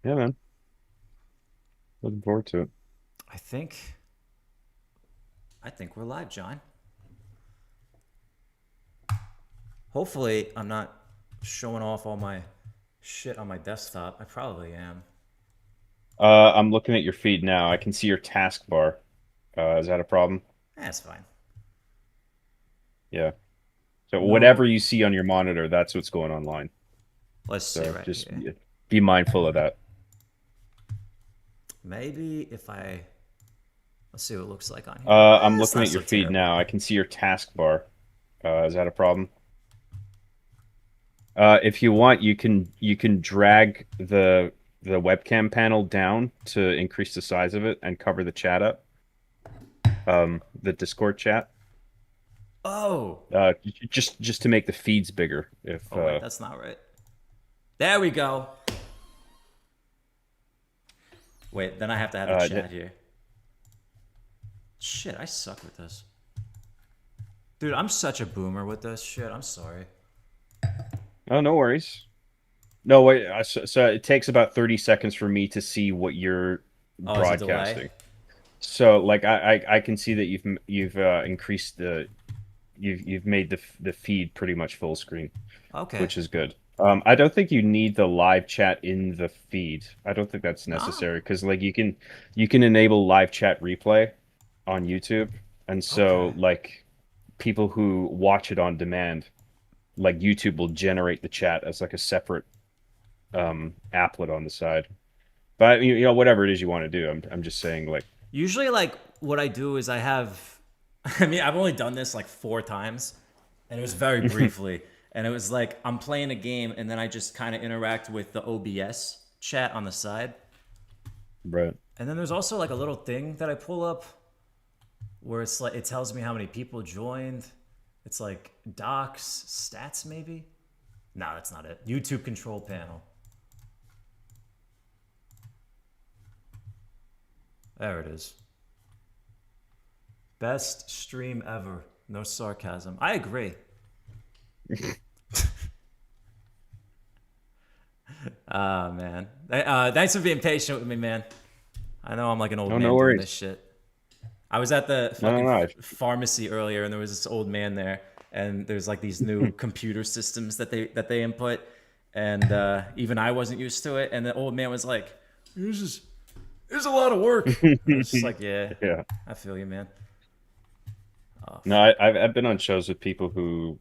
Yeah, man. Looking forward to it. I think I think we're live, John. Hopefully, I'm not showing off all my shit on my desktop. I probably am. I'm looking at your feed now. I can see your taskbar. Is that a problem? That's fine. Yeah. So No, whatever you see on your monitor, that's what's going online. let's see So right just here. be mindful of that. Maybe if I let's see what it looks like on here. I'm It's looking not at your so feed terrible. now. I can see your taskbar. Is that a problem? If you want, you can drag the webcam panel down to increase the size of it and cover the chat up. The Discord chat. Oh, Just to make the feeds bigger. If oh wait, that's not right. There we go. Wait, then I have to have the uh, chat here. Shit, I suck with this. Dude, I'm such a boomer with this shit. I'm sorry. oh, no worries. No, wait. So it takes about 30 seconds for me to see what you're Oh, is it delay? broadcasting. So like I can see that you've increased you've made the feed pretty much full screen, Okay. which is good. I don't think you need the live chat in the feed. I don't think that's No. necessary because like you can enable live chat replay on YouTube, and so Okay. like people who watch it on demand, like YouTube will generate the chat as like a separate applet on the side. But whatever it is you want to do, I'm just saying like Usually, like, what I do is I have. I mean, I've only done this like 4 times, and it was very briefly. And it was like I'm playing a game, and then I just kind of interact with the OBS chat on the side. right. And then there's also like a little thing that I pull up where it's like it tells me how many people joined. It's like docs, stats, maybe. No, that's not it. YouTube control panel. There it is. Best stream ever. No sarcasm. I agree. Ah, man. Thanks for being patient with me, man. I know I'm like an old Oh, no man doing this worries. shit. I was at the No, fucking no, no. pharmacy earlier, and there was this old man there, and there's like these new computer systems that they input, and even I wasn't used to it. And the old man was like, "There's a lot of work." I was just like, "Yeah, Yeah. I feel you, man." Oh No, fuck. I've been on shows with people who've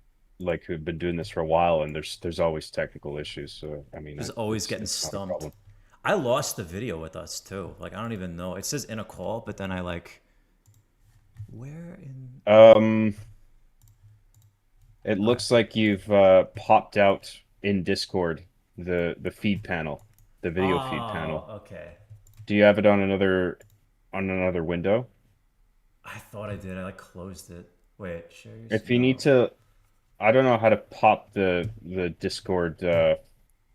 been doing this for a while, and there's always technical issues. So I mean, Just always getting it's not a stumped. problem. I lost the video with us too. Like I don't even know. It says in a call, but then I like where in Um, it uh, looks like you've popped out in Discord the feed panel, the video feed panel. oh, okay. Do you have it on another window? I thought I did. I like closed it. Wait, share your If you need no. to, I don't know how to pop the Discord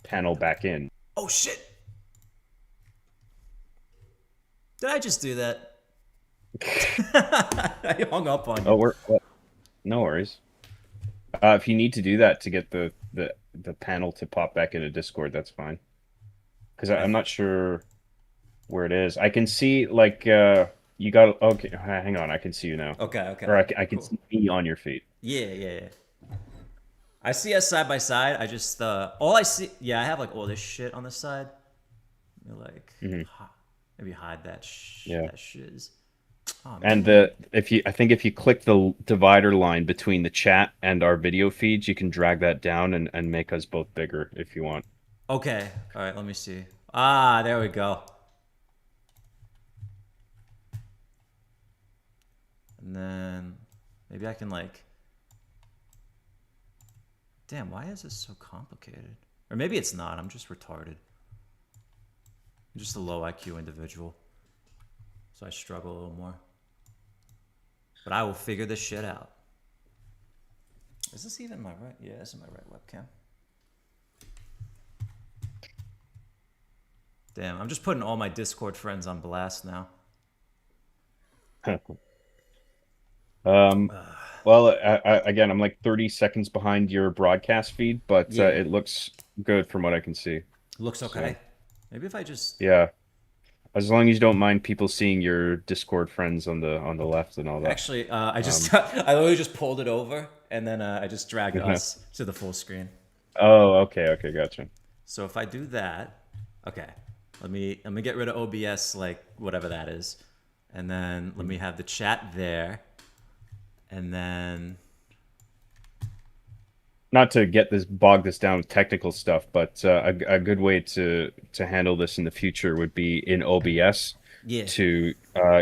panel back in. Oh shit! Did I just do that? I hung up on Oh, you. no worries. If you need to do that to get the panel to pop back into Discord, that's fine. Because I I'm not sure where it is. I can see like you got okay. Hang on, I can see you now, okay, or okay, I can cool. see me on your feed. Yeah, yeah, yeah. I see us side by side. I just all I see. Yeah, I have like all this shit on the side. Let me, like Hmm. maybe hide Yeah, that shiz. Oh and man. the if you I think if you click the divider line between the chat and our video feeds, you can drag that down and make us both bigger if you want. Okay. All right. Let me see. Ah, there we go. And then maybe I can like. Damn, why is this so complicated? Or maybe it's not. I'm just retarded. I'm just a low IQ individual. So I struggle a little more. But I will figure this shit out. Is this even my right? Yeah, this is my right webcam. Damn, I'm just putting all my Discord friends on blast now. Um, well, again, I'm like 30 seconds behind your broadcast feed, but Yeah. it looks good from what I can see. Looks So, okay. Maybe if I just Yeah, as long as you don't mind people seeing your Discord friends on the left and all that. actually, I just Um, I literally just pulled it over and then I just dragged us to the full screen. oh, okay, okay, gotcha. So if I do that, okay, let me get rid of OBS, like whatever that is, and then let me have the chat there, and then Not to get this bog this down with technical stuff, but a good way to handle this in the future would be in OBS yeah, to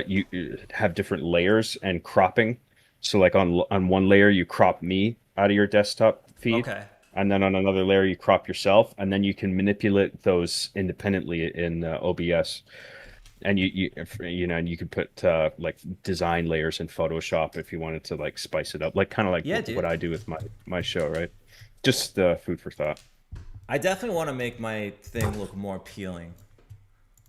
you have different layers and cropping. So like on one layer you crop me out of your desktop feed, okay, and then on another layer you crop yourself, and then you can manipulate those independently in OBS. And you know, and you could put like design layers in Photoshop if you wanted to like spice it up, like kind of like yeah, what dude. I do with my show, right? Just food for thought. I definitely want to make my thing look more appealing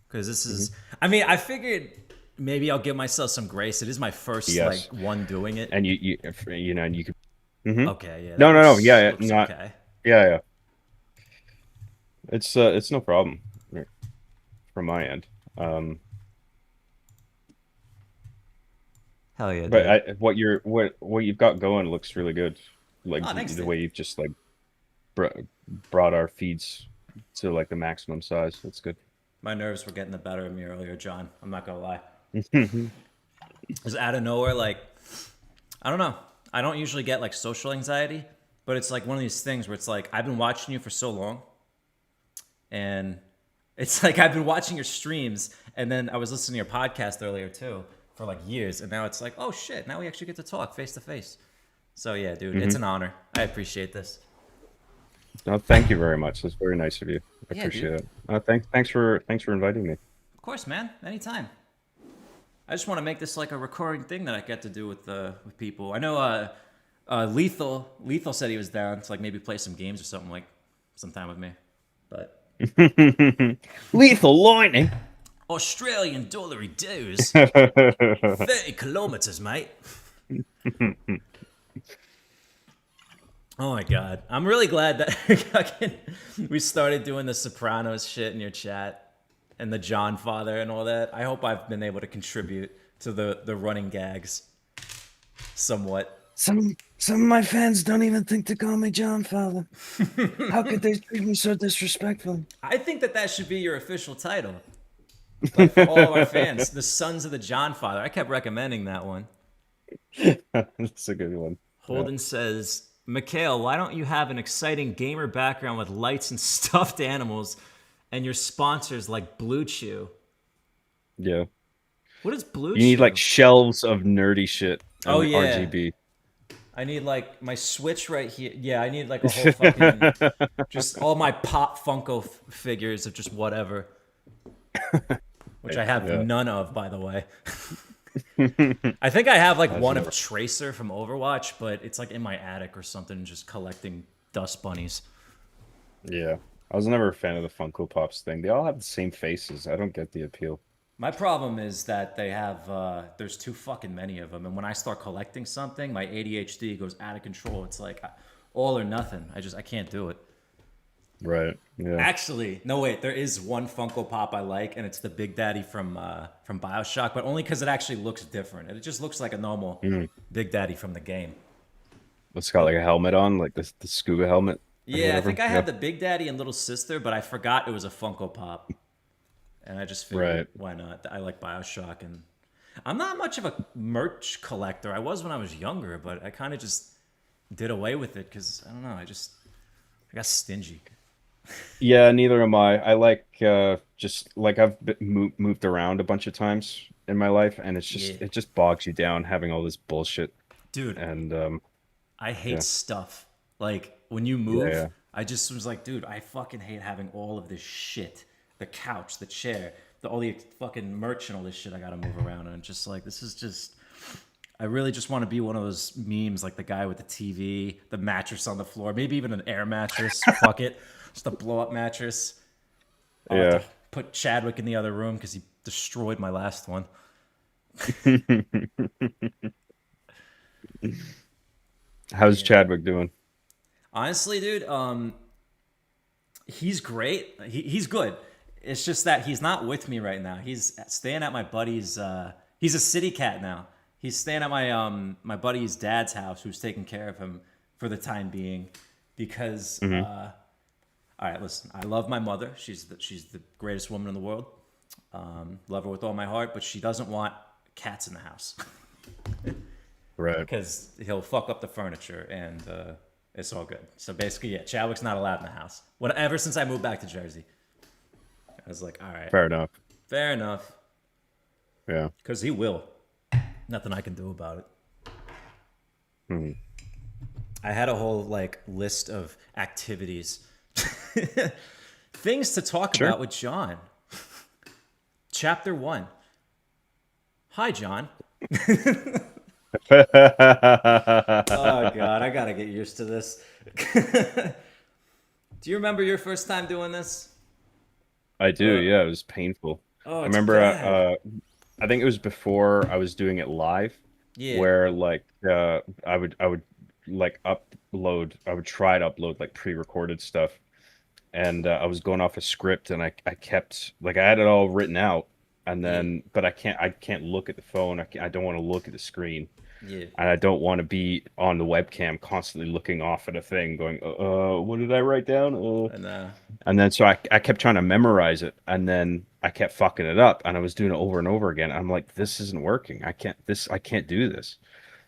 because this Hmm. is. I mean, I figured maybe I'll give myself some grace. It is my first like Yes, one doing it. and you know, and you could. Hmm. Okay, yeah, No, that no, no. Yeah, yeah, looks not. okay. Yeah, yeah. It's no problem from my end. Um, Hell yeah, but dude. what you've got going looks really good. Like Oh, thanks, the dude. way you've just like br brought our feeds to like the maximum size. That's good. My nerves were getting the better of me earlier, John. I'm not gonna lie. It was out of nowhere, like I don't know. I don't usually get like social anxiety, but it's like one of these things where it's like I've been watching you for so long, and it's like I've been watching your streams, and then I was listening to your podcast earlier too for like years, and now it's like, oh shit, now we actually get to talk face to face. So yeah, dude, it's Hmm. an honor. I appreciate this. No, thank you very much. That's very nice of you. I Yeah, dude. appreciate it. Thanks for inviting me. Of course, man. Anytime. I just want to make this like a recurring thing that I get to do with people. I know Lethal said he was down to like maybe play some games or something like sometime with me. But Lethal lightning. Australian dollary dues, 30 kilometers, mate. Oh my god. I'm really glad that we started doing the Sopranos shit in your chat and the John Father and all that. I hope I've been able to contribute to the running gags somewhat. Some of my fans don't even think to call me John Father. How could they treat me so disrespectfully? I think that that should be your official title. Like for all of our fans, the Sons of the John Father. I kept recommending that one. That's a good one. Yeah. Holden says, Mikhail, why don't you have an exciting gamer background with lights and stuffed animals and your sponsors like Blue Chew? Yeah. What is Blue You need like Chew? shelves of nerdy shit Oh and yeah. RGB. I need like my Switch right here. Yeah, I need like a whole fucking just all my Pop Funko figures of just whatever, which I have Yeah. none of, by the way. I think I have like That's one of never. Tracer from Overwatch, but it's like in my attic or something, just collecting dust bunnies. Yeah. I was never a fan of the Funko Pops thing. They all have the same faces. I don't get the appeal. My problem is that they have there's too fucking many of them, and when I start collecting something, my ADHD goes out of control. It's like all or nothing. I can't do it. Right. Yeah. Actually, no wait, there is one Funko Pop I like, and it's the Big Daddy from BioShock, but only because it actually looks different. It just looks like a normal Mm. Big Daddy from the game. It's got like a helmet on, like the scuba helmet or Yeah, I whatever. think I Yeah. have the Big Daddy and Little Sister, but I forgot it was a Funko Pop. And I just figured, Right. why not? I like Bioshock, and I'm not much of a merch collector. I was when I was younger, but I kind of just did away with it because I don't know. I got stingy. Yeah, neither am I. I like just like moved around a bunch of times in my life, and Yeah, it just bogs you down having all this bullshit. dude, And I hate yeah, stuff. Like when you yeah, move, yeah. I just was like, dude, I fucking hate having all of this shit. The couch, the chair, all the fucking merch and all this shit I gotta move around, and just like this is just. I really just want to be one of those memes, like the guy with the TV, the mattress on the floor, maybe even an air mattress. Fuck it, just a blow up mattress. I'll have to Yeah. put Chadwick in the other room because he destroyed my last one. How's Yeah. Chadwick doing? Honestly, dude, he's great. He's good. It's just that he's not with me right now. He's staying at my buddy's. He's a city cat now. He's staying at my buddy's dad's house, who's taking care of him for the time being, because. Hmm. All right, listen. I love my mother. She's the greatest woman in the world. Love her with all my heart, but she doesn't want cats in the house Right. because he'll fuck up the furniture, and it's all good. So basically, yeah, Chadwick's not allowed in the house. Ever since I moved back to Jersey, I was like, all right, Fair enough. fair enough, Yeah. because he will. Nothing I can do about it. Hmm. I had a whole like list of activities, things to talk Sure. about with John. Chapter 1. Hi, John. Oh God, I gotta get used to this. Do you remember your first time doing this? I do. Uh, Yeah, it was painful. oh, I it's remember. bad. I think it was before I was doing it live, Yeah, where like I would like upload. I would try to upload like pre-recorded stuff, and I was going off a script, and I kept like I had it all written out, and yeah, then but I can't look at the phone. I don't want to look at the screen, yeah, and I don't want to be on the webcam constantly looking off at a thing, going, what did I write down? and And then so I kept trying to memorize it, and then I kept fucking it up, and I was doing it over and over again. I'm like, this isn't working. I can't do this.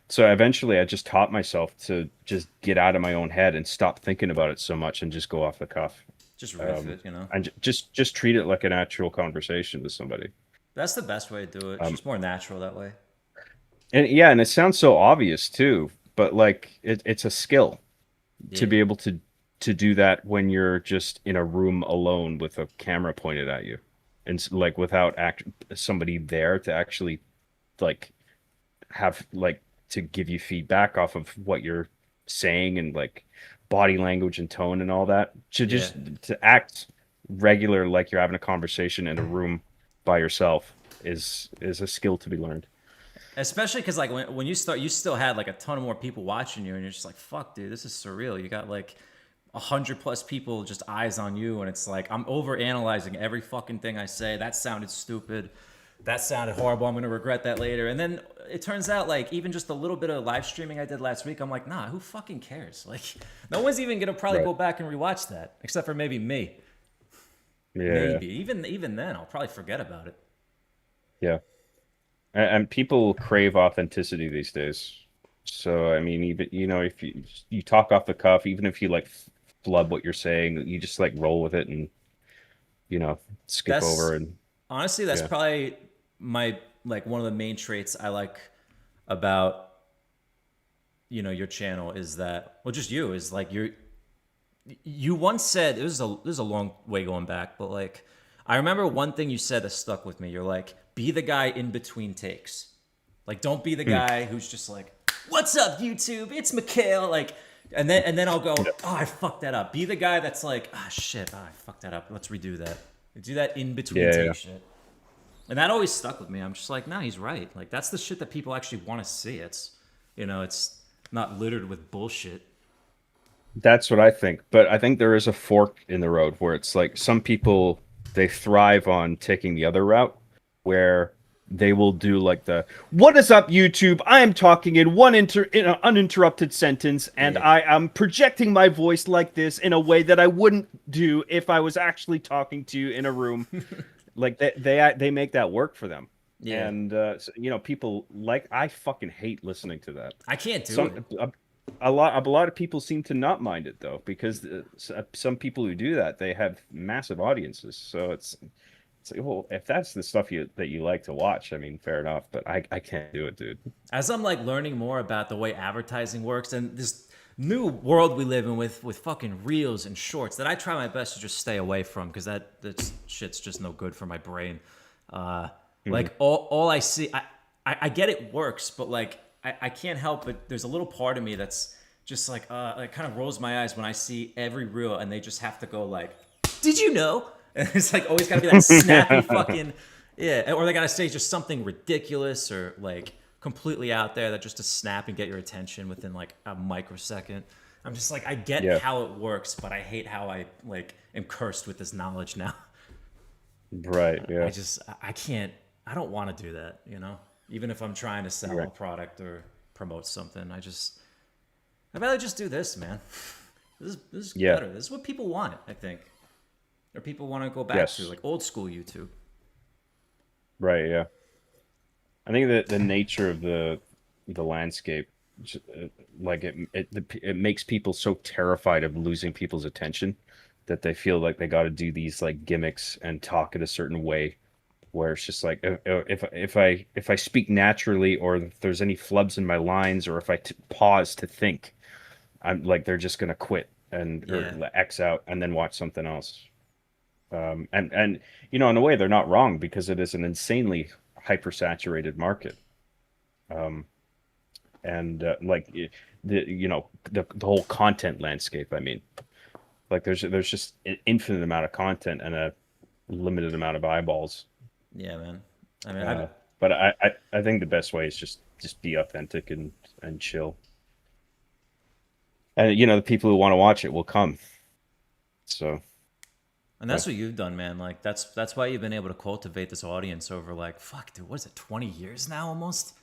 So eventually I just taught myself to just get out of my own head and stop thinking about it so much and just go off the cuff. just riff Um, it, you know. and just treat it like an actual conversation with somebody. That's the best way to do it. It's Um, just more natural that way. and yeah, and it sounds so obvious too, but like it's a skill to Yeah, be able to do that when you're just in a room alone with a camera pointed at you, and like without somebody there to actually like have like to give you feedback off of what you're saying and like body language and tone and all that. To yeah. just to act regular like you're having a conversation in a room by yourself is a skill to be learned. Especially because like when you start, you still had like a ton of more people watching you, and you're just like, "Fuck, dude, this is surreal." You got like 100+ people just eyes on you, and it's like I'm over analyzing every fucking thing I say. That sounded stupid. That sounded horrible. I'm gonna regret that later. And then it turns out like even just a little bit of live streaming I did last week, I'm like, nah, who fucking cares? Like, no one's even gonna probably Right. go back and rewatch that, except for maybe me. Yeah. Maybe even then, I'll probably forget about it. Yeah. And people crave authenticity these days. So I mean, even if you talk off the cuff, even if you like flub what you're saying, you just like roll with it and skip over That's and honestly, that's yeah. probably my like one of the main traits I like about your channel is that, well, just you, is like you once said, it was a long way going back, but like I remember one thing you said that stuck with me. You're like, be the guy in between takes. Like, don't be the Hmm. guy who's just like, what's up, YouTube? It's Mikhail. Like, and then I'll go, Yeah. oh, I fucked that up. Be the guy that's like, ah, shit, I fucked that up. Let's redo that. Do that in between Yeah, take shit. And that always stuck with me. I'm just like, nah, he's right. Like, that's the shit that people actually want to see. It's not littered with bullshit. that's what I think. But I think there is a fork in the road where it's like some people they thrive on taking the other route where they will do like the "What is up, YouTube? I am talking in in an uninterrupted sentence, and Yeah. I am projecting my voice like this in a way that I wouldn't do if I was actually talking to you in a room." Like they make that work for them, Yeah. and people like I fucking hate listening to that. I can't do it. A lot of people seem to not mind it though, because some people who do that they have massive audiences. So it's like, well, if that's the stuff that you like to watch, I mean, fair enough. But I can't do it, dude. As I'm like learning more about the way advertising works and this new world we live in with fucking reels and shorts that I try my best to just stay away from because that shit's just no good for my brain. Hmm. Like all I see, I get it works, but like I can't help it. There's a little part of me that's just like kind of rolls my eyes when I see every reel and they just have to go like, did you know? And it's like always gotta be that snappy fucking, yeah, or they gotta say just something ridiculous or like completely out there that just to snap and get your attention within like a microsecond. I'm just like, I get Yeah. how it works, but I hate how I like am cursed with this knowledge now. Right. I Yeah. just I can't. I don't want to do that. You know, even if I'm trying to sell Right. a product or promote something, I'd rather just do this, man. This is Yeah. better. This is what people want, I think, or people want to go back to, Yes. like old school YouTube. Right. Yeah. I think that the nature of the landscape, like it makes people so terrified of losing people's attention that they feel like they got to do these like gimmicks and talk in a certain way where it's just like if I speak naturally or if there's any flubs in my lines or if I pause to think, I'm like they're just gonna quit and or Yeah, X out and then watch something else. And in a way they're not wrong because it is an insanely hypersaturated market. Um, and like the whole content landscape. I mean, like there's just an infinite amount of content and a limited amount of eyeballs. yeah, man. I mean, Uh, but I think the best way is just be authentic and chill. And the people who want to watch it will come. So and yeah. that's what you've done, man. Like that's why you've been able to cultivate this audience over like fuck, dude. What is it? 20 years now, almost.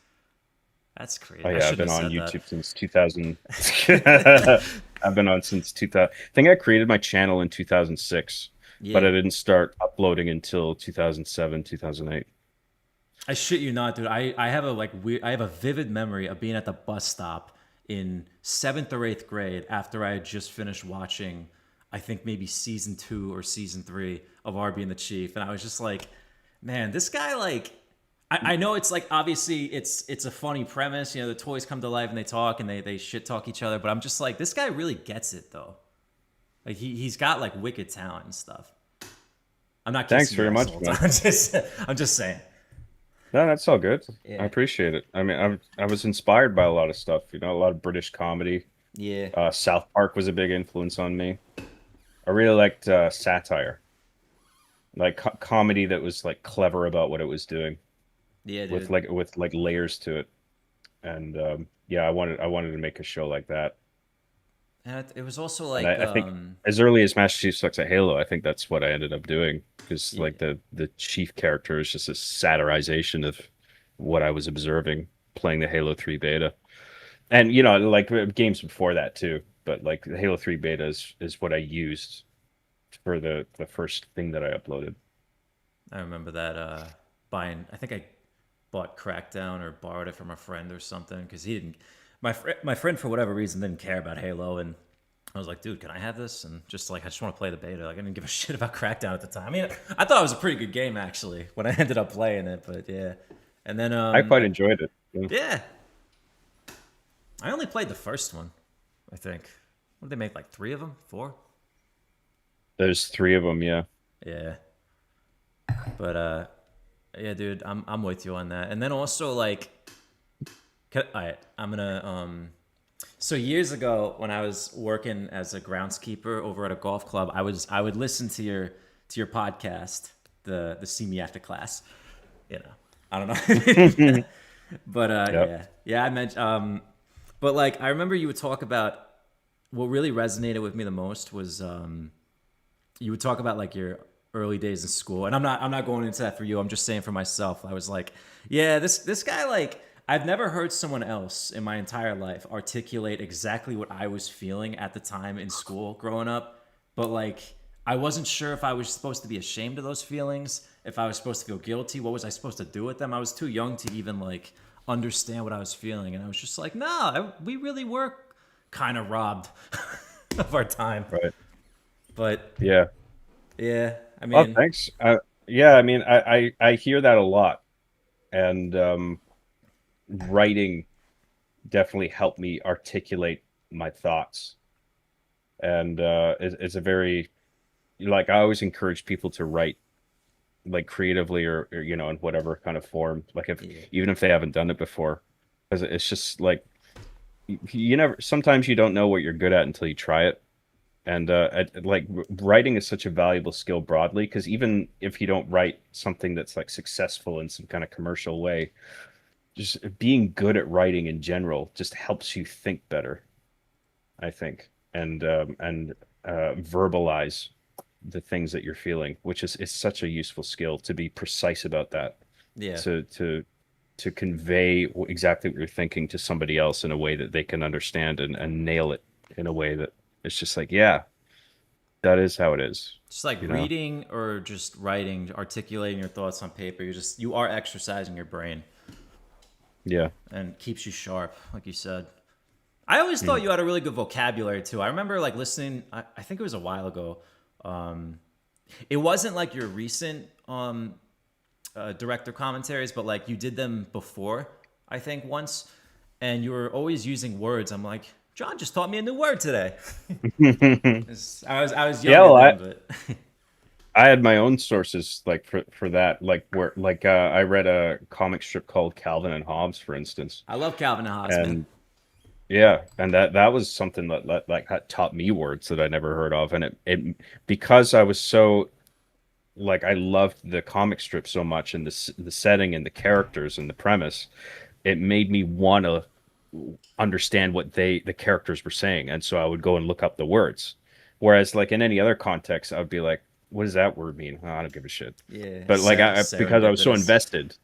That's crazy. Oh I yeah, I've shouldn't been have on said that. YouTube since 2000. I've been on since 2000. I think I created my channel in 2006, but Yeah, I didn't start uploading until 2007, 2008. I shit you not, dude. I have a like weird. I have a vivid memory of being at the bus stop in seventh or eighth grade after I had just finished watching, I think maybe season 2 or season 3 of Arby and the Chief, and I was just like, man, this guy like. I know it's like obviously it's a funny premise, you know, the toys come to life and they talk and they shit talk each other, but I'm just like this guy really gets it though. Like he's got like wicked talent and stuff. I'm not Thanks kissing your very ass the much, whole man. time. I'm just saying. No, that's all good. I Yeah. appreciate it. I mean, I was inspired by a lot of stuff, a lot of British comedy. Yeah. South Park was a big influence on me. I really liked satire, like comedy that was like clever about what it was doing, Yeah, with dude. like layers to it. And yeah, I wanted to make a show like that. And it was also And like I think as early as Master Chief Sucks at Halo, I think that's what I ended up doing because yeah. like the chief character is just a satirization of what I was observing playing the Halo 3 beta. And like games before that too, but like the Halo 3 beta is what I used for the first thing that I uploaded. I remember that buying I think I bought Crackdown or borrowed it from a friend or something cuz he didn't my friend for whatever reason didn't care about Halo and I was like, dude, can I have this? And just like, I just want to play the beta. Like, I didn't give a shit about Crackdown at the time. I mean, I thought it was a pretty good game actually when I ended up playing it, but yeah. And then, I quite enjoyed it. Yeah. yeah, I only played the first one. I think. What did they make? Like 3 of them? 4? There's 3 of them, yeah. Yeah. But yeah, dude, I'm with you on that. And then also like, I'm gonna So years ago, when I was working as a groundskeeper over at a golf club, I would listen to your podcast, the See Me After Class. You know, I don't know, but Yep. yeah. I meant but like I remember you would talk about what really resonated with me the most was you would talk about like your early days in school, and I'm not going into that for you. I'm just saying for myself. I was like, yeah, this guy like I've never heard someone else in my entire life articulate exactly what I was feeling at the time in school growing up, but like I wasn't sure if I was supposed to be ashamed of those feelings, if I was supposed to feel guilty, what was I supposed to do with them? I was too young to even like understand what I was feeling, and I was just like, nah, we really were kind of robbed of our time. Right. But Yeah. yeah, I Oh, mean, thanks. Yeah, I mean, I hear that a lot, and writing definitely helped me articulate my thoughts. And it's a very like I always encourage people to write like creatively or in whatever kind of form, like if yeah, even if they haven't done it before, because it's just like you never. Sometimes you don't know what you're good at until you try it. And like writing is such a valuable skill broadly because even if you don't write something that's like successful in some kind of commercial way, just being good at writing in general just helps you think better, I think, and verbalize. the things that you're feeling, which is it's such a useful skill to be precise about that, Yeah. to convey exactly what you're thinking to somebody else in a way that they can understand and nail it in a way that it's just like, yeah, that is how it is, Just like you know? reading or just writing, articulating your thoughts on paper. You are exercising your brain Yeah. and keeps you sharp, like you said. I always thought Mm. you had a really good vocabulary too. I remember like listening. I think it was a while ago. Um, it wasn't like your recent director commentaries, but like you did them before. I think once, and you were always using words. I'm like, John just taught me a new word today. I was Yeah, younger well, then, but I had my own sources like for that, like where like I read a comic strip called Calvin and Hobbes, for instance, I love Calvin and Hobbes, man. and yeah, and that was something that like had taught me words that I never heard of, and it because I was so like I loved the comic strip so much and the setting and the characters and the premise, it made me want to understand what the characters were saying, and so I would go and look up the words. Whereas like in any other context, I would be like, "What does that word mean? Oh, I don't give a shit." Yeah, But like because I was so serendipitous. invested,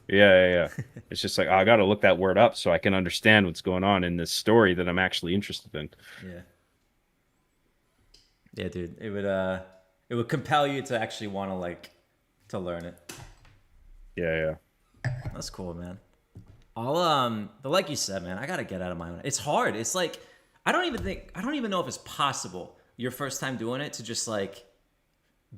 yeah. It's just like, oh, I got to look that word up so I can understand what's going on in this story that I'm actually interested in. Yeah, yeah, dude. It would compel you to actually want to like to learn it. Yeah. That's cool, man. But like you said, man, I gotta get out of my own. It's hard. It's like I don't even know if it's possible your first time doing it to just like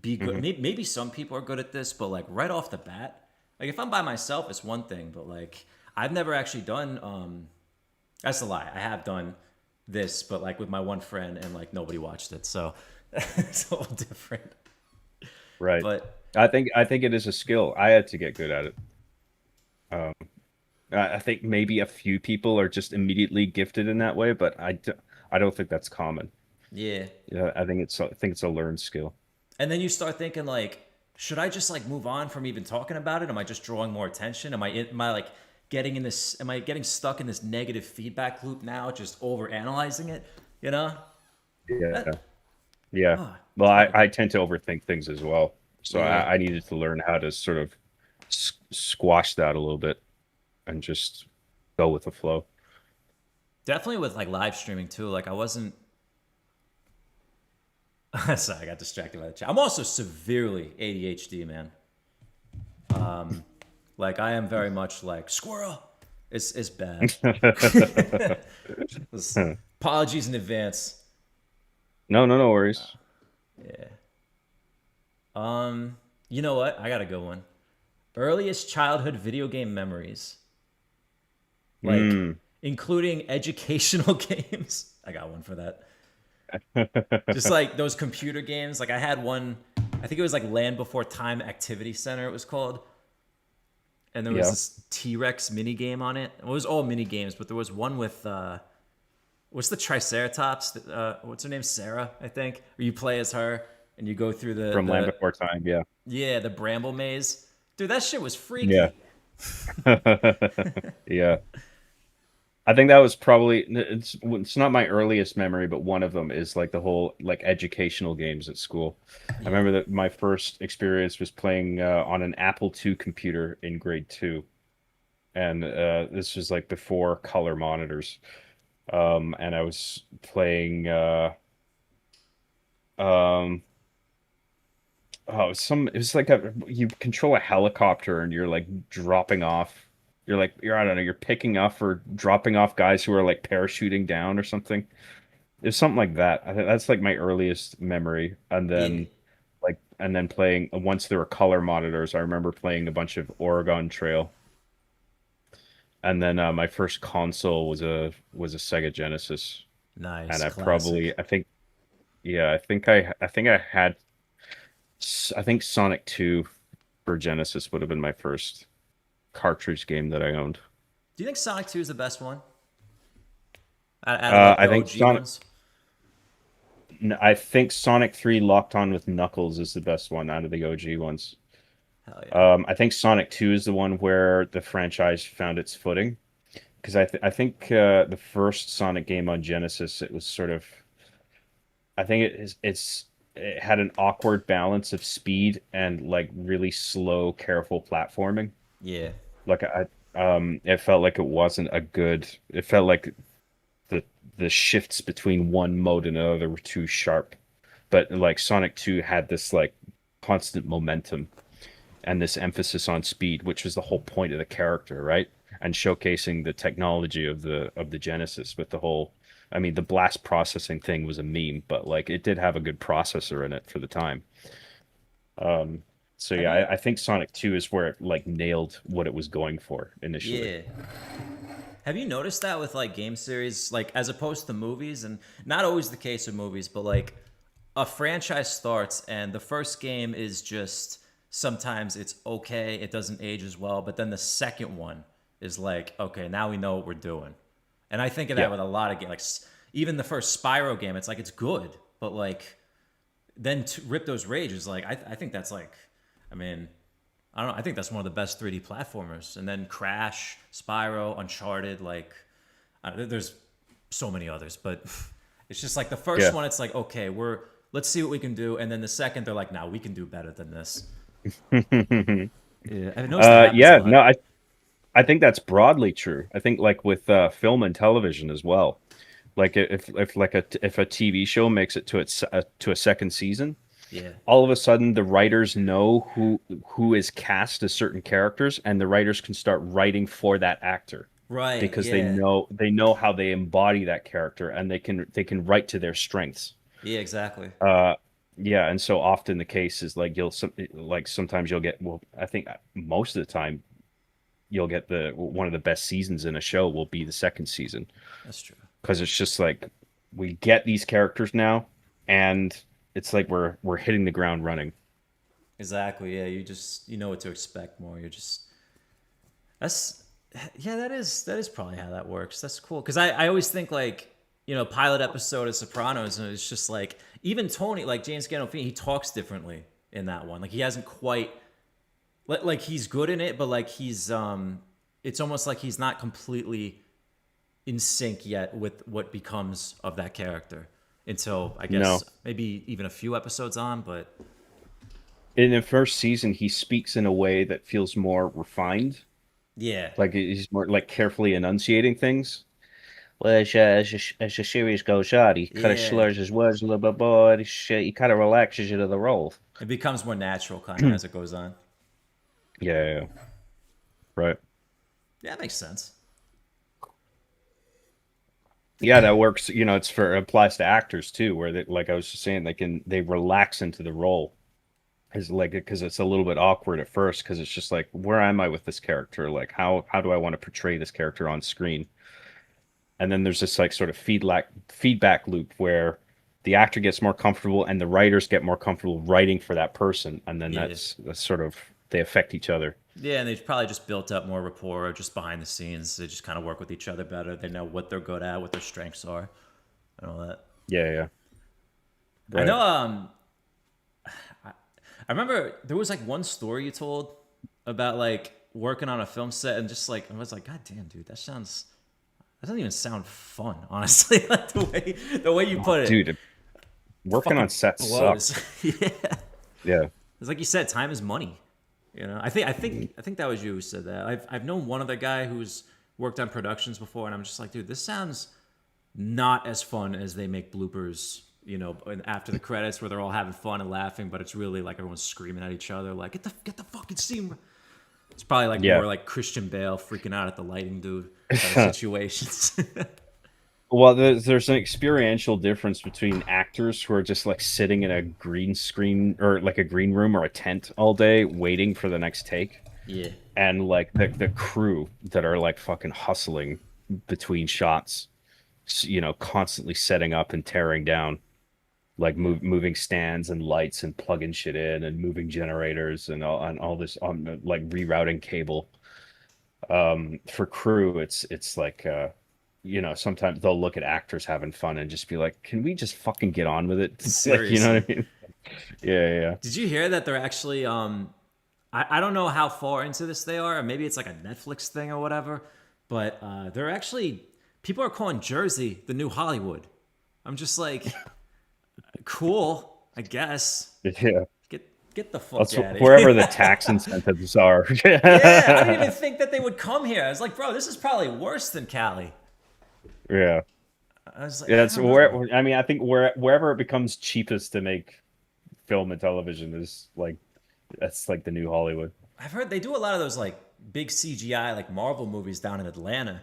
be good. Hmm. Maybe some people are good at this, but like right off the bat, like if I'm by myself, it's one thing, but like I've never actually done. That's a lie. I have done this, but like with my one friend, and like nobody watched it, so it's a little different. Right. But I think it is a skill. I had to get good at it. Um, I think maybe a few people are just immediately gifted in that way, but I don't think that's common. yeah, Yeah, I think it's a learned skill. and then you start thinking like, should I just like move on from even talking about it? Am I just drawing more attention? Am I like getting in this? Am I getting stuck in this negative feedback loop now? Just over analyzing it, you know? Yeah. That, Yeah. oh, Well, it's I, fucking I tend to overthink things as well. So yeah. I needed to learn how to sort of squash that a little bit and just go with the flow. Definitely with like live streaming too. Like I wasn't. Sorry, I got distracted by the chat. I'm also severely ADHD, man. Like I am very much like squirrel. It's bad. Apologies in advance. No worries. Yeah. You know what? I got a good one. Earliest childhood video game memories, like Mm. including educational games. I got one for that. Just like those computer games. Like I had one. I think it was like Land Before Time Activity Center. It was called, and there was Yeah. this T Rex mini game on it. It was all mini games, but there was one with what's the Triceratops? What's her name? Sarah, I think. Where you play as her and you go through the From Land the Before Time. Yeah. yeah the bramble maze. Dude, that shit was Yeah. freaky. Yeah. I think that was probably it's not my earliest memory, but one of them is like the whole like educational games at school. I Yeah, remember that my first experience was playing on an Apple II computer in grade two, and this was like before color monitors. And I was playing um it was like you control a helicopter and you're like dropping off. You're I don't know, you're picking up or dropping off guys who are like parachuting down or something. It's something like that. I think that's like my earliest memory. yeah, And then playing once there were color monitors, I remember playing a bunch of Oregon Trail. And then my first console was a Sega Genesis. And nice, I classic. probably I think yeah, I think I had I think Sonic 2 for Genesis would have been my first cartridge game that I owned. Do you think Sonic 2 is the best one out of like I the think OG ones? I think Sonic 3 Locked On with Knuckles is the best one out of the OG ones. Hell yeah. I think Sonic 2 is the one where the franchise found its footing because I think the first Sonic game on Genesis, it was sort of I think it's it had an awkward balance of speed and like really slow, careful platforming. Yeah. Like it felt like it wasn't a good. It felt like the the shifts between one mode and another were too sharp. But like Sonic 2 had this like constant momentum and this emphasis on speed, which was the whole point of the character, right? And showcasing the technology of the Genesis with the whole. I mean, the blast processing thing was a meme, but like it did have a good processor in it for the time. Um, so Have yeah, you? I think Sonic 2 is where it like nailed what it was going for initially. Yeah. Have you noticed that with like game series, like as opposed to movies, and not always the case with movies, but like a franchise starts and the first game is just sometimes it's okay, it doesn't age as well, but then the second one is like, okay, now we know what we're doing. And I think of that Yeah, with a lot of games, like even the first Spyro game, it's like it's good, but like then to Rip Those Rage is like, I think that's like, I mean, I don't know. I think that's one of the best 3D platformers. And then Crash, Spyro, Uncharted, like there's so many others, but it's just like the first yeah. one. It's like okay, let's see what we can do, and then the second they're like, now we can do better than this. Yeah, I've noticed that happens a Yeah, lot. no, I think that's broadly true. I think like with film and television as well. Like if a TV show makes it to a second season, Yeah, all of a sudden the writers know who is cast as certain characters, and the writers can start writing for that actor right. because Yeah, they know how they embody that character, and they can write to their strengths. yeah, exactly. Uh, yeah, and so often the case is like like sometimes you'll get, well, I think most of the time you'll get the one of the best seasons in a show will be the second season That's true. because it's just like we get these characters now, and it's like we're hitting the ground running. Exactly. Yeah, you know what to expect more. You're just that's yeah, that is probably how that works. That's cool because I always think like pilot episode of Sopranos and it's just like even Tony like James Gandolfini he talks differently in that one like he hasn't quite like he's good in it but like he's it's almost like he's not completely in sync yet with what becomes of that character until I No, guess maybe even a few episodes on but in the first season he speaks in a way that feels more refined, yeah like he's more like carefully enunciating things. Well, as the series goes on, he kind of yeah slurs his words a little bit more. He kind of relaxes into the role. it becomes more natural kind of as it goes on. Yeah, right. Yeah, that makes sense. Yeah, that works. You know, it applies to actors too, where they, like I was just saying, they relax into the role. Is like because it's a little bit awkward at first because it's just like, where am I with this character? Like, how do I want to portray this character on screen? And then there's this like sort of feedback loop where the actor gets more comfortable and the writers get more comfortable writing for that person, and then Yeah. that's sort of they affect each other. Yeah, and they've probably just built up more rapport just behind the scenes. They just kind of work with each other better. They know what they're good at, what their strengths are, and all that. Yeah, yeah, I know. right. I remember there was like one story you told about like working on a film set, and just like I was like, God damn, dude, that doesn't even sound fun, honestly. Like the way you put it, Dude, working on fucking sets blows. sucks. Yeah, Yeah. it's like you said, time is money. I think that was you who said that. I've known one other guy who's worked on productions before, and I'm just like, dude, this sounds not as fun as they make bloopers. After the credits where they're all having fun and laughing, but it's really like everyone's screaming at each other, like get the fucking scene. It's probably like Yeah. more like Christian Bale freaking out at the lighting dude type of situations. Well, there's an experiential difference between actors who are just like sitting in a green screen or like a green room or a tent all day waiting for the next take, Yeah, and like the crew that are like fucking hustling between shots, you know, constantly setting up and tearing down, like moving stands and lights and plugging shit in and moving generators and all this on like rerouting cable. For crew, it's like you know, sometimes they'll look at actors having fun and just be like, can we just fucking get on with it? Like, you know seriously. what I mean? Yeah, yeah. Did you hear that they're actually I don't know how far into this they are, or maybe it's like a Netflix thing or whatever, but they're actually people are calling Jersey the new Hollywood. I'm just like, cool. I guess. Yeah, Get the fuck that's out of wherever the here. tax incentives are. Yeah, I didn't even think that they would come here. I was like, bro, this is probably worse than Cali. Yeah, I was like, yeah. I It's don't know. where I mean, I think wherever it becomes cheapest to make film and television is like that's like the new Hollywood. I've heard they do a lot of those like big CGI like Marvel movies down in Atlanta.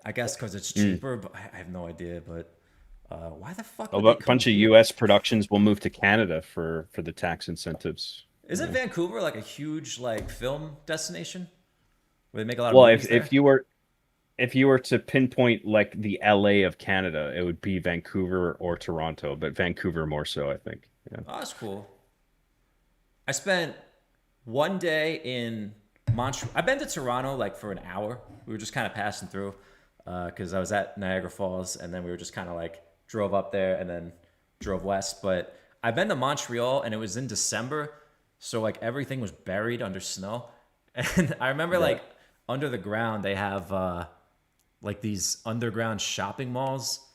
I guess because it's Mm. cheaper, but I have no idea. But why the fuck A would they come bunch of here? U.S. productions will move to Canada for the tax incentives. Isn't Yeah. Vancouver like a huge like film destination where they make a lot of Well, movies there? if you were to pinpoint like the LA of Canada, it would be Vancouver or Toronto, but Vancouver more so, I think. Yeah. Oh, that's cool. I spent one day in Montreal. I've been to Toronto like for an hour. We were just kind of passing through because I was at Niagara Falls, and then we were just kind of like drove up there and then drove west. But I've been to Montreal, and it was in December, so like everything was buried under snow. And I remember Right. like under the ground they have like these underground shopping malls.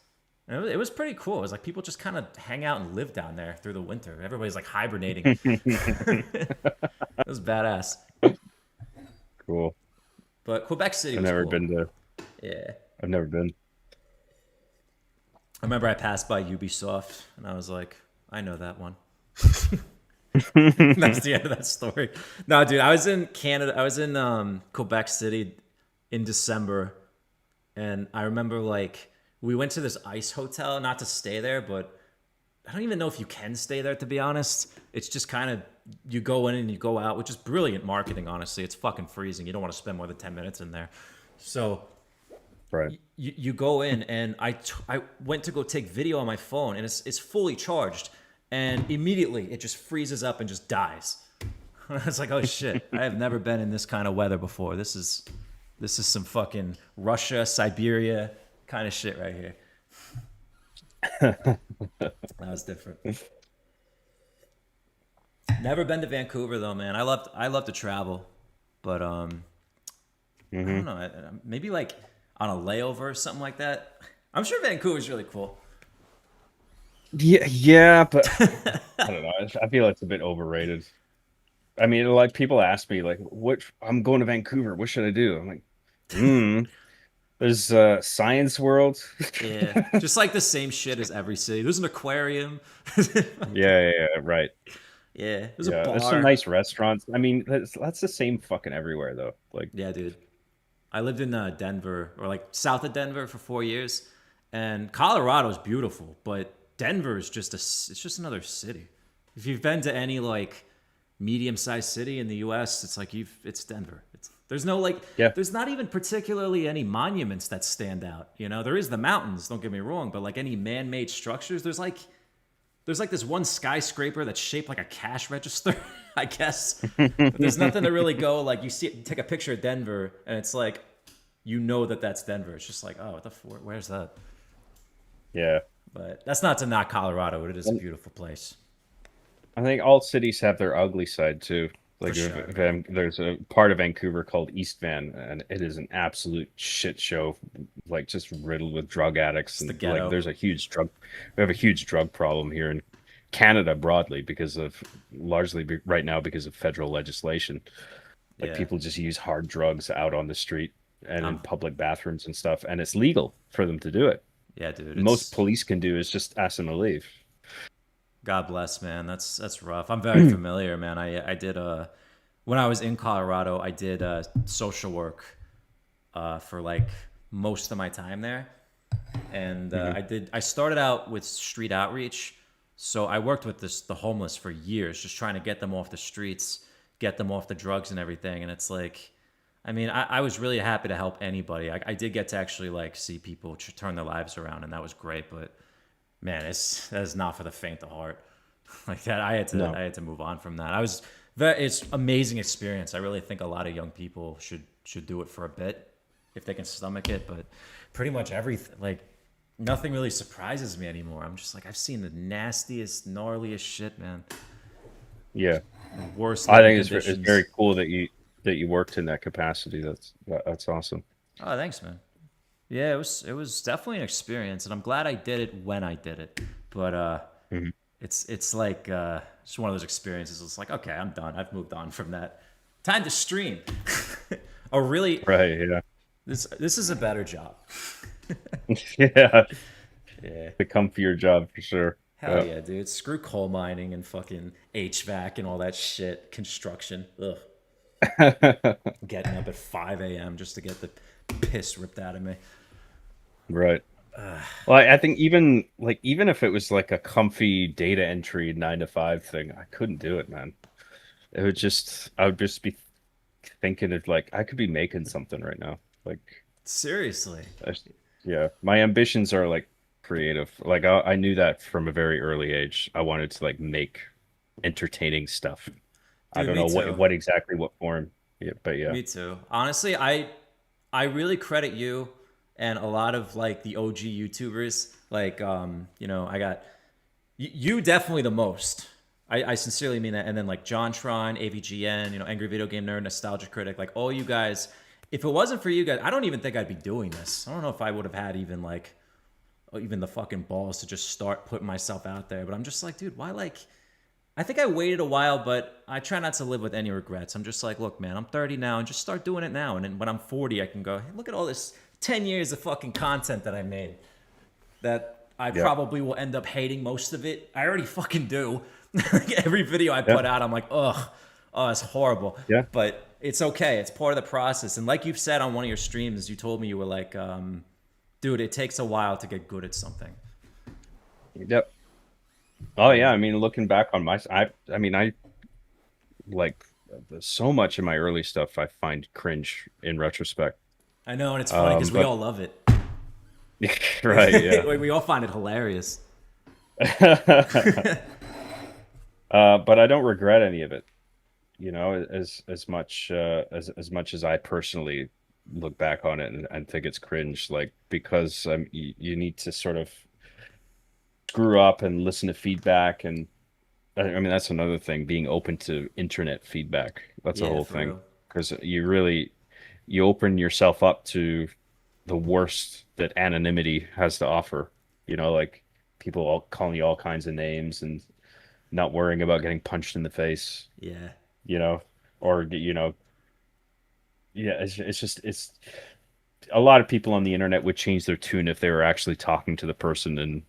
And it was pretty cool. It was like people just kind of hang out and live down there through the winter. Everybody's like hibernating. It was badass. Cool. But Quebec City I've was never cool. been to. Yeah. I've never been. I remember I passed by Ubisoft and I was like, I know that one. That's the end of that story. No, dude, I was in Canada. I was in Quebec City in December. And I remember like we went to this ice hotel, not to stay there, but I don't even know if you can stay there, to be honest. It's just kind of you go in and you go out, which is brilliant marketing, honestly. It's fucking freezing. You don't want to spend more than 10 minutes in there. So Right. you go in, and I went to go take video on my phone, and it's fully charged. And immediately it just freezes up and just dies. I was like, oh shit, I have never been in this kind of weather before. This is some fucking Russia, Siberia kind of shit right here. That was different. Never been to Vancouver though, man. I love to travel, but I Hmm. don't know. Maybe like on a layover or something like that. I'm sure Vancouver's really cool. Yeah, yeah, but I don't know. I feel it's a bit overrated. I mean, like people ask me, like, "What? I'm going to Vancouver. What should I do?" I'm like, "Hmm. There's Science World." Yeah, just like the same shit as every city. There's an aquarium. Yeah, right. Yeah, there's a Yeah, there's some bar. nice restaurants. I mean, that's the same fucking everywhere though. Like, Yeah, dude. I lived in Denver, or like south of Denver, for 4 years, and Colorado's beautiful, but Denver is it's just another city. If you've been to any like medium-sized city in the U.S., it's like it's Denver. There's no like yeah, there's not even particularly any monuments that stand out. There is the mountains. Don't get me wrong, but like any man-made structures, there's like this one skyscraper that's shaped like a cash register, I guess. But there's nothing to really go like take a picture of Denver and it's like that's Denver. It's just like, oh, where's that? yeah. But that's not to knock Colorado, but it is a And beautiful place I think all cities have their ugly side too. for Like, sure. there's a part of Vancouver called East Van, and it is an absolute shit show. Like, just riddled with drug addicts, It's the and like, ghetto. there's a huge drug. We have a huge drug problem here in Canada broadly because of right now because of federal legislation. Like Yeah. people just use hard drugs out on the street and in Um. public bathrooms and stuff, and it's legal for them to do it. Yeah, dude. Most It's police can do is just ask them to leave. God bless, man. That's rough. I'm very familiar, man. I did when I was in Colorado, I did social work for like most of my time there. And Hmm. I started out with street outreach. So I worked with the homeless for years, just trying to get them off the streets, get them off the drugs and everything. And it's like, I mean, I was really happy to help anybody. I did get to actually like see people turn their lives around, and that was great. But man, that is not for the faint of heart. Like that, No, I had to move on from that. It's amazing experience. I really think a lot of young people should do it for a bit if they can stomach it. But pretty much everything, like nothing really surprises me anymore. I'm just like I've seen the nastiest, gnarliest shit, man. yeah. Worst I living think it's conditions. very cool that you worked in that capacity. That's awesome. Oh, thanks, man. Yeah, it was definitely an experience, and I'm glad I did it when I did it. But Mhm. It's like just one of those experiences. It's like, okay, I'm done. I've moved on from that. Time to stream. Oh, really? Right. Yeah. This is a better job. Yeah. Yeah. The comfier job for sure. Hell Yeah. yeah, dude. Screw coal mining and fucking HVAC and all that shit. Construction. Ugh. Getting up at 5 a.m. just to get the piss ripped out of me. Right. Well, I think even if it was like a comfy data entry 9 to 5 thing, I couldn't do it, man. I would just be thinking of like I could be making something right now. Like, Seriously. I s- yeah, my ambitions are like creative. Like I knew that from a very early age. I wanted to like make entertaining stuff. I Dude, don't me know too. what exactly what form. Yeah, but yeah. Me too. Honestly, I really credit you and a lot of like the OG YouTubers. Like I got you definitely the most. I sincerely mean that. And then like John Tron, AVGN, Angry Video Game Nerd, Nostalgia Critic, like all you guys. If it wasn't for you guys, I don't even think I'd be doing this. I don't know if I would have had even the fucking balls to just start putting myself out there. But I'm just like, dude, why like I think I waited a while, but I try not to live with any regrets. I'm just like, look, man, I'm 30 now and just start doing it now. And then when I'm 40, I can go, hey, look at all this 10 years of fucking content that I made that I Yeah. probably will end up hating most of it. I already fucking do. Every video I Yeah. put out, I'm like, ugh, oh, it's horrible. Yeah. But it's okay. It's part of the process. And like you've said on one of your streams, you told me you were like, dude, it takes a while to get good at something. Yep. Oh yeah, I mean, looking back on I mean, I like so much of my early stuff I find cringe in retrospect. I know, and it's funny because we But all love it. right, yeah. We all find it hilarious. But I don't regret any of it, as much as much as I personally look back on it and think it's cringe, like because you need to sort of screw up and listen to feedback and I mean, that's another thing, being open to internet feedback. That's a Yeah, whole for thing. real. Because you open yourself up to the worst that anonymity has to offer. Like people all calling you all kinds of names and not worrying about getting punched in the face, Yeah. you know, or, yeah, it's a lot of people on the internet would change their tune if they were actually talking to the person and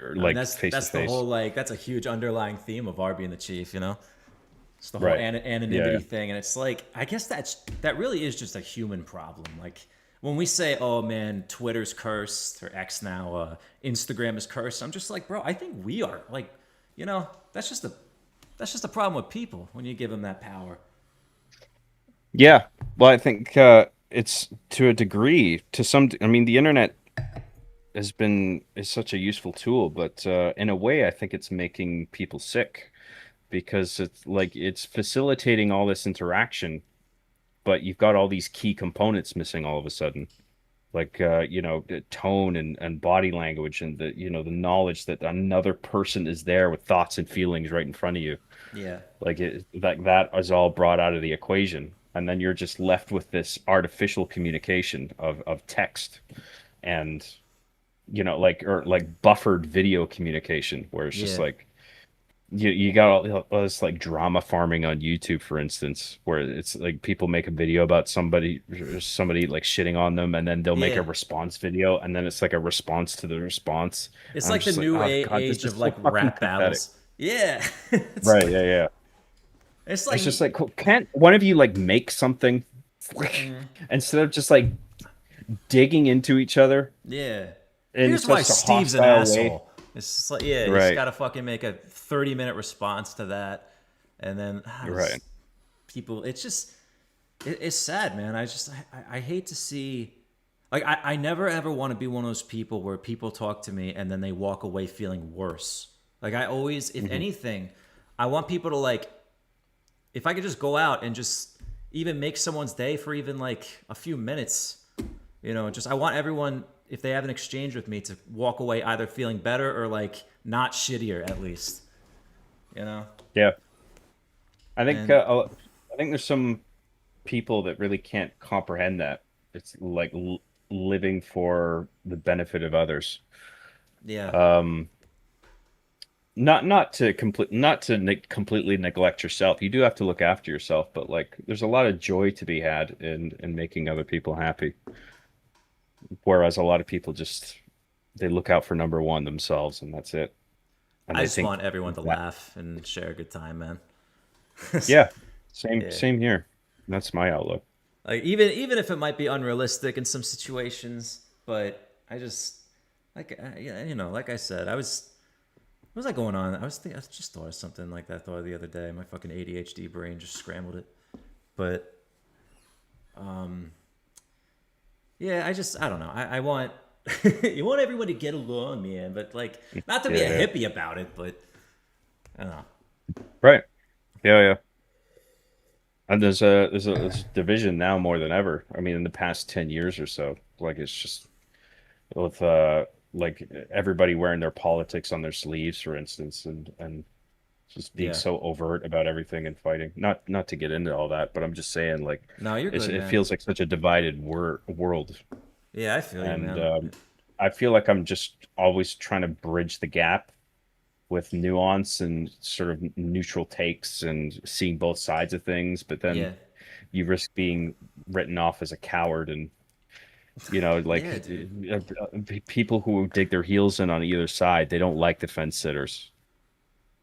or, I mean, like face to that's the whole face. like that's a huge underlying theme of Arby and the Chief. It's the whole Right. Yeah. anonymity thing, and it's like I guess that really is just a human problem. Like when we say, "Oh man, Twitter's cursed," or X now, Instagram is cursed. I'm just like, bro, I think we are. Like, that's just a problem with people when you give them that power. Yeah. Well, I think it's to a degree, I mean, the internet is such a useful tool, but in a way, I think it's making people sick because it's facilitating all this interaction, but you've got all these key components missing all of a sudden, like the tone and body language and the knowledge that another person is there with thoughts and feelings right in front of you. Yeah, That is all brought out of the equation, and then you're just left with this artificial communication of text and or like buffered video communication where it's just yeah, like you got all this like drama farming on YouTube, for instance, where it's like people make a video about somebody like shitting on them, and then they'll make a yeah. response video, and then it's like a response to the response. It's And I'm like the just like, new oh God, this age is of so like fucking rap pathetic. battles. Yeah, Right, yeah, yeah. it's It's like just like, can't one of you like make something instead of just like digging into each other yeah. in Here's why such a Steve's an hostile way? asshole. It's just like, yeah, you just Right, gotta fucking make a 30-minute response to that, and then right. people. It's just, it's sad, man. I hate to see. Like, I never ever want to be one of those people where people talk to me and then they walk away feeling worse. Like, I always, if Hmm. anything, I want people to like, if I could just go out and just even make someone's day for even like a few minutes. Just I want everyone, if they have an exchange with me, to walk away either feeling better or like not shittier at least. You know? Yeah. I think And I think there's some people that really can't comprehend that. It's like living for the benefit of others. yeah, Um, completely neglect yourself. You do have to look after yourself, but like there's a lot of joy to be had in making other people happy. Whereas a lot of people just they look out for number one themselves and that's it. And I they just think want everyone to that laugh and share a good time, man. yeah, same Yeah. same here. That's my outlook. Like even if it might be unrealistic in some situations, but I just like yeah, you know, like I said, what was I going on? I just thought of something like that thought the other day. My fucking ADHD brain just scrambled it. But yeah, I don't know. I want you want everyone to get along, man, but like not to be a Yeah, hippie about it, but I don't know. right. Yeah, yeah. And there's a division now more than ever. I mean, in the past 10 years or so, like it's just with like everybody wearing their politics on their sleeves, for instance, and just being Yeah. so overt about everything and fighting. Not to get into all that, but I'm just saying like No, you're good, it man. feels like such a divided world, Yeah, I feel you, and man. I feel like I'm just always trying to bridge the gap with nuance and sort of neutral takes and seeing both sides of things, but then Yeah. you risk being written off as a coward and Yeah, dude. people who dig their heels in on either side, they don't like the fence sitters,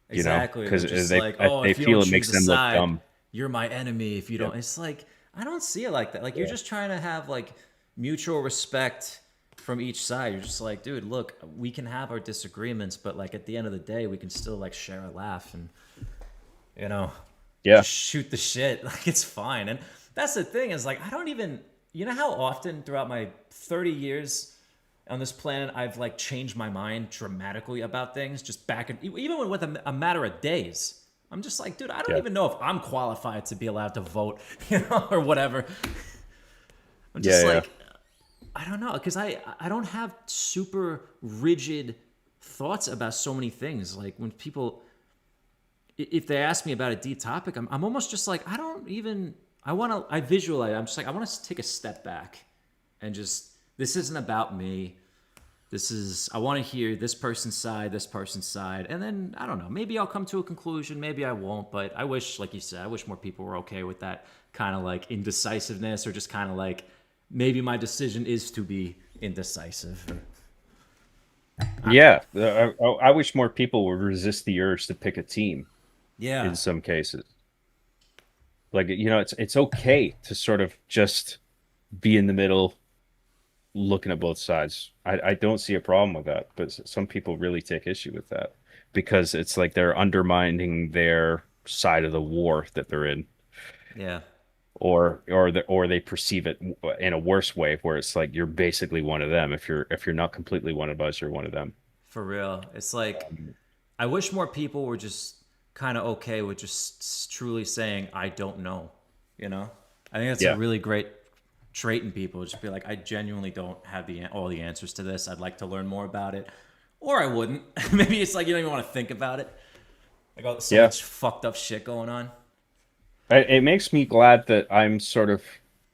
Exactly. They're because just like, oh, they if you don't feel it choose makes a them look side, dumb. you're my enemy. If you Yeah, don't, it's like I don't see it like that. Like you're yeah, just trying to have like mutual respect from each side. You're just like, dude, look, we can have our disagreements, but like at the end of the day, we can still like share a laugh and you know, yeah, just shoot the shit. Like it's fine. And that's the thing is like I don't even you know how often throughout my 30 years on this planet I've like changed my mind dramatically about things just back and even with a matter of days. I'm just like, dude, I don't yeah, even know if I'm qualified to be allowed to vote, you know, or whatever. I'm yeah, just yeah, like, I don't know, because I don't have super rigid thoughts about so many things. Like when people if they ask me about a deep topic, I'm almost just like, I don't even, I visualize, I'm just like, I want to take a step back and just, this isn't about me. I want to hear this person's side, this person's side. And then, I don't know, maybe I'll come to a conclusion, maybe I won't. But I wish, like you said, I wish more people were okay with that kind of like indecisiveness or just kind of like, maybe my decision is to be indecisive. yeah. I wish more people would resist the urge to pick a team Yeah. in some cases. Like, it's okay to sort of just be in the middle, looking at both sides. I don't see a problem with that, but some people really take issue with that because it's like they're undermining their side of the war that they're in, Yeah. or they perceive it in a worse way, where it's like you're basically one of them. If you're not completely one of us, you're one of them. For real. It's like, I wish more people were just kind of okay with just truly saying, I don't know. You know? I think that's a Yeah, really great trait in people. Just be like, I genuinely don't have all the answers to this. I'd like to learn more about it. Or I wouldn't. Maybe it's like you don't even want to think about it. Like, oh, so yeah. much fucked up shit going on. It makes me glad that I'm sort of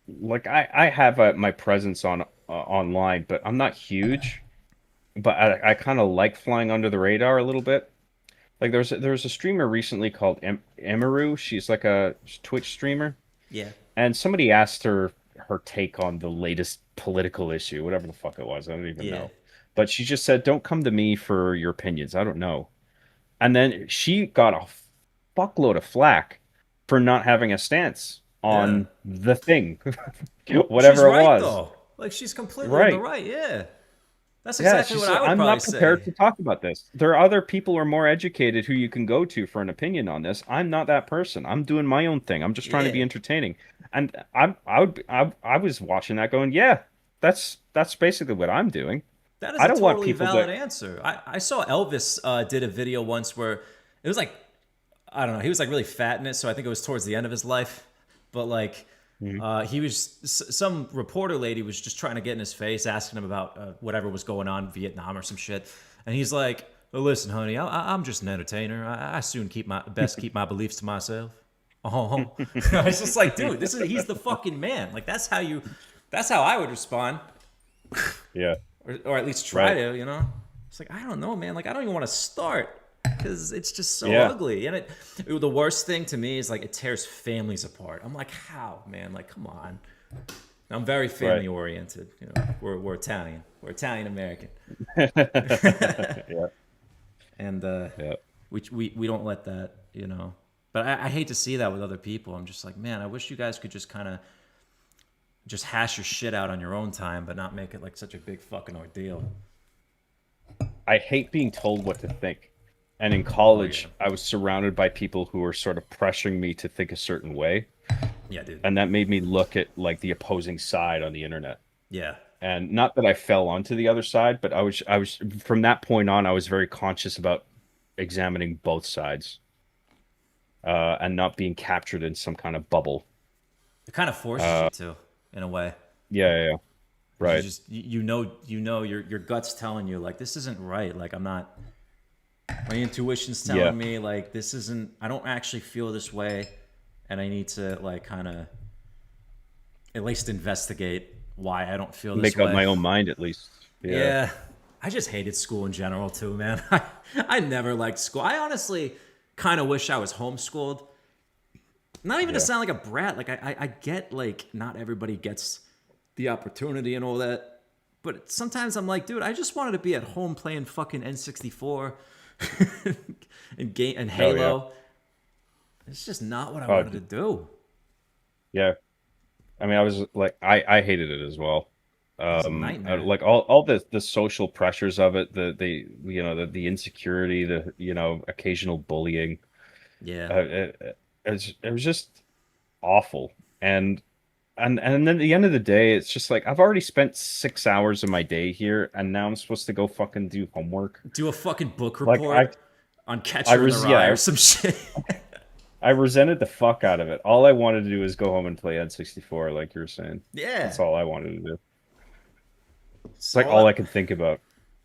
like I have my presence on online, but I'm not huge. But I kind of like flying under the radar a little bit. Like there's a streamer recently called Emaru. She's like a Twitch streamer, Yeah. and somebody asked her take on the latest political issue, whatever the fuck it was. I don't even Yeah. know. But she just said, "Don't come to me for your opinions. I don't know." And then she got a fuckload of flack for not having a stance Yeah. on the thing, She's whatever it right, was. though. Like, she's completely in the Right. right. Yeah. That's Yeah, exactly she what said, I would I'm probably not prepared say. to talk about this. There are other people who are more educated who you can go to for an opinion on this. I'm not that person. I'm doing my own thing. I'm just trying to be Yeah. entertaining. And I was watching that going, yeah, that's basically what I'm doing. That is I a don't want totally people valid to, answer. I saw Elvis did a video once where it was like, I don't know, he was like really fat in it, so I think it was towards the end of his life. But like, Mhm. he was, some reporter lady was just trying to get in his face, asking him about whatever was going on in Vietnam or some shit. And he's like, well, listen, honey, I'm just an entertainer. I soon keep my beliefs to myself. Oh, I was just like, dude, he's the fucking man. Like, that's how I would respond. Yeah, Or at least try right. to, you know? It's like, I don't know, man. Like, I don't even want to start. because it's just so Yeah. ugly. And the worst thing to me is like it tears families apart. I'm like, how, man? Like, come on. I'm very family Right. oriented. You know, we're Italian. We're Italian American, Yeah. and Yeah. we don't let that. You know, but I hate to see that with other people. I'm just like, man, I wish you guys could just kind of just hash your shit out on your own time, but not make it like such a big fucking ordeal. I hate being told what to think. And in Oh yeah, college, I was surrounded by people who were sort of pressuring me to think a certain way, yeah, dude. and that made me look at like the opposing side on the internet. Yeah, And not that I fell onto the other side, but I was from that point on, I was very conscious about examining both sides, and not being captured in some kind of bubble. it kind of forces you Uh, to, in a way. yeah, yeah, yeah. 'Cause Right. you know your gut's telling you like this isn't right. Like I'm not. My intuition's Yeah. telling me like this isn't. I don't actually feel this way, and I need to like kind of at least investigate why I don't feel this Make up way. my own mind at least. Yeah. Yeah, I just hated school in general too, man. I never liked school. I honestly kind of wish I was homeschooled. Not even to Yeah. sound like a brat. Like I get like not everybody gets the opportunity and all that. But sometimes I'm like, dude, I just wanted to be at home playing fucking N64 and Oh yeah. Halo. It's just not what I Oh wanted to do. yeah. I mean, I was like, I hated it as well. It was a nightmare. Like all the social pressures of it, the insecurity, occasional bullying. Yeah. It was just awful. And then at the end of the day, it's just like I've already spent 6 hours of my day here, and now I'm supposed to go fucking do homework. Do a fucking book Like report on I Catcher in the was Rye yeah, or some shit. I resented the fuck out of it. All I wanted to do was go home and play N64, like you were saying. Yeah. That's all I wanted to do. It's like So, all I could think about.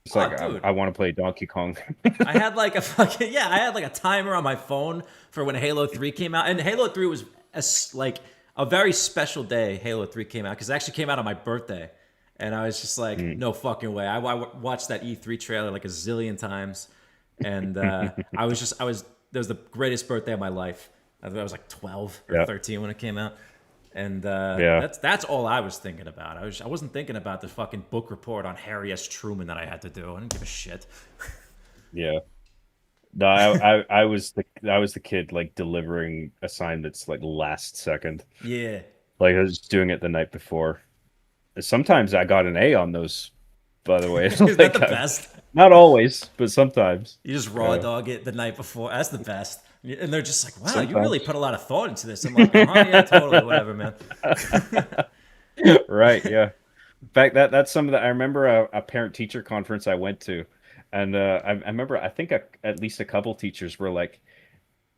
It's like oh, dude. I want to play Donkey Kong. I had like a fucking I had like a timer on my phone for when Halo 3 came out, and Halo 3 was like a very special day. Halo 3 came out because it actually came out on my birthday, and I was just like, no fucking way. I watched that E3 trailer like a zillion times, and I was that was the greatest birthday of my life. I was like 12 or Yeah. 13 when it came out. And Yeah. that's all I was thinking about. I wasn't thinking about the fucking book report on Harry S. Truman that I had to do. I didn't give a shit. Yeah. No, I was the kid like delivering assignments like last second. Yeah, Like I was doing it the night before. Sometimes I got an A on those, by the way. is that Like the best? not always, but sometimes. You just raw Yeah. dog it the night before. That's the best. And they're just like, wow, you Sometimes. really put a lot of thought into this. I'm like, yeah, totally, whatever, man. Right, yeah. In fact, that's some of the. I remember a parent teacher conference I went to, and I remember I think at least a couple teachers were like,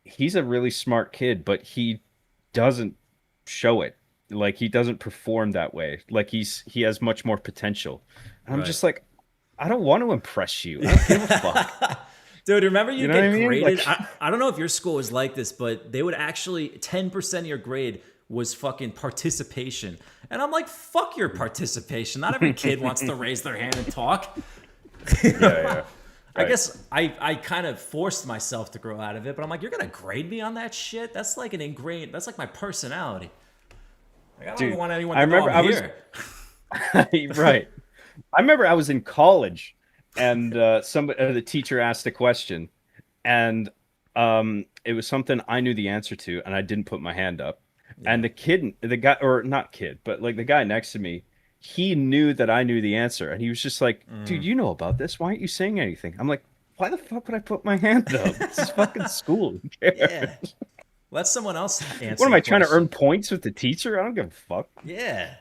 "He's a really smart kid, but he doesn't show it. Like he doesn't perform that way. Like he has much more potential." And I'm Right. just like, I don't want to impress you. I don't give a fuck. Dude, remember you You know what get I mean? graded? Like, I don't know if your school was like this, but they would actually 10% of your grade was fucking participation. And I'm like, fuck your participation. Not every kid wants to raise their hand and talk. yeah. I Right. guess I kind of forced myself to grow out of it, but I'm like, you're gonna grade me on that shit? That's like an ingrained. That's like my personality. Like, I don't Dude, even want anyone I to know remember I'm I was here. right. I remember I was in college, and the teacher asked a question, and it was something I knew the answer to, and I didn't put my hand up. And the guy, or not kid, but like the guy next to me, he knew that I knew the answer, and he was just like, "Dude, you know about this? Why aren't you saying anything?" I'm like, "Why the fuck would I put my hand up? This is fucking school. Who cares? Yeah. Let someone else answer. What am the I trying to question. earn points with the teacher? I don't give a fuck." Yeah.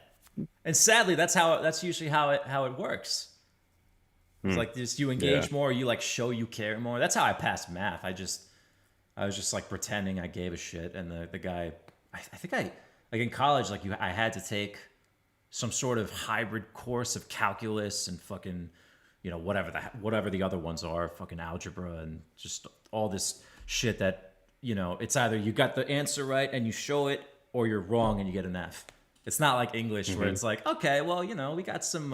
And sadly, that's usually how it works. It's like just you engage Yeah. more, you like show you care more. That's how I passed math. I was just like pretending I gave a shit, and the guy, I think I like in college, like I had to take some sort of hybrid course of calculus and fucking, whatever the other ones are, fucking algebra and just all this shit that it's either you got the answer right and you show it, or you're wrong and you get an F. It's not like English where it's like, okay, well, we got some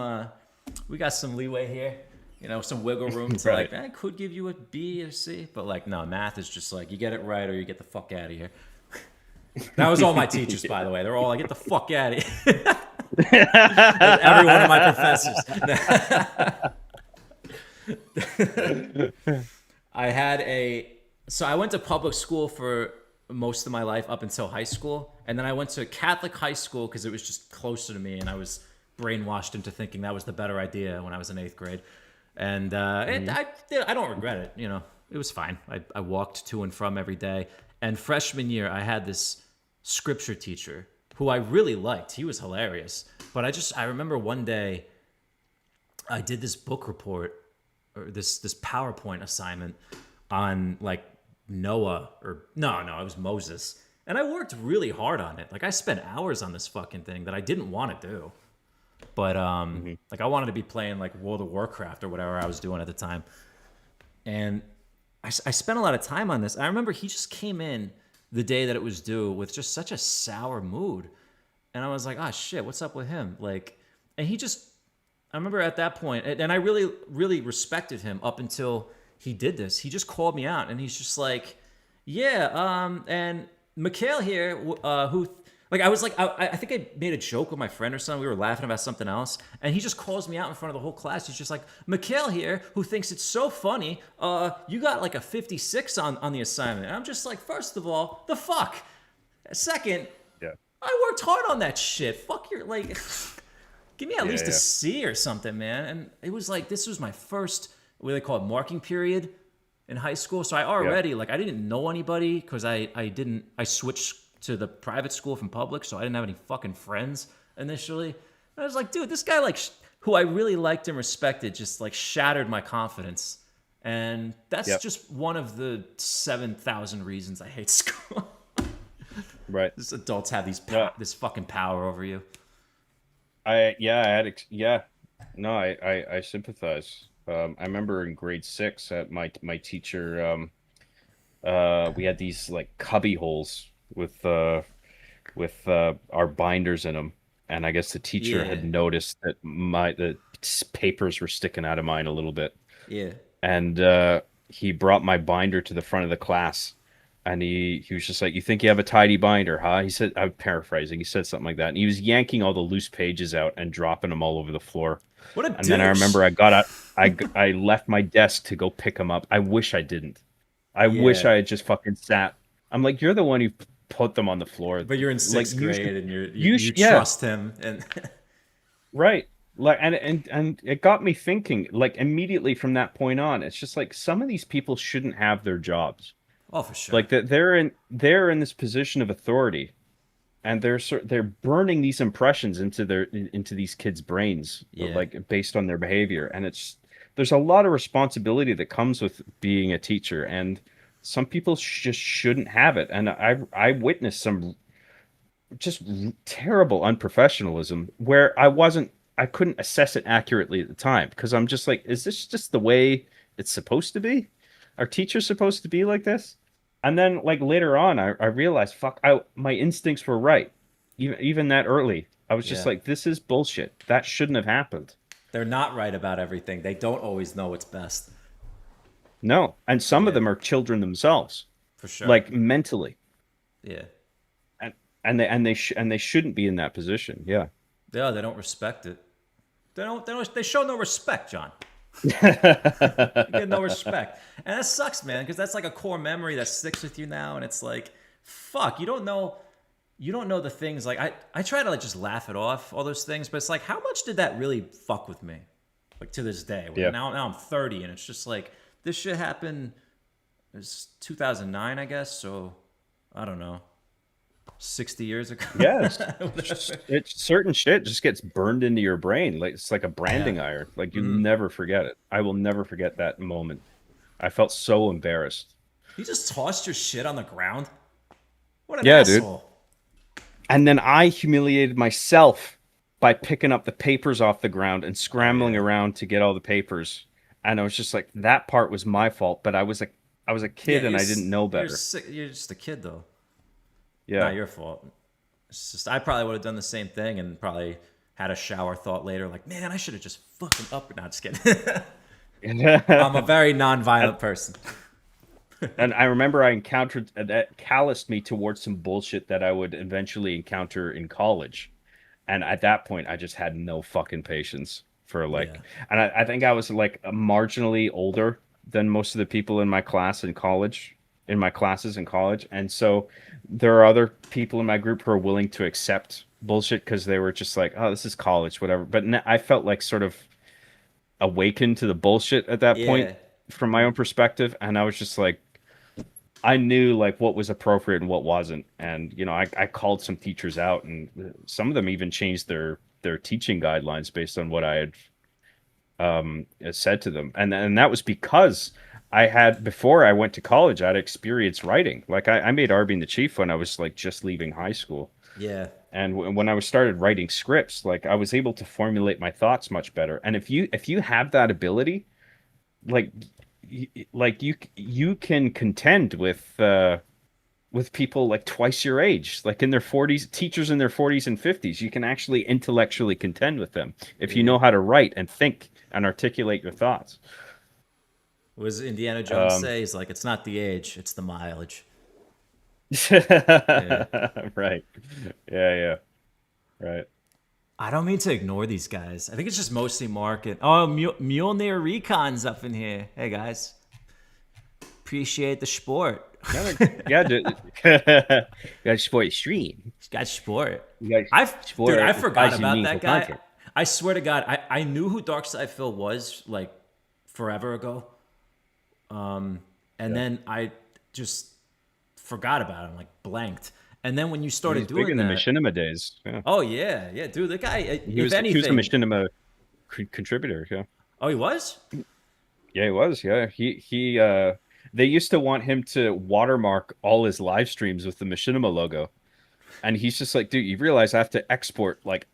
leeway here. You know, some wiggle room to Right. like, I could give you a B or C, but like, no, math is just like, you get it right or you get the fuck out of here. That was all my teachers, by the way. They're all like, get the fuck out of here. Every one of my professors. I had a, so I went to public school for most of my life up until high school. And then I went to Catholic high school because it was just closer to me. And I was brainwashed into thinking that was the better idea when I was in 8th grade. And I don't regret it. You know, it was fine. I walked to and from every day. And freshman year, I had this scripture teacher who I really liked. He was hilarious. But I remember one day I did this book report or this PowerPoint assignment on like Noah or no, it was Moses. And I worked really hard on it. Like I spent hours on this fucking thing that I didn't want to do. But like I wanted to be playing like World of Warcraft or whatever I was doing at the time. And I spent a lot of time on this. I remember he just came in the day that it was due with just such a sour mood. And I was like, oh shit, what's up with him? Like, and he just, I remember at that point, and I really, really respected him up until he did this. He just called me out and he's just like, yeah, and Mikhail here, who, like, I was like, I think I made a joke with my friend or something. We were laughing about something else. And he just calls me out in front of the whole class. He's just like, Mikhail here, who thinks it's so funny, you got like a 56 on the assignment. And I'm just like, first of all, the fuck? Second, Yeah. I worked hard on that shit. Fuck your, like, give me at least a Yeah. C or something, man. And it was like, this was my first, what do they call it, marking period in high school. So I already, like, I didn't know anybody because I switched to the private school from public, so I didn't have any fucking friends initially. And I was like, dude, this guy, like, who I really liked and respected, just, like, shattered my confidence. And that's just one of the 7,000 reasons I hate school. Right. These adults have these this fucking power over you. I sympathize. I remember in grade 6 at my teacher, we had these like cubby holes with our binders in them, and I guess the teacher had noticed that the papers were sticking out of mine a little bit, Yeah. and he brought my binder to the front of the class. And he was just like, "You think you have a tidy binder, huh?" He said, I'm paraphrasing. He said something like that. And he was yanking all the loose pages out and dropping them all over the floor. What a And douche. then I remember I got out, I left my desk to go pick them up. I wish I didn't. I wish I had just fucking sat. I'm like, you're the one who put them on the floor. But you're in 6th Like, grade and you yeah, trust him. And right. Like, and it got me thinking, like, immediately from that point on, it's just like some of these people shouldn't have their jobs. oh, for sure. Like that they're in this position of authority, and they're burning these impressions into these kids' brains, like based on their behavior. And there's a lot of responsibility that comes with being a teacher, and some people just shouldn't have it. And I witnessed some just terrible unprofessionalism where I couldn't assess it accurately at the time because I'm just like, is this just the way it's supposed to be? Are teachers supposed to be like this? And then like later on, I realized, fuck, my instincts were right. Even that early, I was just like, this is bullshit. That shouldn't have happened. They're not right about everything. They don't always know what's best. No, and some of them are children themselves, For sure. like mentally, yeah. and they shouldn't be in that position. Yeah. Yeah, they don't respect it. They show no respect, John. You get no respect. And that sucks, man, because that's like a core memory that sticks with you now. And it's like, fuck, you don't know the things. Like I try to like just laugh it off, all those things, but it's like, how much did that really fuck with me? Like to this day. Yeah. Now I'm 30 and it's just like, this shit happened, it was 2009, I guess. So I don't know. 60 years ago. Yes. It's certain shit just gets burned into your brain. Like it's like a branding iron. Like you never forget it. I will never forget that moment. I felt so embarrassed. You just tossed your shit on the ground? What an Yeah, asshole. dude. And then I humiliated myself by picking up the papers off the ground and scrambling around to get all the papers. And I was just like, that part was my fault, but I was a kid and I didn't know better. You're just a kid though. Yeah. Not your fault. It's just I probably would have done the same thing and probably had a shower thought later, like, man, I should have just fucking up. Not just kidding. I'm a very non-violent person. And I remember I encountered that calloused me towards some bullshit that I would eventually encounter in college. And at that point, I just had no fucking patience for Yeah. like, and I think I was like marginally older than most of the people in my class in college, in my classes in college. And so there are other people in my group who are willing to accept bullshit because they were just like, oh, this is college, whatever. But I felt like sort of awakened to the bullshit at that point Yeah. from my own perspective. And I was just like, I knew like what was appropriate and what wasn't. And I called some teachers out, and some of them even changed their teaching guidelines based on what I had said to them. And that was because I had, before I went to college, I'd experienced writing. Like I made Arby and the Chief when I was like just leaving high school. Yeah. And when I was started writing scripts, like I was able to formulate my thoughts much better. And if you have that ability, like you can contend with people like twice your age, like in their 40s, teachers in their 40s and 50s. You can actually intellectually contend with them if you Yeah. know how to write and think and articulate your thoughts. What does Indiana Jones Um, say? He's like, it's not the age, it's the mileage. Yeah. right. Yeah, yeah. Right. I don't mean to ignore these guys. I think it's just mostly market. Oh, Mjolnir Recon's up in here. Hey, guys. Appreciate the sport. Yeah, you guys support stream. Guys, sport. You guys Dude, support I the forgot spicy about that meaningful guy. content. I swear to God, I knew who Darkside Phil was like forever ago. And Yeah. then I just forgot about him, like blanked. And then when you started He's big doing in the that, machinima days. Yeah. oh yeah, yeah, dude, the guy, He if was a anything, machinima contributor. Yeah. oh, he was? Yeah, he was. Yeah. He they used to want him to watermark all his live streams with the machinima logo. And he's just like, dude, you realize I have to export like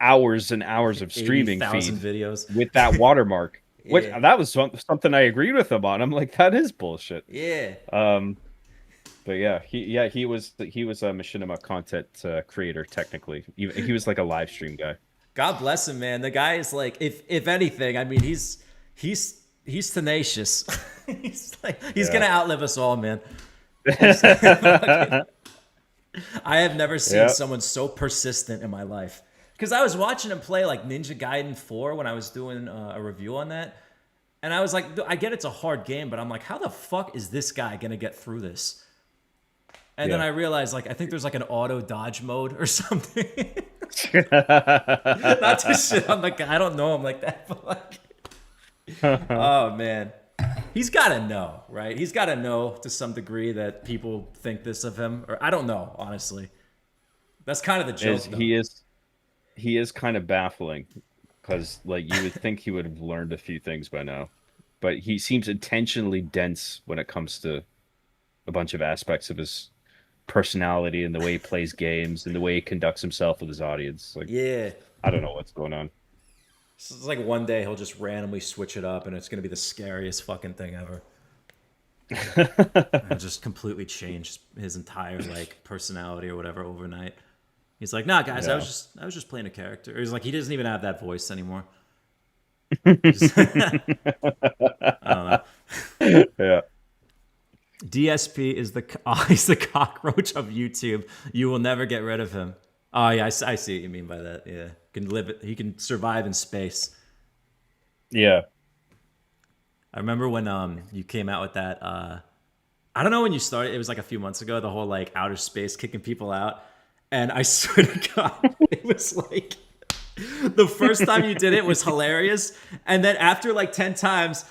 hours and hours of streaming 80,000 feed videos. with that watermark. Which Yeah, that was something I agreed with him on. I'm like, that is bullshit. yeah. Um, but yeah, he was a machinima content creator technically. He was like a live stream guy. God bless him, man. The guy is like, if anything, I mean, he's tenacious. He's like, he's Yeah. gonna outlive us all, man. I have never seen Yeah. someone so persistent in my life. Because I was watching him play like Ninja Gaiden 4 when I was doing a review on that. And I was like, I get it's a hard game, but I'm like, how the fuck is this guy going to get through this? And then Yeah. I realized, like, I think there's like an auto dodge mode or something. Not to shit on the guy. I don't know him like that, but like, oh man. He's got to know, right? He's got to know to some degree that people think this of him. Or I don't know, honestly. That's kind of the joke, is though. he is kind of baffling because like you would think he would have learned a few things by now, but he seems intentionally dense when it comes to a bunch of aspects of his personality and the way he plays games and the way he conducts himself with his audience. Like Yeah. I don't know what's going on. So it's like one day he'll just randomly switch it up and it's going to be the scariest fucking thing ever. And just completely change his entire like personality or whatever overnight. He's like, "Nah, guys, I Yeah. was just playing a character." Or he's like, he doesn't even have that voice anymore. Yeah. DSP is he's the cockroach of YouTube. You will never get rid of him. Oh yeah, I see what you mean by that. Yeah, he can survive in space. Yeah. I remember when you came out with that. I don't know when you started. It was like a few months ago. The whole like outer space kicking people out, and I swear to God, it was like the first time you did it was hilarious, and then after like 10 times,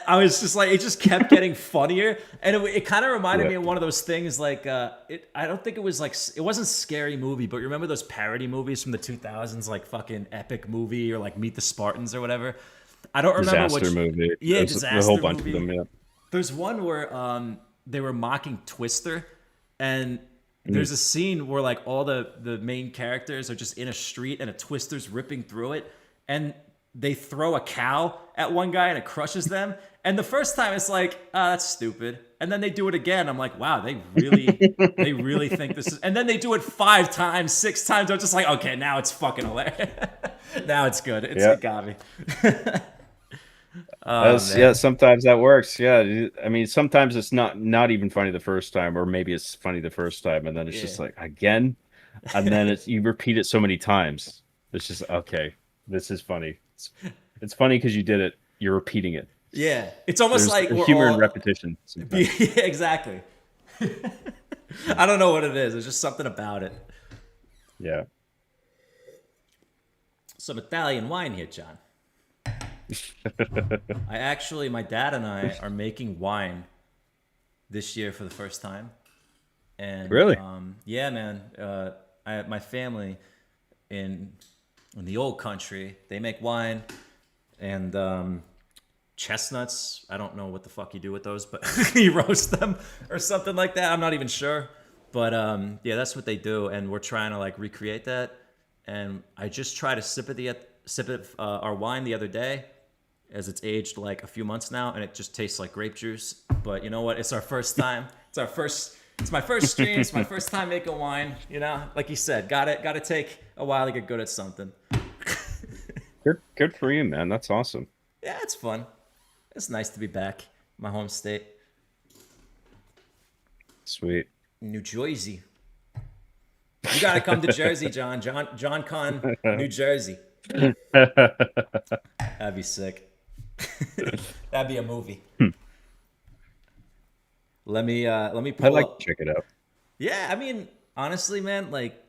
I was just like, it just kept getting funnier, and it kind of reminded Yeah. me of one of those things like I don't think it was like it wasn't Scary Movie, but remember those parody movies from the 2000s, like fucking Epic Movie or like Meet the Spartans or whatever. I don't remember Disaster movie. Yeah, There's a whole disaster bunch movie. of them. Yeah. There's one where they were mocking Twister, and there's a scene where like all the main characters are just in a street and a Twister's ripping through it, and they throw a cow at one guy and it crushes them. And the first time it's like, ah, that's stupid. And then they do it again. I'm like, wow, they really think this is. And then they do it 5 times, 6 times. I'm just like, okay, now it's fucking hilarious. Now it's good. It got me. Oh As yeah, man. sometimes that works. Yeah, I mean, sometimes it's not even funny the first time, or maybe it's funny the first time, and then it's Yeah. just like again, and then it's you repeat it so many times. It's just okay. This is funny. It's funny because you did it. You're repeating it. Yeah. It's almost There's like we're humor in all repetition sometimes. yeah, exactly. I don't know what it is. There's just something about it. Yeah. Some Italian wine here, John. My dad and I are making wine this year for the first time. And Really? yeah, man, my family in in the old country, they make wine and chestnuts. I don't know what the fuck you do with those, but you roast them or something like that. I'm not even sure, but yeah, that's what they do, and we're trying to like recreate that. And I just tried to sip it our wine the other day, as it's aged like a few months now, and it just tastes like grape juice. But you know what? It's our first time. It's our first. It's my first stream. It's my first time making wine. You know, like you said, got to take a while to get good at something. Good for you, man. That's awesome. Yeah, it's fun. It's nice to be back. My home state, Sweet. New Jersey. You got to come to Jersey, John. John Con, New Jersey. That'd be sick. That'd be a movie. Let me I'd pull like to up. check it out. Yeah, I mean, honestly, man, like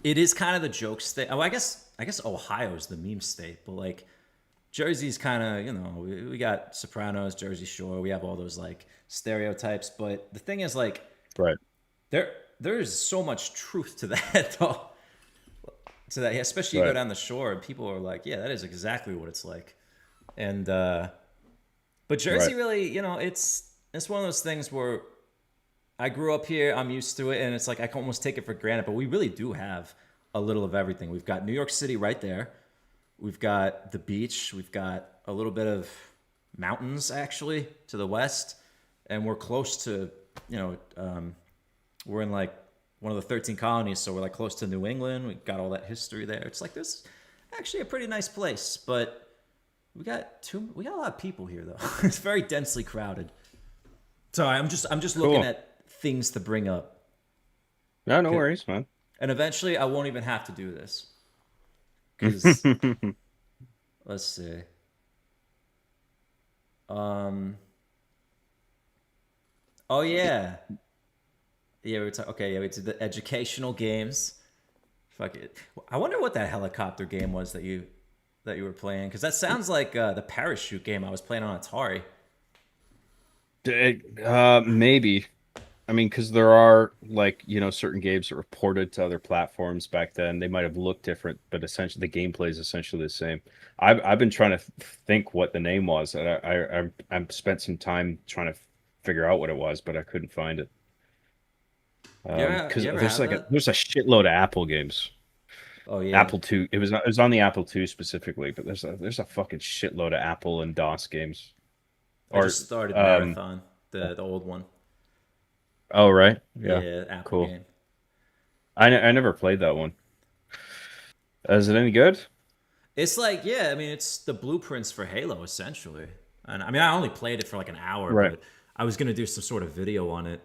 it is kind of the joke state. Oh, I guess Ohio's the meme state, but like Jersey's kind of, we got Sopranos, Jersey Shore, we have all those like stereotypes, but the thing is like Right. there there's so much truth to that though. To that, yeah, especially you go Right. down the shore and people are like, yeah, that is exactly what it's like. And but Jersey Right. really, it's one of those things where I grew up here, I'm used to it, and it's like I can almost take it for granted. But we really do have a little of everything. We've got New York City right there. We've got the beach. We've got a little bit of mountains actually to the west, and we're close to, you know, we're in like one of the 13 colonies, so we're like close to New England. We got all that history there. It's like this actually a pretty nice place, but we got a lot of people here though. It's very densely crowded. Sorry, I'm just looking Cool. at things to bring up. No, no worries, man. And eventually I won't even have to do this. Cause let's see. Um oh yeah. Yeah, we were talking okay, yeah, we did the educational games. Fuck it. I wonder what that helicopter game was that you were playing, because that sounds like the parachute game I was playing on Atari. Maybe. I mean, because there are like certain games that were ported to other platforms back then. They might have looked different, but essentially the gameplay is essentially the same. I've been trying to think what the name was, and I've spent some time trying to figure out what it was, but I couldn't find it. Because You ever have that? there's a shitload of Apple games. Oh yeah. Apple II. It was on the Apple II specifically, but there's a fucking shitload of Apple and DOS games. I Or just started um Marathon, the old one. oh right. Yeah. Yeah, Apple Cool. game. I never played that one. Is it any good? It's like, yeah, I mean, it's the blueprints for Halo essentially. And I mean, I only played it for like an hour, Right. but I was gonna do some sort of video on it,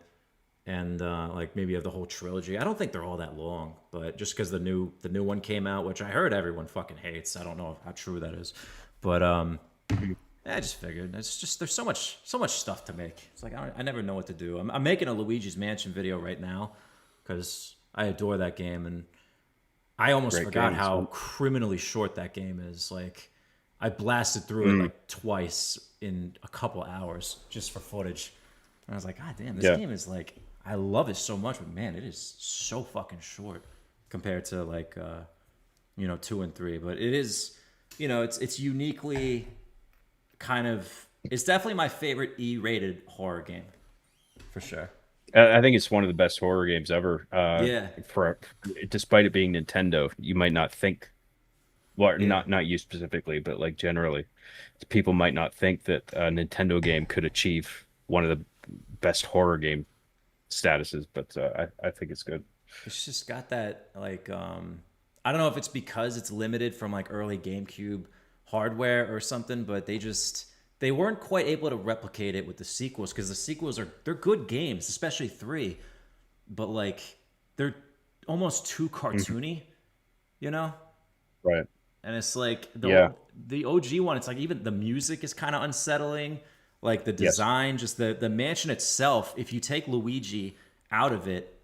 and like maybe of the whole trilogy. I don't think they're all that long, but just because the new one came out, which I heard everyone fucking hates. I don't know how true that is, but Mhm. yeah, I just figured it's just there's so much stuff to make. It's like I never know what to do. I'm making a Luigi's Mansion video right now because I adore that game, and I almost Great forgot games. how criminally short that game is. Like I blasted through it Mm, like twice in a couple hours just for footage. And I was like, God damn, this yeah. game is like I love it so much, but man, it is so fucking short compared to like 2 and 3. But it is, it's uniquely kind of it's definitely my favorite E-rated horror game for sure. I think it's one of the best horror games ever. Yeah, Despite it being Nintendo, you might not think, well, yeah. not you specifically, but like generally, people might not think that a Nintendo game could achieve one of the best horror game statuses, but I think it's good. It's just got that like I don't know if it's because it's limited from like early GameCube hardware or something, but they weren't quite able to replicate it with the sequels because the sequels they're good games, especially 3, but like they're almost too Mhm. cartoony, you know? Right. And it's like Yeah. the OG one, it's like even the music is kind of unsettling, like the Yes. design, just the mansion itself. If you take Luigi out of it,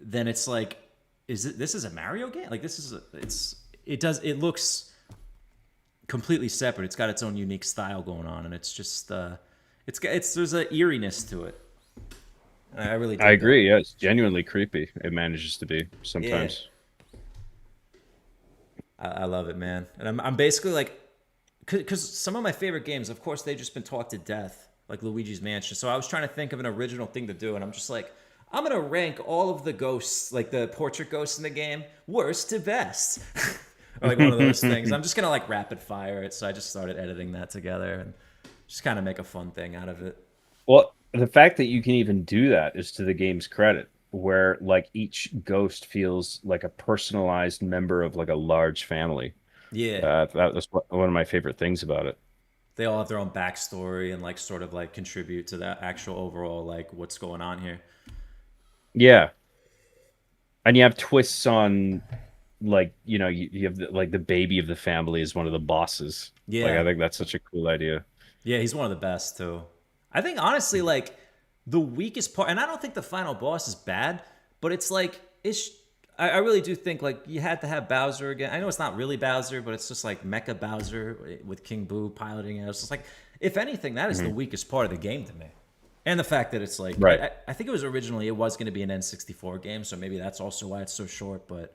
then it's like, this is a Mario game? Like this is it looks completely separate. It's got its own unique style going on, and it's just it's there's an eeriness to it. I really I dig that. agree. Yeah, it's genuinely creepy. It manages to be Yeah, sometimes. I love it, man. And I'm basically like, because some of my favorite games, of course, they've just been talked to death, like Luigi's Mansion. So I was trying to think of an original thing to do, and I'm just like, I'm gonna rank all of the ghosts, like the portrait ghosts in the game, worst to best, or like one of those things. I'm just gonna like rapid fire it. So I just started editing that together and just kind of make a fun thing out of it. Well, the fact that you can even do that is to the game's credit, where like each ghost feels like a personalized member of like a large family. Yeah, That was one of my favorite things about it. they all have their own backstory and like sort of like contribute to that actual overall like what's going on here. Yeah, and you have twists on like you have like the baby of the family is one of the bosses. Like I Yeah, think that's such a cool idea. yeah, he's one of the best too. I think honestly, like the weakest part, and I don't think the final boss is bad, but it's like it's. I really do think like you had to have Bowser again. I know it's not really Bowser, but it's just like Mecha Bowser with King Boo piloting it. It's just like, if anything, that is the Hmm. weakest part of the game to me. And the fact that it's like, Right. I think it was originally it was going to be an N64 game, so maybe that's also why it's so short. But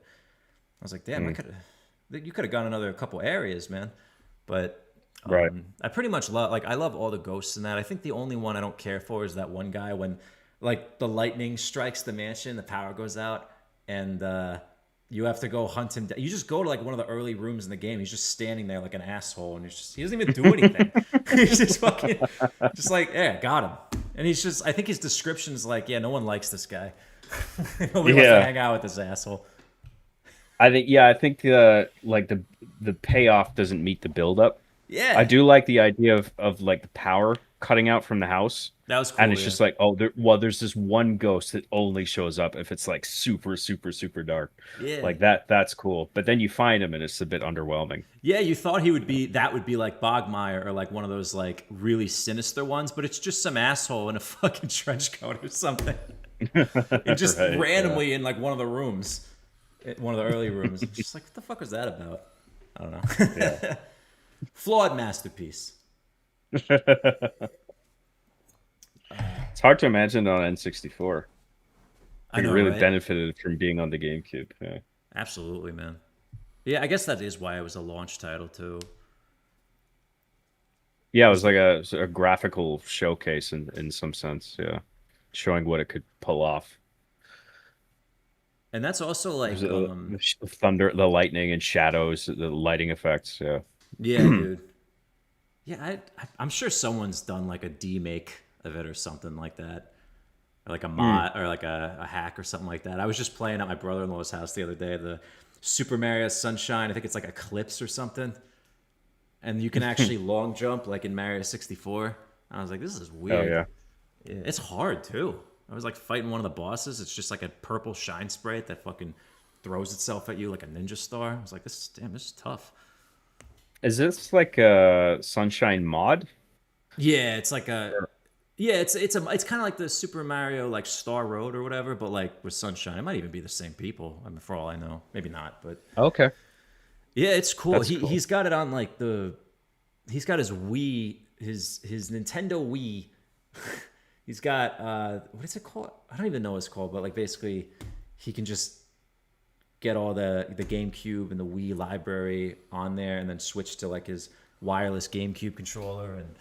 I was like, damn, I Mm. could have, you could have gone another couple areas, man. But Right. I pretty much love I love all the ghosts in that. I think the only one I don't care for is that one guy when like the lightning strikes the mansion, the power goes out, and you have to go hunt him down. You just go to like one of the early rooms in the game. He's just standing there like an asshole, and he doesn't even do anything. He's just fucking just like, yeah, got him. And he's just I think his description is like, yeah, no one likes this guy. Nobody wants to Yeah. hang out with this asshole. I think the payoff doesn't meet the buildup. I Yeah, do like the idea of like the power cutting out from the house. that was And cool. it's Yeah, just like, there's this one ghost that only shows up if it's like super, super, super dark. yeah. Like that's cool. But then you find him and it's a bit underwhelming. Yeah, you thought he would be that would be like Bogmire or like one of those like really sinister ones, but it's just some asshole in a fucking trench coat or something. And just Right. randomly in like one of the rooms, one of the early rooms. It's just like, what the fuck was that about? I don't Yeah. know. Flawed masterpiece. Yeah. It's hard to imagine on N64. I Like it know, really right? benefited from being on the GameCube. Yeah. Absolutely, man. Yeah, I guess that is why it was a launch title too. Yeah, it Was was like a graphical showcase in some sense. Yeah. Showing what it could pull off. and that's also There's like the thunder, the lightning and shadows, the lighting effects. Yeah. yeah, dude. Yeah, I'm sure someone's done like a demake of it or something like that. Or like a Mm. mod or like a hack or something like that. I was just playing at my brother-in-law's house the other day, the Super Mario Sunshine. I think it's like Eclipse or something. And you can actually long jump like in Mario 64. I was like, this is Oh weird. yeah. Yeah, it's hard too. I was like fighting one of the bosses. It's just like a purple shine spray that fucking throws itself at you like a ninja star. I was like, this is tough. Is this like a Sunshine mod? Yeah, it's like a Or- yeah, it's kind of like the Super Mario like Star Road or whatever, but like with Sunshine. It might even be the same people. I mean, for all I know, maybe not, but Okay, yeah, it's cool. that's He cool. he's got it on like he's got his Wii, his Nintendo Wii. He's got what is it called? I don't even know what it's called, but like basically he can just get all the GameCube and the Wii library on there and then switch to like his wireless GameCube controller and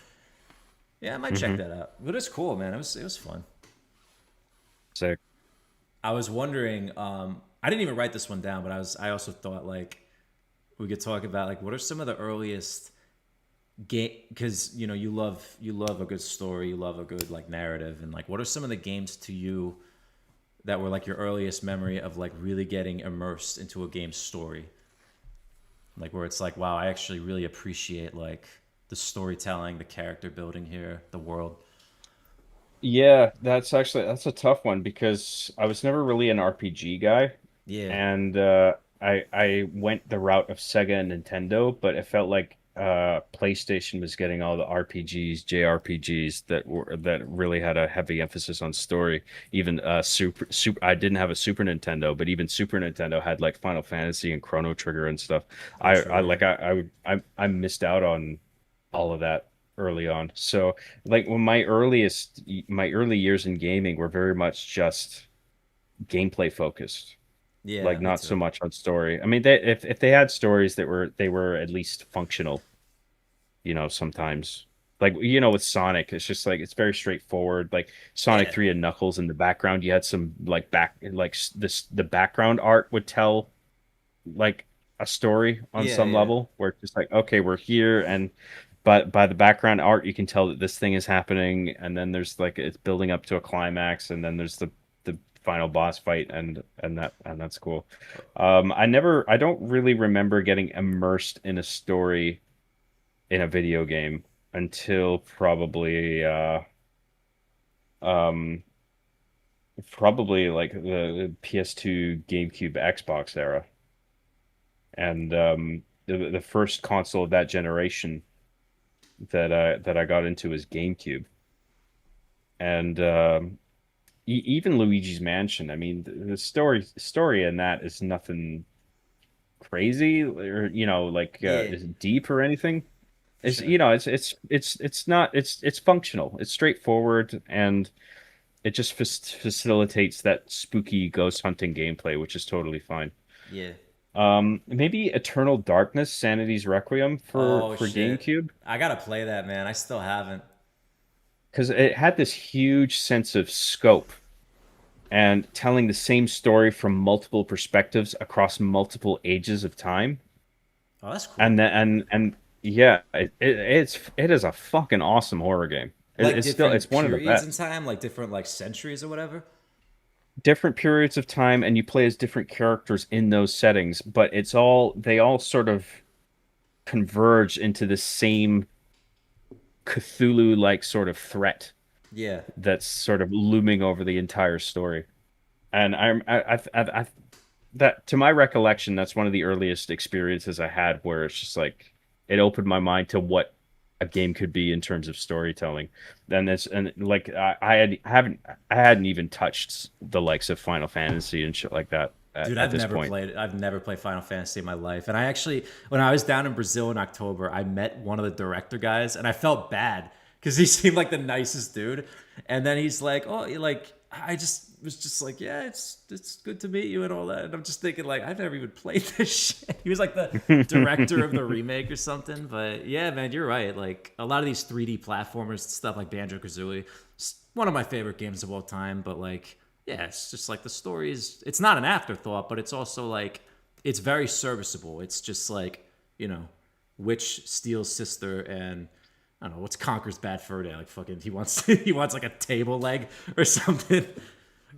yeah, I might check Hmm. that out. But it's cool, man. It was fun. Sick. I was wondering. I didn't even write this one down, but I also thought like we could talk about like what are some of the earliest game because you love a good story, you love a good like narrative, and like what are some of the games to you that were like your earliest memory of like really getting immersed into a game's story, like where it's like wow, I actually really appreciate like the storytelling, the character building here, the world. Yeah, that's a tough one because I was never really an RPG guy, Yeah, and I went the route of Sega and Nintendo, but it felt like PlayStation was getting all the RPGs, JRPGs that really had a heavy emphasis on story. Even Super I didn't have a Super Nintendo, but even Super Nintendo had like Final Fantasy and Chrono Trigger and stuff. oh I true, yeah. like I missed out on all of that early on. So like when my early years in gaming were very much just gameplay focused, Yeah, like me not so too. much on story. I mean, if they had stories that were at least functional, sometimes. Like with Sonic, it's just like it's very straightforward. Like Sonic Yeah, 3 and Knuckles in the background, you had some like the background art would tell like a story on yeah, some yeah, level where it's just like, okay, we're here, and but by the background art you can tell that this thing is happening, and then there's like it's building up to a climax, and then there's the final boss fight, and that's cool. I don't really remember getting immersed in a story in a video game until um probably like the PS2, GameCube, Xbox era, and the first console of that generation that I got into was GameCube, and even Luigi's Mansion. I mean, the story in that is nothing crazy or like yeah, is deep or anything. for It's sure. it's not it's functional. It's straightforward, and it just facilitates that spooky ghost hunting gameplay, which is totally fine. Yeah. Maybe Eternal Darkness, Sanity's Requiem for Oh for shit, GameCube, I gotta play that, man. I still haven't. because it had this huge sense of scope and telling the same story from multiple perspectives across multiple ages of time. Oh, that's cool. And then and yeah, it is a fucking awesome horror game. Like It's different one of the periods in best. time, like different like centuries or whatever. Different periods of time, and you play as different characters in those settings, but they all sort of converge into the same Cthulhu-like sort of threat Yeah, that's sort of looming over the entire story. And that, to my recollection, that's one of the earliest experiences I had where it's just like it opened my mind to what a game could be in terms of storytelling. And like I hadn't even touched the likes of Final Fantasy and shit like that dude, at this point. I've never played Final Fantasy in my life. And I actually, when I was down in Brazil in October, I met one of the director guys, and I felt bad because he seemed like the nicest dude. And then he's like, "Oh, like I just was just like, yeah, it's good to meet you and all that." And I'm just thinking like, I've never even played this shit. He was like the director of the remake or something. But yeah, man, you're right. Like a lot of these 3D platformers stuff like Banjo Kazooie, one of my favorite games of all time. But like, yeah, it's just like the story is. It's not an afterthought, but it's also like it's very serviceable. It's just like Witch steals sister and I don't know what's Conker's bad fur day. Like fucking, he wants he wants like a table leg or something.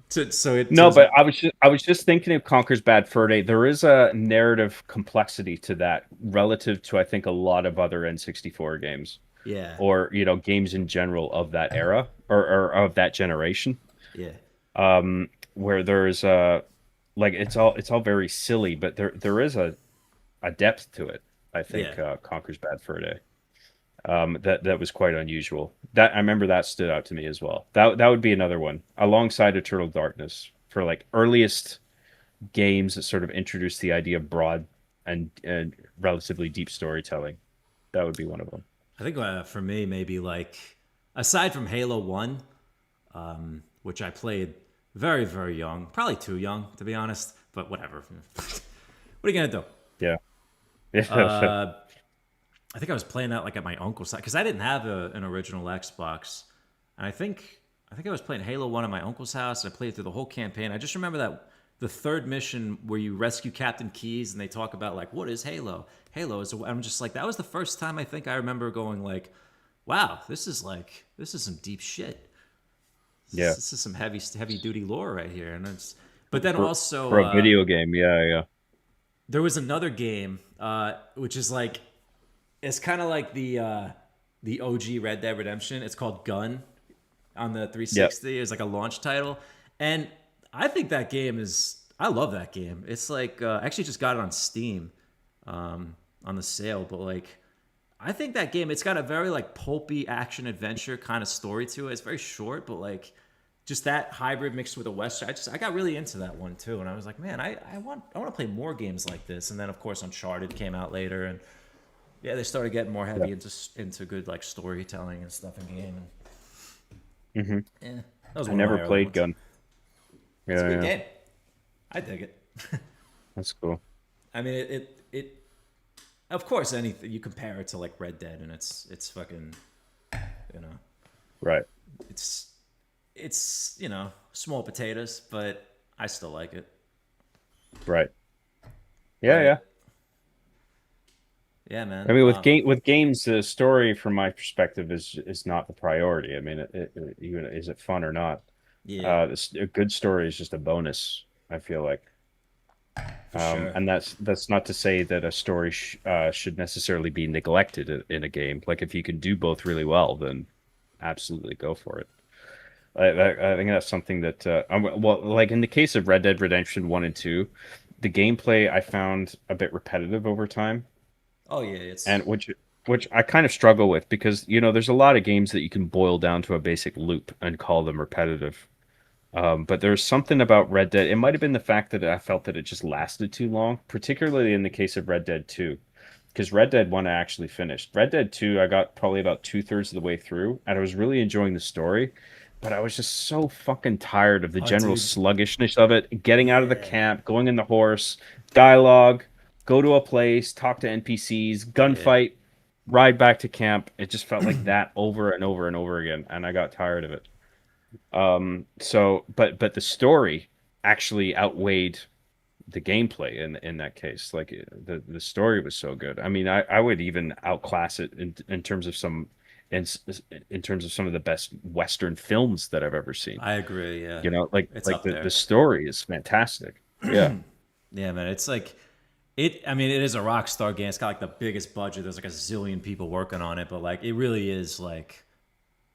So it No, does. but I was just thinking of Conker's Bad Fur Day. There is a narrative complexity to that relative to I think a lot of other N64 games, Yeah, or games in general of that era, or of that generation, yeah, where there's like it's all very silly, but there is a depth to it. I yeah. think Conker's Bad Fur Day. That was quite unusual. That I remember that stood out to me as well. That would be another one alongside Eternal Darkness for like earliest games that sort of introduced the idea of broad and relatively deep storytelling. That would be one of them. I think for me maybe like aside from Halo One, which I played very very young, probably too young to be honest, but whatever. What are you gonna do? Yeah. Yeah. I think I was playing that like at my uncle's house because I didn't have an original Xbox, and I think I was playing Halo One at my uncle's house. And I played through the whole campaign. I just remember that the third mission where you rescue Captain Keyes and they talk about like what is Halo? Halo is. I'm just like that was the first time I think I remember going like, wow, this is some deep shit. Yeah. This is some heavy duty lore right here, and it's. But then For also for a video game, yeah, yeah. there was another game which is like It's kind of like the OG Red Dead Redemption. It's called Gun on the Yeah. 360. It's like a launch title, and I think that game is. I love that game. It's like I actually just got it on Steam, on the sale, but like I think that game, it's got a very like pulpy action adventure kind of story to it. It's very short, but like just that hybrid mixed with a western. I got really into that one too, and I was like, man, I want to play more games like this. And then of course Uncharted came out later, and yeah, they started getting more Yeah. heavy into good like storytelling and stuff in game. Hmm. And yeah, that was I one of never my early played ones. Gun. It's a Yeah, good yeah. game. I dig it. That's cool. I mean, it of course anything you compare it to like Red Dead, and it's fucking, you know, Right. it's small potatoes, but I still like it. Right. Yeah, yeah. But yeah, man. I mean, with games, the story, from my perspective, is not the priority. I mean, even is it fun or not? Yeah, A good story is just a bonus. I feel like, for sure. and that's not to say that a story should necessarily be neglected in a game. Like if you can do both really well, then absolutely go for it. I think that's something that, well, like in the case of Red Dead Redemption 1 and 2, the gameplay I found a bit repetitive over time, Oh yeah, and it's which I kind of struggle with because there's a lot of games that you can boil down to a basic loop and call them repetitive. But there's something about Red Dead. It might have been the fact that I felt that it just lasted too long, particularly in the case of Red Dead 2. Because Red Dead 1 I actually finished. Red Dead 2 I got probably about two-thirds of the way through, and I was really enjoying the story, but I was just so fucking tired of the oh general dude, sluggishness of it. Getting out of the yeah, camp, going in the horse, dialogue, go to a place, talk to NPCs, yeah. gunfight, ride back to camp. It just felt like that over and over and over again, and I got tired of it. But the story actually outweighed the gameplay in that case. Like the story was so good. I mean, I would even outclass it in terms of in in terms of some of the best Western films that I've ever seen. I agree. Yeah, it's Like up the there. story is fantastic. Yeah. Yeah, man. It's like it. I mean, it is a rock star game. It's got like the biggest budget. There's like a zillion people working on it, but like it really is like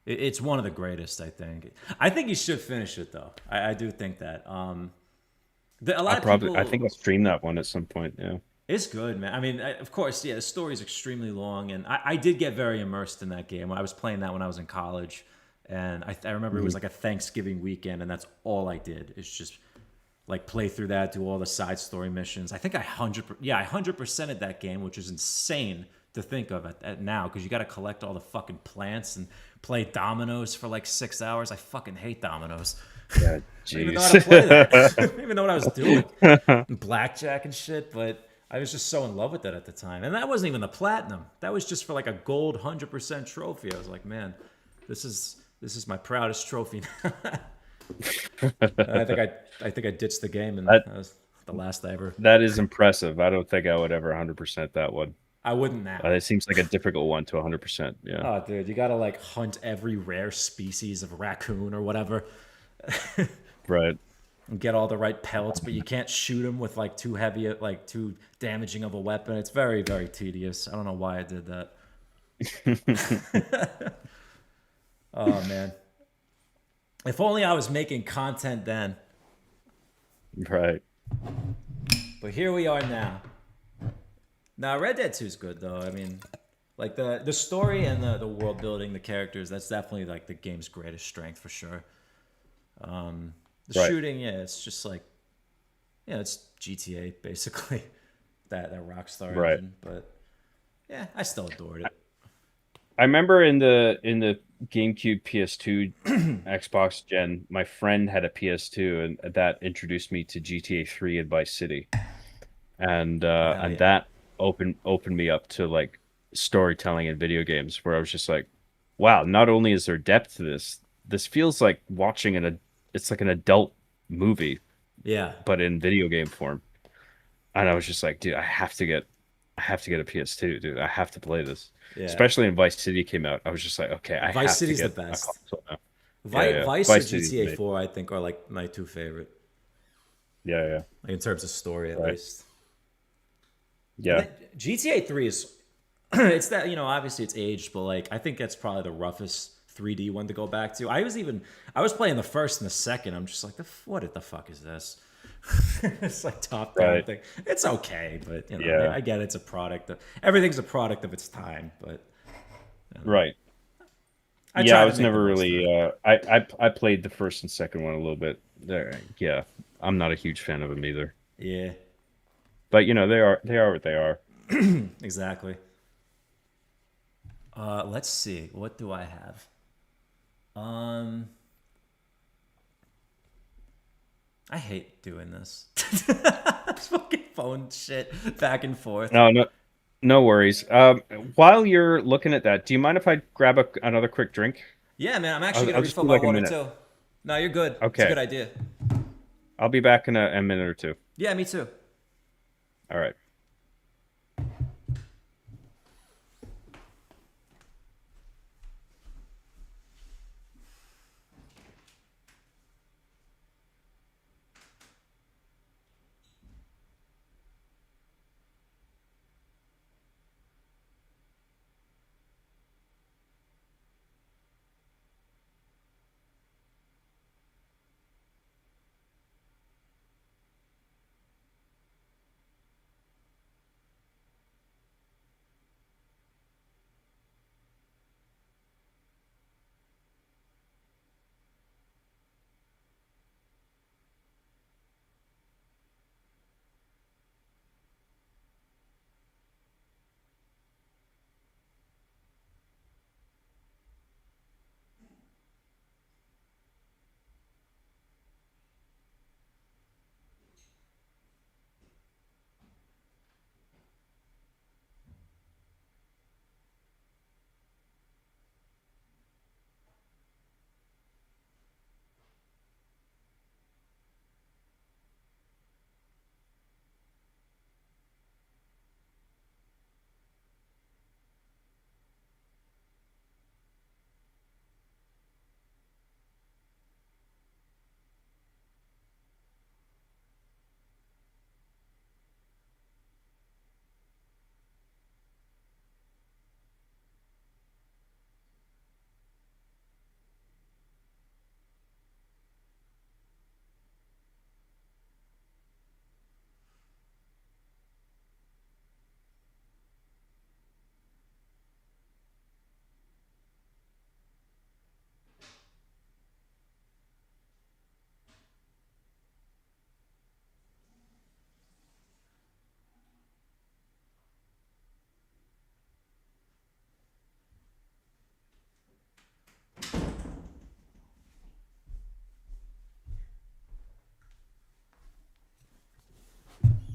it's one of the greatest. I think. I think you should finish it though. I do think that. A lot of I people. think I'll stream that one at some point. Yeah. It's good, man. I mean, of course, yeah. The story is extremely long, and I did get very immersed in that game. I was playing that when I was in college, and I remember it was Mhm. like a Thanksgiving weekend, and that's all I did. It's just like play through that, do all the side story missions. I think I 100%ed that game, which is insane to think of at now because you got to collect all the fucking plants and play dominoes for like 6 hours. I fucking hate dominoes. Yeah. I don't even know how to play that. I Jeez. don't even know what I was doing. Blackjack and shit, but I was just so in love with it at the time. And that wasn't even the platinum. That was just for like a gold 100% trophy. I was like, man, this is my proudest trophy. I think I ditched the game, and that that was the last I ever. that is impressive. I don't think I would ever 100% that one. I wouldn't now. It seems like a difficult one to 100%. Yeah. Oh, dude, you gotta like hunt every rare species of raccoon or whatever, Right. and get all the right pellets, but you can't shoot them with like too damaging of a weapon. It's very, very tedious. I don't know why I did that. Oh man, if only I was making content then. Right. But here we are now. Now, Red Dead 2 is good though. I mean, like the story and the world building, the characters. That's definitely like the game's greatest strength for sure. The Right. shooting, yeah, it's just like, yeah, it's GTA basically. That Rockstar Right. engine, but yeah, I still adored it. I remember in the GameCube PS2 Xbox gen, my friend had a PS2 and that introduced me to GTA 3 and Vice City. Oh hell And yeah, that opened me up to like storytelling in video games where I was just like, wow, not only is there depth to this feels like watching it's like an adult movie, yeah, but in video game form. And I was just like, dude, I have to get a PS2, dude. I have to play this. yeah. Especially when Vice City came out. I was just like, okay, I Vice have to City's the get a best. console now. Yeah, yeah. Vice or Vice City's GTA amazing. 4, I think, are like my two favorite, Yeah, yeah. like in terms of story at Right. least. And Yeah. then GTA 3 is It's that, obviously it's aged, but like I think that's probably the roughest 3D one to go back to. I was playing the first and the second. I'm just like, what the fuck is this? It's like top down Right. thing. It's okay, but Yeah. I get it's a product. Everything's a product of its time, but Right. I Yeah, try I to was make the never most of really. it. I played the first and second one a little bit. There. Yeah, I'm not a huge fan of them either. Yeah, But they are what they are. exactly. Let's see. What do I have? Um, I hate doing this. Fucking phone shit back and forth. No, no, no worries. While you're looking at that, do you mind if I grab another quick drink? Yeah, man, I'm actually I'll gonna just refill be my like a water minute. too. No, you're good. It's a Okay, good idea. I'll be back in a minute or two. Yeah, me too. All right.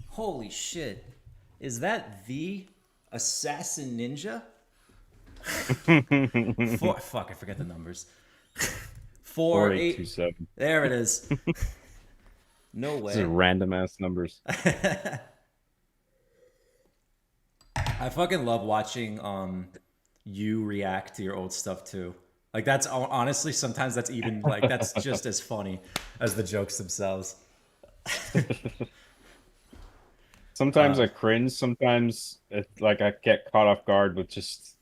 Holy shit. Is that the Assassin Ninja? Fuck, I forget the numbers. Four Four, eight two eight. seven. There it is. No This is way. random ass numbers. I fucking love watching you react to your old stuff too. Like that's honestly sometimes that's even like that's just as funny as the jokes themselves. Sometimes I cringe. Sometimes like I get caught off guard with just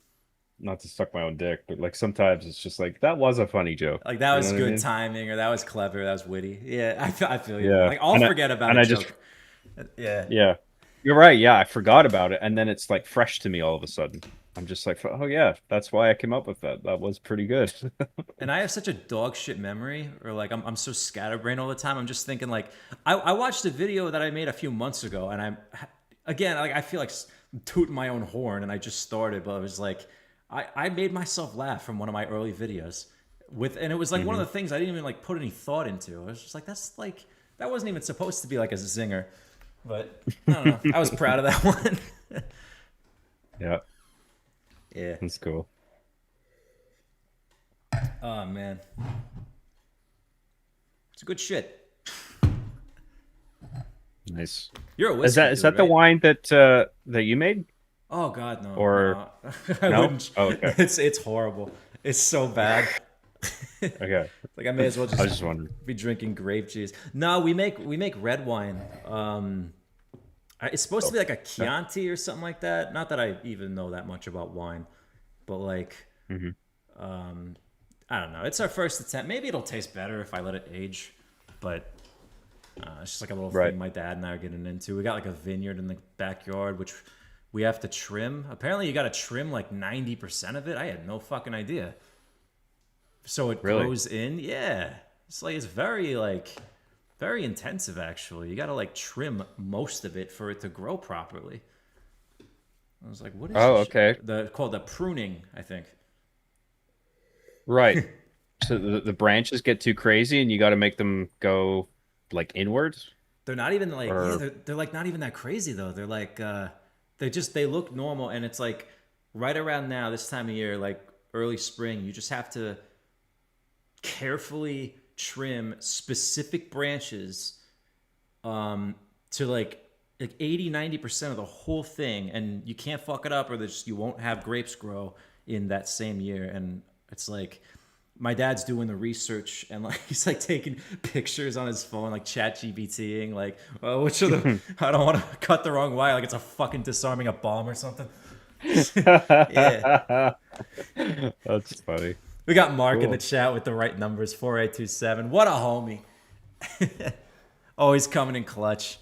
not to suck my own dick, but like sometimes it's just like that was a funny joke. Like that You know was what I good mean? timing, or that was clever, that was witty. Yeah, I feel you, man. Yeah. Like I'll And I forget about and a I just joke. Yeah. yeah. You're right. Yeah, I forgot about it, and then it's like fresh to me all of a sudden. I'm just like, oh yeah, that's why I came up with that. That was pretty good. And I have such a dog shit memory, or like I'm so scatterbrained all the time. I'm just thinking like I watched a video that I made a few months ago, and I'm again like I feel like tooting my own horn, and I just started, but I was like I made myself laugh from one of my early videos and it was like one of Hmm. the things I didn't even like put any thought into. I was just like that's like that wasn't even supposed to be like a zinger, but I don't know. I was proud of that one. Yeah, Yeah. that's cool. Oh man, it's good shit. Nice. You're a Is whiskey that dude, the right? wine that you made Oh God, no, or no. I no? wouldn't. Oh, okay. It's horrible. It's so bad. Okay. Like I may as well I just was just wondering. be drinking grape juice. No, we make red wine. It's supposed to So, be like a okay. Chianti or something like that. Not that I even know that much about wine, but like Hmm. I don't know. It's our first attempt. Maybe it'll taste better if I let it age, but it's just like a little Right. thing my dad and I are getting into. We got like a vineyard in the backyard, which we have to trim. Apparently, you got to trim like 90% of it. I had no fucking idea. So it Really? grows in. Yeah, it's like it's very like very intensive actually. You got to like trim most of it for it to grow properly. I was like, what is Oh, this shit? okay. The called the pruning, I think. Right. So the branches get too crazy and you got to make them go like inwards They're not even like yeah, or they're like not even that crazy though. They're like they look normal and it's like right around now this time of year like early spring you just have to carefully trim specific branches to like 80-90% of the whole thing and you can't fuck it up or there's you won't have grapes grow in that same year and it's like my dad's doing the research and like he's like taking pictures on his phone like chat GBTing like oh which of the I don't want to cut the wrong wire like it's a fucking disarming a bomb or something. Yeah, That's funny. we got Mark in the Cool. chat with the right numbers 4827. What a homie. Always coming in clutch.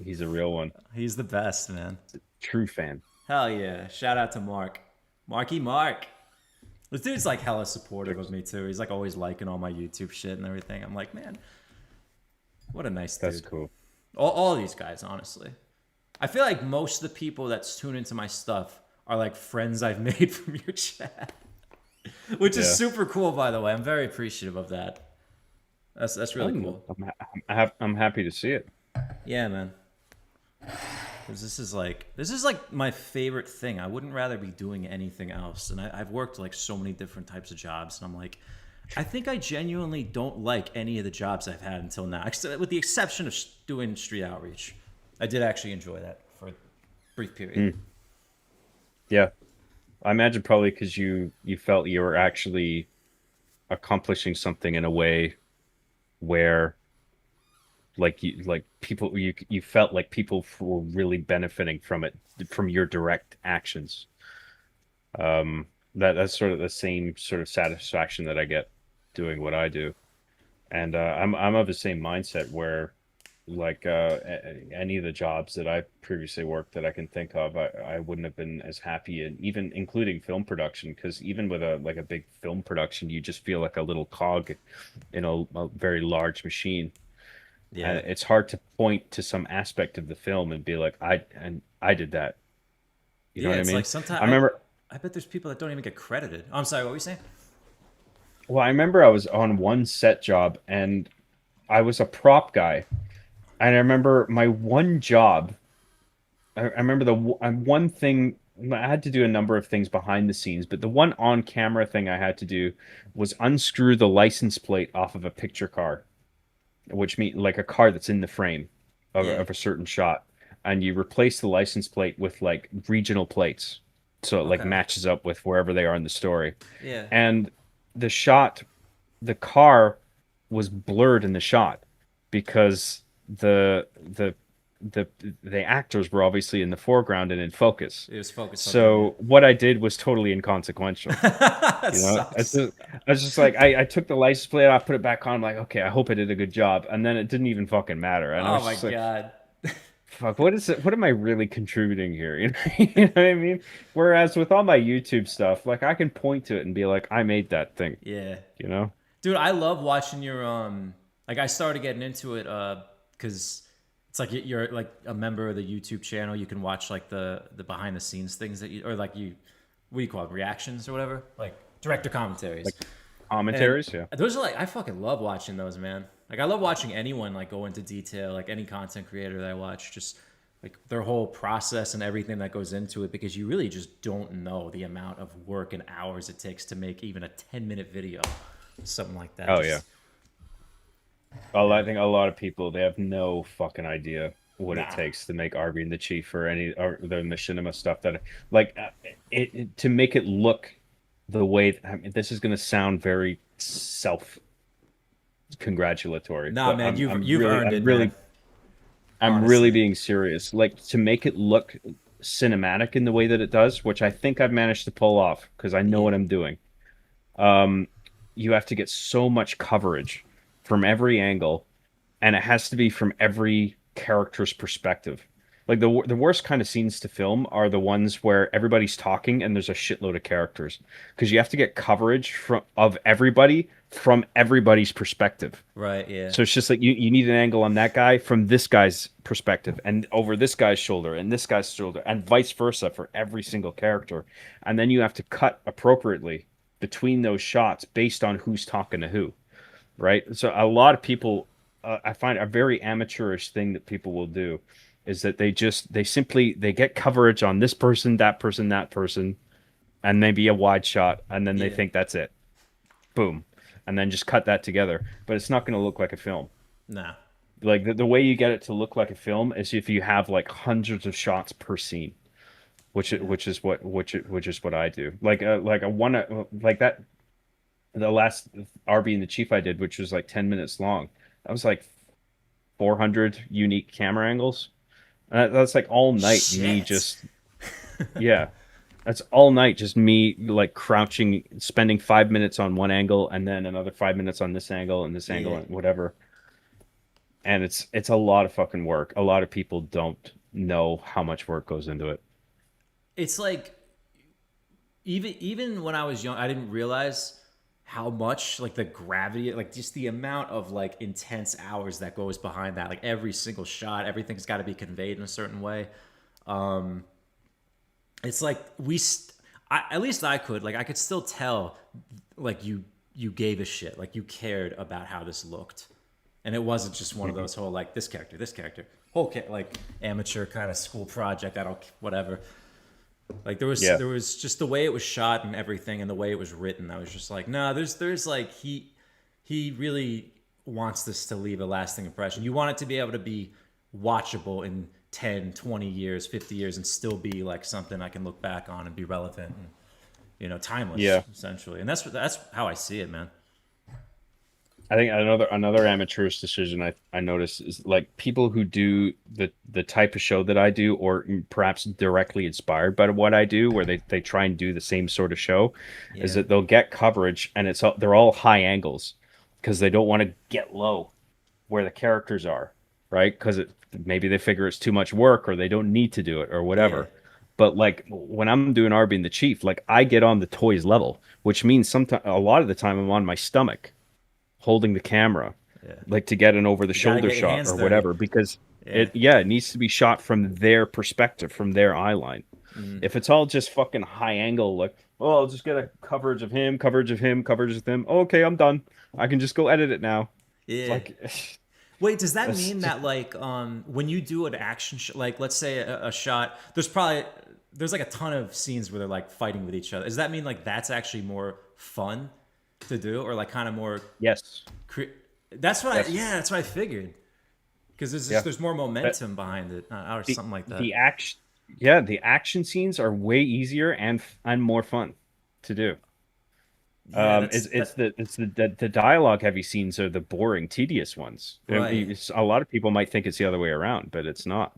He's a real one. He's the best, man. True fan. Hell yeah. Shout out to Mark. Marky Mark. This dude's like hella supportive of me too. He's like always liking all my YouTube shit and everything. I'm like, man, what a nice That's dude. cool. All these guys, honestly. I feel like most of the people that tune into my stuff are like friends I've made from your chat, which is Yeah. super cool, by the way. I'm very appreciative of that. That's really cool. I'm happy to see it. Yeah, man. 'Cause this is like my favorite thing. I wouldn't rather be doing anything else. And I've worked like so many different types of jobs, and I'm like, I think I genuinely don't like any of the jobs I've had until now, with the exception of doing street outreach. I did actually enjoy that for a brief period. Mm. Yeah. I imagine probably because you felt you were actually accomplishing something in a way where like people you felt like people were really benefiting from it from your direct actions. That's sort of the same sort of satisfaction that I get doing what I do. And I'm of the same mindset where like any of the jobs that I previously worked that I can think of, I wouldn't have been as happy, and even including film production, because even with a like a big film production, you just feel like a little cog in a very large machine. And Yeah. it's hard to point to some aspect of the film and be like, I did that. You know Yeah, what I it's like mean? sometimes I remember, I bet there's people that don't even get credited. Oh, I'm sorry, what were you saying? well, I remember I was on one set job and I was a prop guy. And I remember my one job, I remember one thing, I had to do a number of things behind the scenes, but the one on camera thing I had to do was unscrew the license plate off of a picture car, which means like a car that's in the frame Yeah. of a certain shot. And you replace the license plate with like regional plates. So it like Okay. matches up with wherever they are in the story. Yeah. And the shot, the car was blurred in the shot because the the actors were obviously in the foreground and in focus. It was focused on them, yeah. So what I did was totally inconsequential. That You know, sucks. I was just like, I took the license plate off, put it back on. I'm like, okay, I hope I did a good job. And then it didn't even fucking matter. And I Oh was my just like, god. fuck, what is it? What am I really contributing here? You know, you know what I mean? Whereas with all my YouTube stuff, like I can point to it and be like, I made that thing, Yeah. you know? Dude, I love watching your like I started getting into it cuz it's like you're like a member of the YouTube channel. You can watch like the behind the scenes things that you or like you what do you call it? Reactions or whatever? Like director commentaries. Like And commentaries, yeah. those are like I fucking love watching those, man. Like I love watching anyone like go into detail, like any content creator that I watch, just like their whole process and everything that goes into it because you really just don't know the amount of work and hours it takes to make even a 10-minute video. Something like that. Oh yeah. Just I yeah. think a lot of people they have no fucking idea what it Nah. takes to make Arby and the Chief or any or the machinima stuff that like to make it look the way I mean, this is going to sound very self congratulatory, Nah, but man, you've earned it, man. I'm really honestly. being serious. Like to make it look cinematic in the way that it does, which I think I've managed to pull off because I know Yeah. what I'm doing. Um, you have to get so much coverage from every angle, and it has to be from every character's perspective. Like the worst kind of scenes to film are the ones where everybody's talking and there's a shitload of characters because you have to get coverage of everybody from everybody's perspective. Right, yeah. So it's just like you need an angle on that guy from this guy's perspective and over this guy's shoulder and this guy's shoulder and vice versa for every single character. And then you have to cut appropriately between those shots based on who's talking to who, right? So a lot of people, I find a very amateurish thing that people will do is that they get coverage on this person, that person, and maybe a wide shot, and then they Yeah. think that's it. Boom. And then just cut that together. But it's not going to look like a film. Nah. Like the way you get it to look like a film is if you have like hundreds of shots per scene, Yeah. which is what I do. Like a one like that the last Arby and the Chief I did, which was like 10 minutes long. That was like 400 unique camera angles. That's like all night me Shit. just yeah. That's all night just me like crouching, spending 5 minutes on one angle and then another 5 minutes on this angle and this angle Yeah. and whatever. And it's a lot of fucking work. A lot of people don't know how much work goes into it. It's like even when I was young, I didn't realize how much like the gravity, like just the amount of like intense hours that goes behind that. Like every single shot, everything's got to be conveyed in a certain way. Um, it's like at least I could like I could still tell like you gave a shit, like you cared about how this looked, and it wasn't just one of Mhm. those whole like this character, whole like amateur kind of school project. I don't whatever. Like Yeah. there was just the way it was shot and everything and the way it was written. I was just like, no, there's like he really wants this to leave a lasting impression. You want it to be able to be watchable in 10, 20 years, 50 years and still be like something I can look back on and be relevant and timeless Yeah. essentially. And that's how I see it, man. I think another amateurish decision I notice is like people who do the type of show that I do, or perhaps directly inspired by what I do, where they try and do the same sort of show, is Yeah. that they'll get coverage and they're all high angles because they don't want to get low where the characters are, right? Because maybe they figure it's too much work or they don't need to do it or Yeah. whatever. But like when I'm doing Arby and the Chief, like I get on the toys level, which means sometimes a lot of the time I'm on my stomach holding the camera, Yeah. like to get an over the You got to shoulder get your shot hands or dirty. whatever, because Yeah. it needs to be shot from their perspective, from their eye line. Mm. If it's all just fucking high angle, like, oh, I'll just get a coverage of him, coverage of him, coverage of him. Oh, okay, I'm done. I can just go edit it now. It's Yeah. like, Wait, does that it's mean just that like when you do an action like let's say a shot, there's like a ton of scenes where they're like fighting with each other. Does that mean like that's actually more fun to do, or like kind of more? yes, Cre- that's what I yes, yeah, that's what I figured because yeah. there's more That momentum behind it or the something like that. the action, yeah, the action scenes are way easier and more fun to do. Yeah, It's the dialogue heavy scenes are the boring, tedious ones. right. A lot of people might think it's the other way around, but it's not.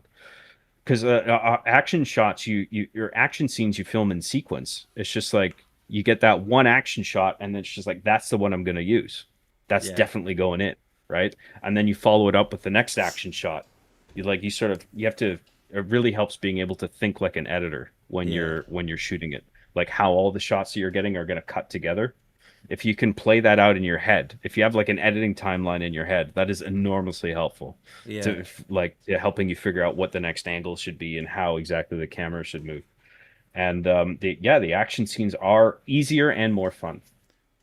Because action shots, your action scenes you film in sequence. It's just like you get that one action shot, and it's just like that's the one I'm going to use. That's Yeah, definitely going in, right? And then you follow it up with the next action shot. You have to. It really helps being able to think like an editor yeah, when you're shooting it, like how all the shots that you're getting are going to cut together. If you can play that out in your head, if you have like an editing timeline in your head, that is enormously helpful yeah. to to helping you figure out what the next angle should be and how exactly the camera should move. And the action scenes are easier and more fun.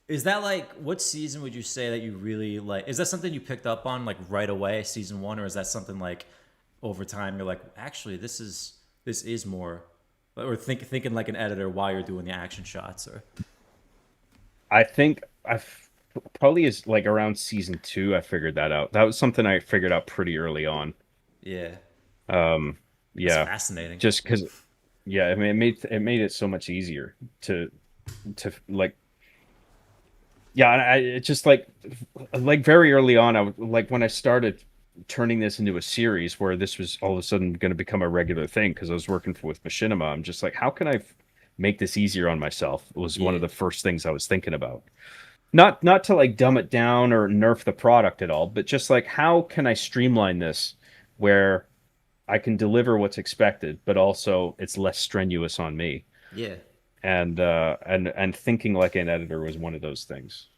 Is that like what season would you say that you really like? Is that something you picked up on like right away, season one, or is that something like over time you're like, actually, this is more, or thinking like an editor while you're doing the action shots, or I think I've probably is like around season two I figured that out. That was something I figured out pretty early on. yeah, Um, that's yeah, fascinating. just because yeah, I mean it made it so much easier to like yeah, it just like very early on, I was like when I started. turning this into a series where this was all of a sudden going to become a regular thing because I was working with Machinima. I'm just like, how can I make this easier on myself? It was one Yeah. of the first things I was thinking about. Not to like dumb it down or nerf the product at all, but just like how can I streamline this where I can deliver what's expected, but also it's less strenuous on me. Yeah. And thinking like an editor was one of those things.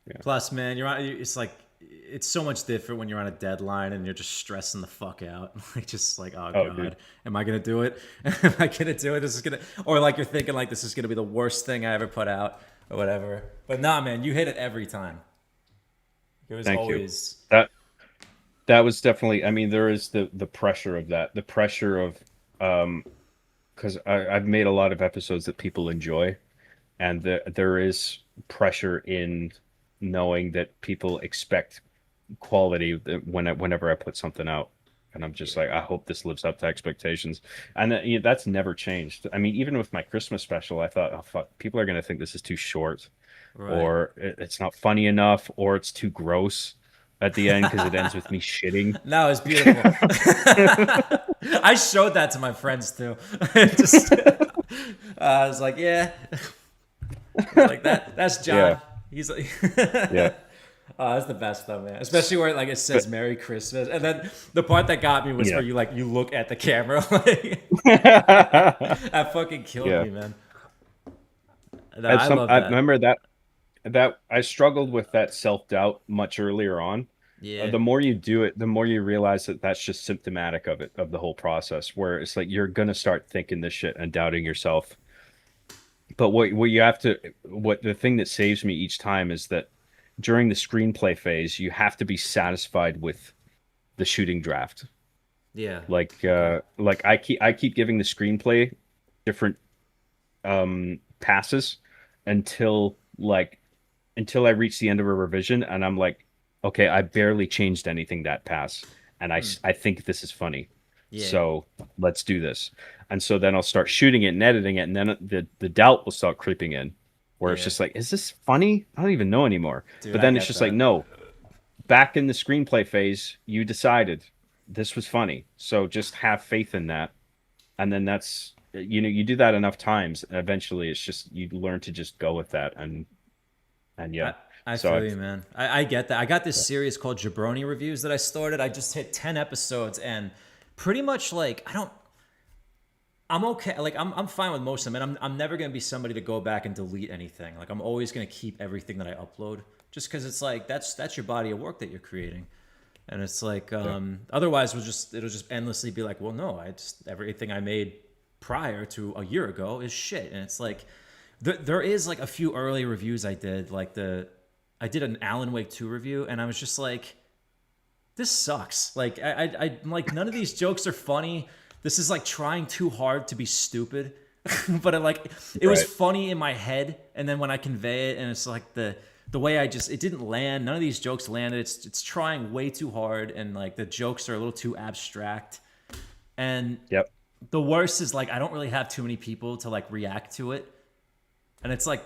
Yeah. Plus, man, you're on. It's like it's so much different when you're on a deadline and you're just stressing the fuck out. Like just like, oh Oh, dude. god, am I gonna do it? Am I gonna do it? This is gonna, or like you're thinking like this is gonna be the worst thing I ever put out or whatever. But nah, man, you hit it every time. It was Thank you. always That that was definitely. I mean, there is the pressure of that, the pressure of because I've made a lot of episodes that people enjoy, and there is pressure in knowing that people expect quality whenever I put something out. And I'm just like, I hope this lives up to expectations. And that's never changed. I mean, even with my Christmas special, I thought, oh, fuck, people are going to think this is too short, right. or it's not funny enough, or it's too gross at the end because it ends with me shitting. No, it's beautiful. I showed that to my friends too. Just, I was like, yeah, I was like that. That's Yeah, John. He's like, yeah. oh, that's the best though, man. Especially where like it But says Merry Christmas, and then the part that got me was yeah. where you look at the camera, like that fucking killed Yeah. me, man. No, At I some, love I that. remember that I struggled with that self-doubt much earlier on. Yeah, The more you do it, the more you realize that that's just symptomatic of it, of the whole process, where it's like you're gonna start thinking this shit and doubting yourself. But what you have to, what the thing that saves me each time is that during the screenplay phase, you have to be satisfied with the shooting draft. yeah, Like I keep giving the screenplay different passes until until I reach the end of a revision and I'm like, okay, I barely changed anything that pass, and I think this is funny, yeah, so let's do this. And so then I'll start shooting it and editing it, and then the doubt will start creeping in, where it's yeah, just like, is this funny? I don't even know anymore. dude, But I then it's get just like, that. no, back in the screenplay phase, you decided this was funny, so just have faith in that, and then that's you do that enough times, and eventually it's just you learn to just go with that, and yeah. I, I So feel I've you, man. I get that. I got this series called Jabroni Reviews that I started. I just hit 10 episodes and pretty much like I don't I'm okay. Like I'm fine with most of them, and I'm never gonna be somebody to go back and delete anything. Like I'm always gonna keep everything that I upload, just because it's like that's your body of work that you're creating, and it's like yeah. otherwise it'll just endlessly be like, well, no, I just everything I made prior to a year ago is shit, and it's like there is like a few early reviews I did, like I did an Alan Wake 2 review, and I was just like, this sucks. Like I'm like none of these jokes are funny. This is like trying too hard to be stupid. But it was Right. funny in my head, and then when I convey it, and it's like the way it didn't land. None of these jokes landed. It's trying way too hard, and like the jokes are a little too abstract. And Yep. the worst is like I don't really have too many people to like react to it, and it's like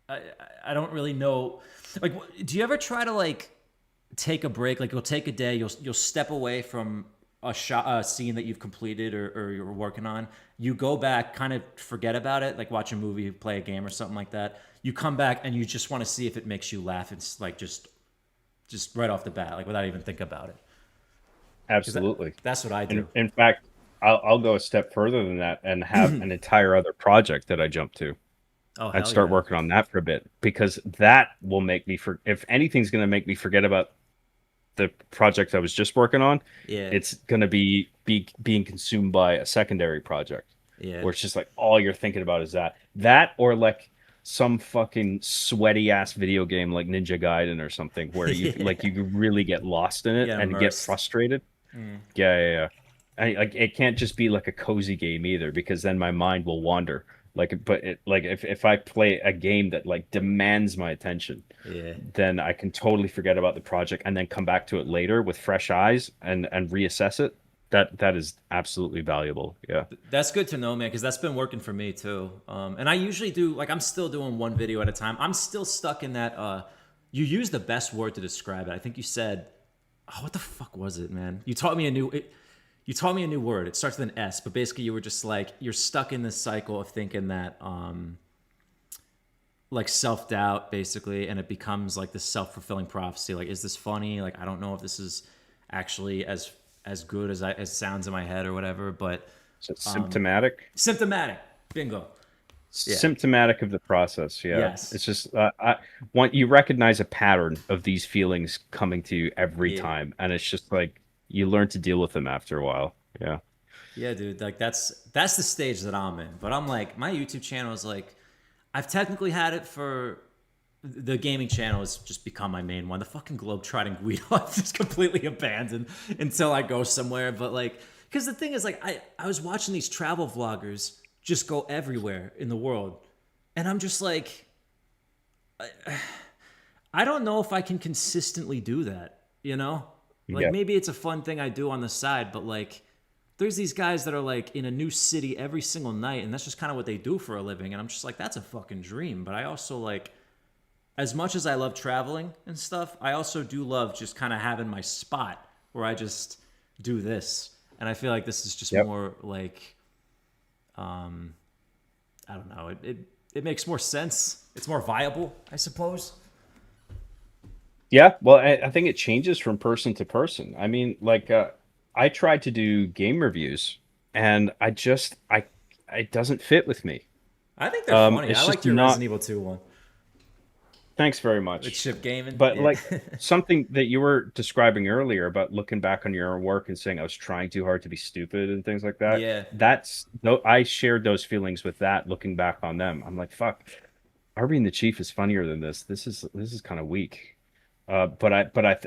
I I don't really know. Like, do you ever try to like take a break? Like, you'll take a day, you'll step away from a scene that you've completed or you're working on. You go back, kind of forget about it, like watch a movie, play a game, or something like that. You come back and you just want to see if it makes you laugh. It's like just right off the bat, like without even think about it. Because Absolutely. that's what I do. In fact, I'll go a step further than that and have an entire other project that I jump to Oh and hell start yeah, working on that for a bit, because that will make me for if anything's going to make me forget about the project I was just working on, yeah, it's going to be being consumed by a secondary project yeah, where it's just like all you're thinking about is that or like some fucking sweaty ass video game like Ninja Gaiden or something where you yeah. you really get lost in You it get and get immersed. frustrated. Mm. Yeah, yeah, yeah. Like it can't just be like a cozy game either, because then my mind will wander. But if I play a game that like demands my attention, Yeah. then I can totally forget about the project and then come back to it later with fresh eyes and reassess it. That is absolutely valuable. Yeah. That's good to know, man, because that's been working for me too. And I usually do like I'm still doing one video at a time. I'm still stuck in that. You use the best word to describe it. I think you said oh, what the fuck was it, man? You taught me a new. You taught me a new word. It starts with an S, but basically you were just like you're stuck in this cycle of thinking that like self-doubt basically, and it becomes like this self-fulfilling prophecy. Like, is this funny? Like, I don't know if this is actually as good as it sounds in my head or whatever, but So it's symptomatic. symptomatic. Bingo. Yeah. Symptomatic of the process. Yeah, Yes. it's just I want you recognize a pattern of these feelings coming to you every Yeah. time, and it's just like you learn to deal with them after a while. Yeah. Yeah, dude. Like that's the stage that I'm in. But I'm like, my YouTube channel is like, I've technically had it for the gaming channel has just become my main one. The fucking Globetrotting Guido I've just completely abandoned until I go somewhere. But like, because the thing is, like, I was watching these travel vloggers just go everywhere in the world, and I'm just like, I don't know if I can consistently do that. You know, like Yeah. maybe it's a fun thing I do on the side, but like there's these guys that are like in a new city every single night, and that's just kind of what they do for a living. And I'm just like, that's a fucking dream. But I also like, as much as I love traveling and stuff, I also do love just kind of having my spot where I just do this. And I feel like this is just Yep. more like, I don't know. It makes more sense. It's more viable, I suppose. Yeah, well, I think it changes from person to person. I mean, like, I tried to do game reviews, and I it doesn't fit with me. I think they're funny. I It's just liked your not. Resident Evil 2 one Thanks very with much. Chip Gaming. But Yeah. like something that you were describing earlier about looking back on your own work and saying I was trying too hard to be stupid and things like that. Yeah. That's though I shared those feelings with that looking back on them. I'm like, fuck, Arby and the Chief is funnier than this. This is kind of weak. But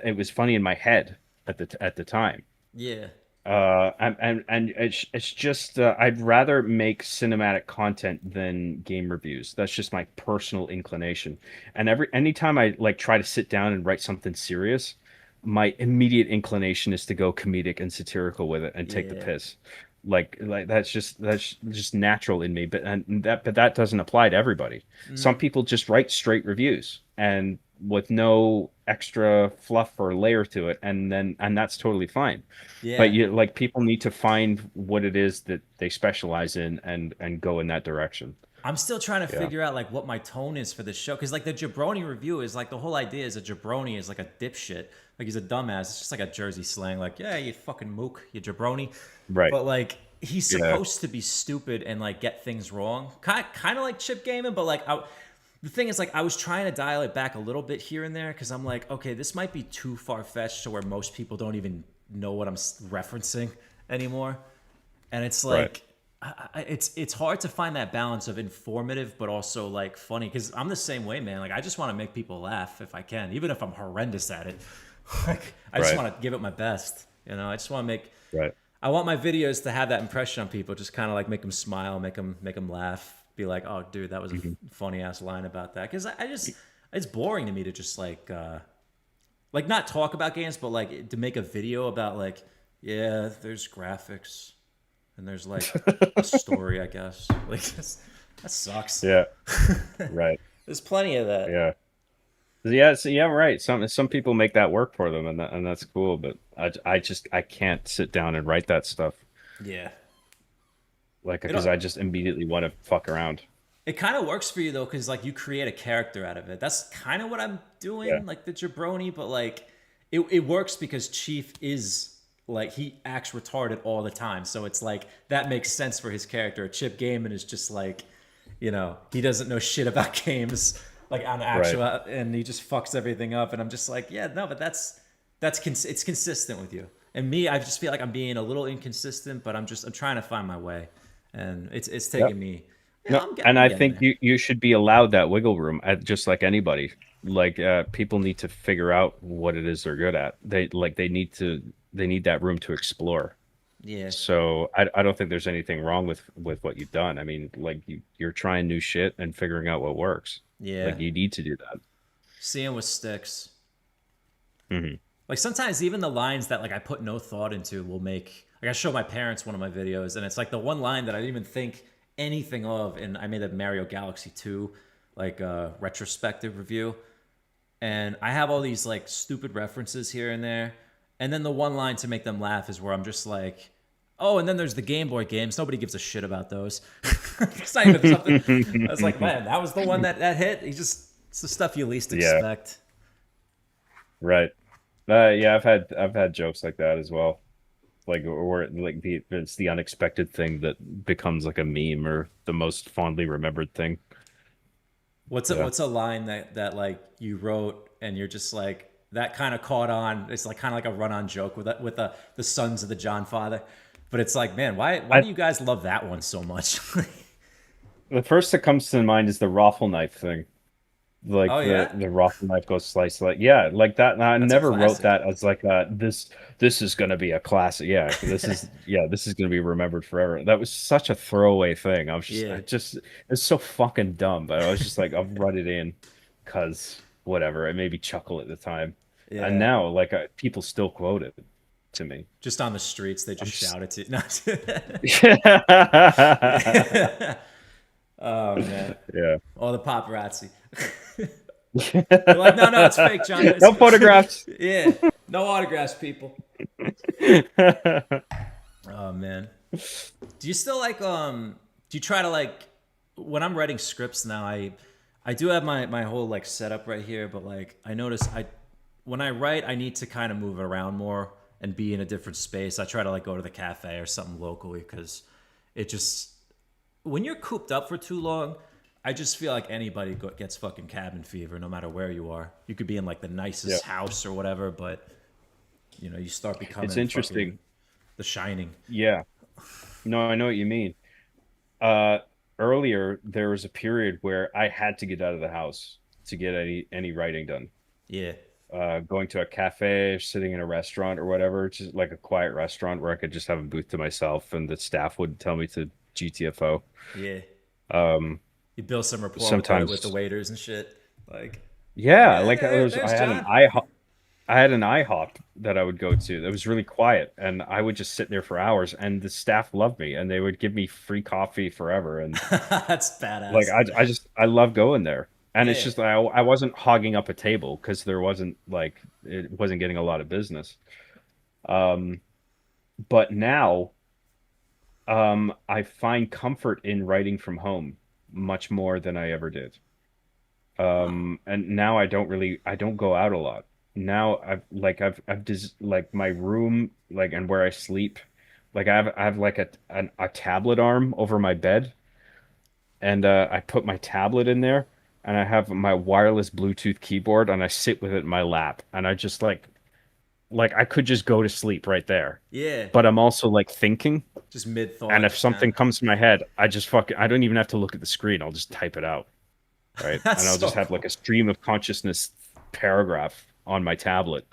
it was funny in my head at the time. Yeah. And it's just I'd rather make cinematic content than game reviews. That's just my personal inclination. And anytime I like try to sit down and write something serious, my immediate inclination is to go comedic and satirical with it and take the Yeah. piss. Like that's just natural in me. But that doesn't apply to everybody. Some people just write straight reviews and with no extra fluff or layer to it, and that's totally fine. But Yeah. you like people need to find what it is that they specialize in and go in that direction. I'm still trying to Yeah. figure out like what my tone is for this show, because like the jabroni review is like the whole idea is a jabroni is like a dipshit, like he's a dumbass. It's just like a Jersey slang, like yeah, you fucking mook, you jabroni. Right. But like he's Yeah. supposed to be stupid and like get things wrong, kind of like Chip Gaming. But like the thing is, like I was trying to dial it back a little bit here and there because I'm like, okay, this might be too far fetched to where most people don't even know what I'm referencing anymore, and it's Right. like it's hard to find that balance of informative but also like funny, because I'm the same way, man. Like I just want to make people laugh if I can, even if I'm horrendous at it. Like I just Right. want to give it my best, you know. I just want to make Right. I want my videos to have that impression on people, just kind of like make them smile, make them laugh, be like, oh dude, that was a funny ass line about that. Because I just it's boring to me to just like not talk about games, but like to make a video about like, yeah, there's graphics and there's like a story, I guess. Like that sucks. Yeah. Right. There's plenty of that. Yeah. Yeah, so yeah, right. Some people make that work for them, and that's cool. But I can't sit down and write that stuff Yeah. like It because I just immediately want to fuck around. it kind of works for you though, because like you create a character out of it. That's kind of what I'm Yeah. doing, like the jabroni, but like it works because Chief is like he acts retarded all the time. So it's like that makes sense for his character. Chip Gaiman is just like, you know, he doesn't know shit about games like on actual, and he just fucks everything up. And I'm just like, yeah, no, but it's consistent with you. And me, I just feel like I'm being a little inconsistent, but I'm trying to find my way, and it's Yep. taking me. Yeah, No, and I'm I getting think there. you should be allowed that wiggle room, just like anybody. Like people need to figure out what it is they're good at. They need that room to explore. Yeah, So I don't think there's anything wrong with what you've done. I mean, like you're trying new shit and figuring out what works. yeah. Like you need to do that. Seeing what sticks. Hmm. Like sometimes even the lines that like I put no thought into will make, like I show my parents one of my videos, and it's like the one line that I didn't even think anything of, and I made a Mario Galaxy 2 like retrospective review, and I have all these like stupid references here and there, And then the one line to make them laugh is where I'm just like, oh, and then there's the Game Boy games. Nobody gives a shit about those. It's not even something. I was like, man, that was the one that hit. It's the stuff you least Yeah, expect. right. Yeah, I've had jokes like that as well. Like, or like it's the unexpected thing that becomes like a meme or the most fondly remembered thing. Yeah. What's a line that like you wrote and you're just like that kind of caught on? It's like kind of like a run on joke with the sons of the John Father, but it's like, man, why I do you guys love that one so much? The first that comes to mind is the raffle knife thing. Like Oh yeah, the raffle knife goes slice like yeah, like that. And I that's a never wrote classic. that as like this is gonna be a classic. This is gonna be remembered forever. That was such a throwaway thing. Yeah, It's so fucking dumb. But I was just like I'll run it in because whatever. It made me chuckle at the time, and yeah. now like people still quote it to me. Just on the streets, they I'm just just shout it to. No. yeah. Yeah. Oh man, Yeah. all the paparazzi. They're like, no, no, it's fake, John. It's No photographs. yeah, no autographs, people. Oh man, do you still like Do you try to like when I'm writing scripts now? I do have my whole like setup right here, but like I notice I when I write, I need to kind of move around more and be in a different space. I try to like go to the cafe or something locally because it just when you're cooped up for too long, I just feel like anybody gets fucking cabin fever no matter where you are. You could be in like the Yeah. nicest house or whatever, but you start It's becoming fucking interesting. The Shining. Yeah. No, I know what you mean. Uh, Earlier there was a period where I had to get out of the house to get any writing done. Yeah, Going to a cafe, sitting in a restaurant or whatever, just like a quiet restaurant where I could just have a booth to myself and the staff would tell me to GTFO. yeah. Um, You build some rapport with the Sometimes, waiters and shit. Like, like yeah, yeah, like yeah, I there's had an John. I had an IHOP that I would go to that was really quiet, and I would just sit there for hours, and the staff loved me, and they would give me free coffee forever, and That's like badass. I love going there, and it's Yeah, just I wasn't hogging up a table because there wasn't like it wasn't getting a lot of business. Um, but now, I find comfort in writing from home much more than I ever did. huh? And now I don't go out a lot. Now I've like my room like and where I sleep, like I have like a tablet arm over my bed, and I put my tablet in there, and I have my wireless Bluetooth keyboard, and I sit with it in my lap, and I just like I could just go to sleep right there, Yeah, but I'm also like thinking, just mid and thought, if just kind something comes to my head, I don't even have to look at the screen. I'll just type it out, right? of. That's And I'll so just have like cool. a stream of consciousness paragraph on my tablet.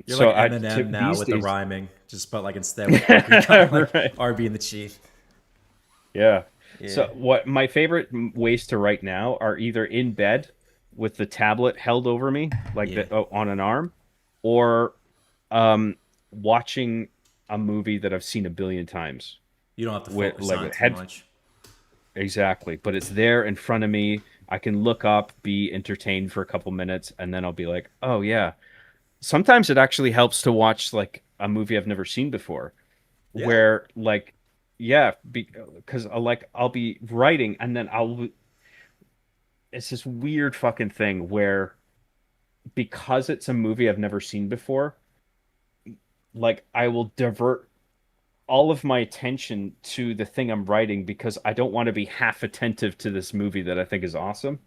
You're like To Eminem now these with the days, rhyming, just but like instead with Arby, like right? Arby and the Chief. Yeah. Yeah, So what my favorite ways to write now are either in bed with the tablet held over me, like yeah. on an arm, or watching a movie that I've seen a billion times You don't have to with focus like on with it too head much. exactly, but it's there in front of me. I can look up, be entertained for a couple minutes, and then I'll be like, "Oh yeah." Sometimes it actually helps to watch like a movie I've never seen before, Yeah, where like yeah, because I'll be writing and then I'll it's this weird fucking thing where because it's a movie I've never seen before, like I will divert all of my attention to the thing I'm writing because I don't want to be half attentive to this movie that I think is awesome.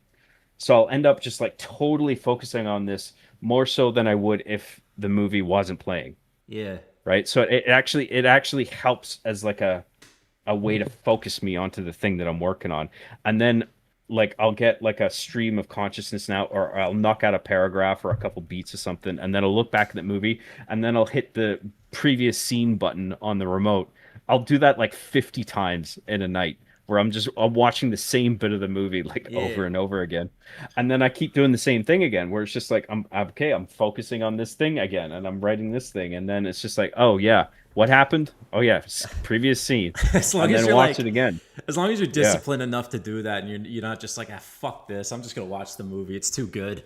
So I'll end up just like totally focusing on this more so than I would if the movie wasn't playing, yeah, right? So it actually helps as like a way to focus me onto the thing that I'm working on. And then like I'll get like a stream of consciousness now, or I'll knock out a paragraph or a couple beats or something, and then I'll look back at the movie, and then I'll hit the previous scene button on the remote. I'll do that like 50 times in a night where I'm watching the same bit of the movie like yeah. over and over again. And then I keep doing the same thing again where it's just like I'm okay, I'm focusing on this thing again and I'm writing this thing, and then it's just like, "Oh yeah, what happened? Oh yeah, previous scene." As long And as then you're watch like, it again. as long as you're Yeah. disciplined enough to do that, and you're not just like, ah, fuck this. I'm just gonna watch the movie. It's too good.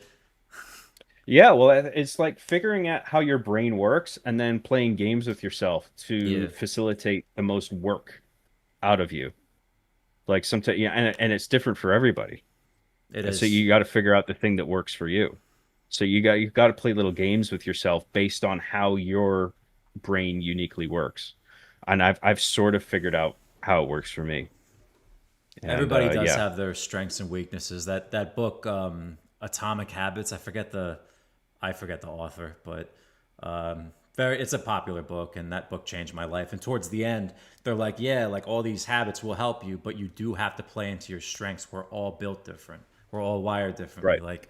Yeah, well, it's like figuring out how your brain works and then playing games with yourself to Yeah, facilitate the most work out of you. Like sometimes, yeah, and it's different for everybody. it And so is. you got to figure out the thing that works for you. So you got to play little games with yourself based on how your brain uniquely works. And I've sort of figured out how it works for me. And Everybody does yeah, have their strengths and weaknesses. That book, Atomic Habits. I forget the author, but it's a popular book, and that book changed my life. And towards the end, they're like, yeah, like all these habits will help you, but you do have to play into your strengths. We're all built different. We're all wired differently. right. Like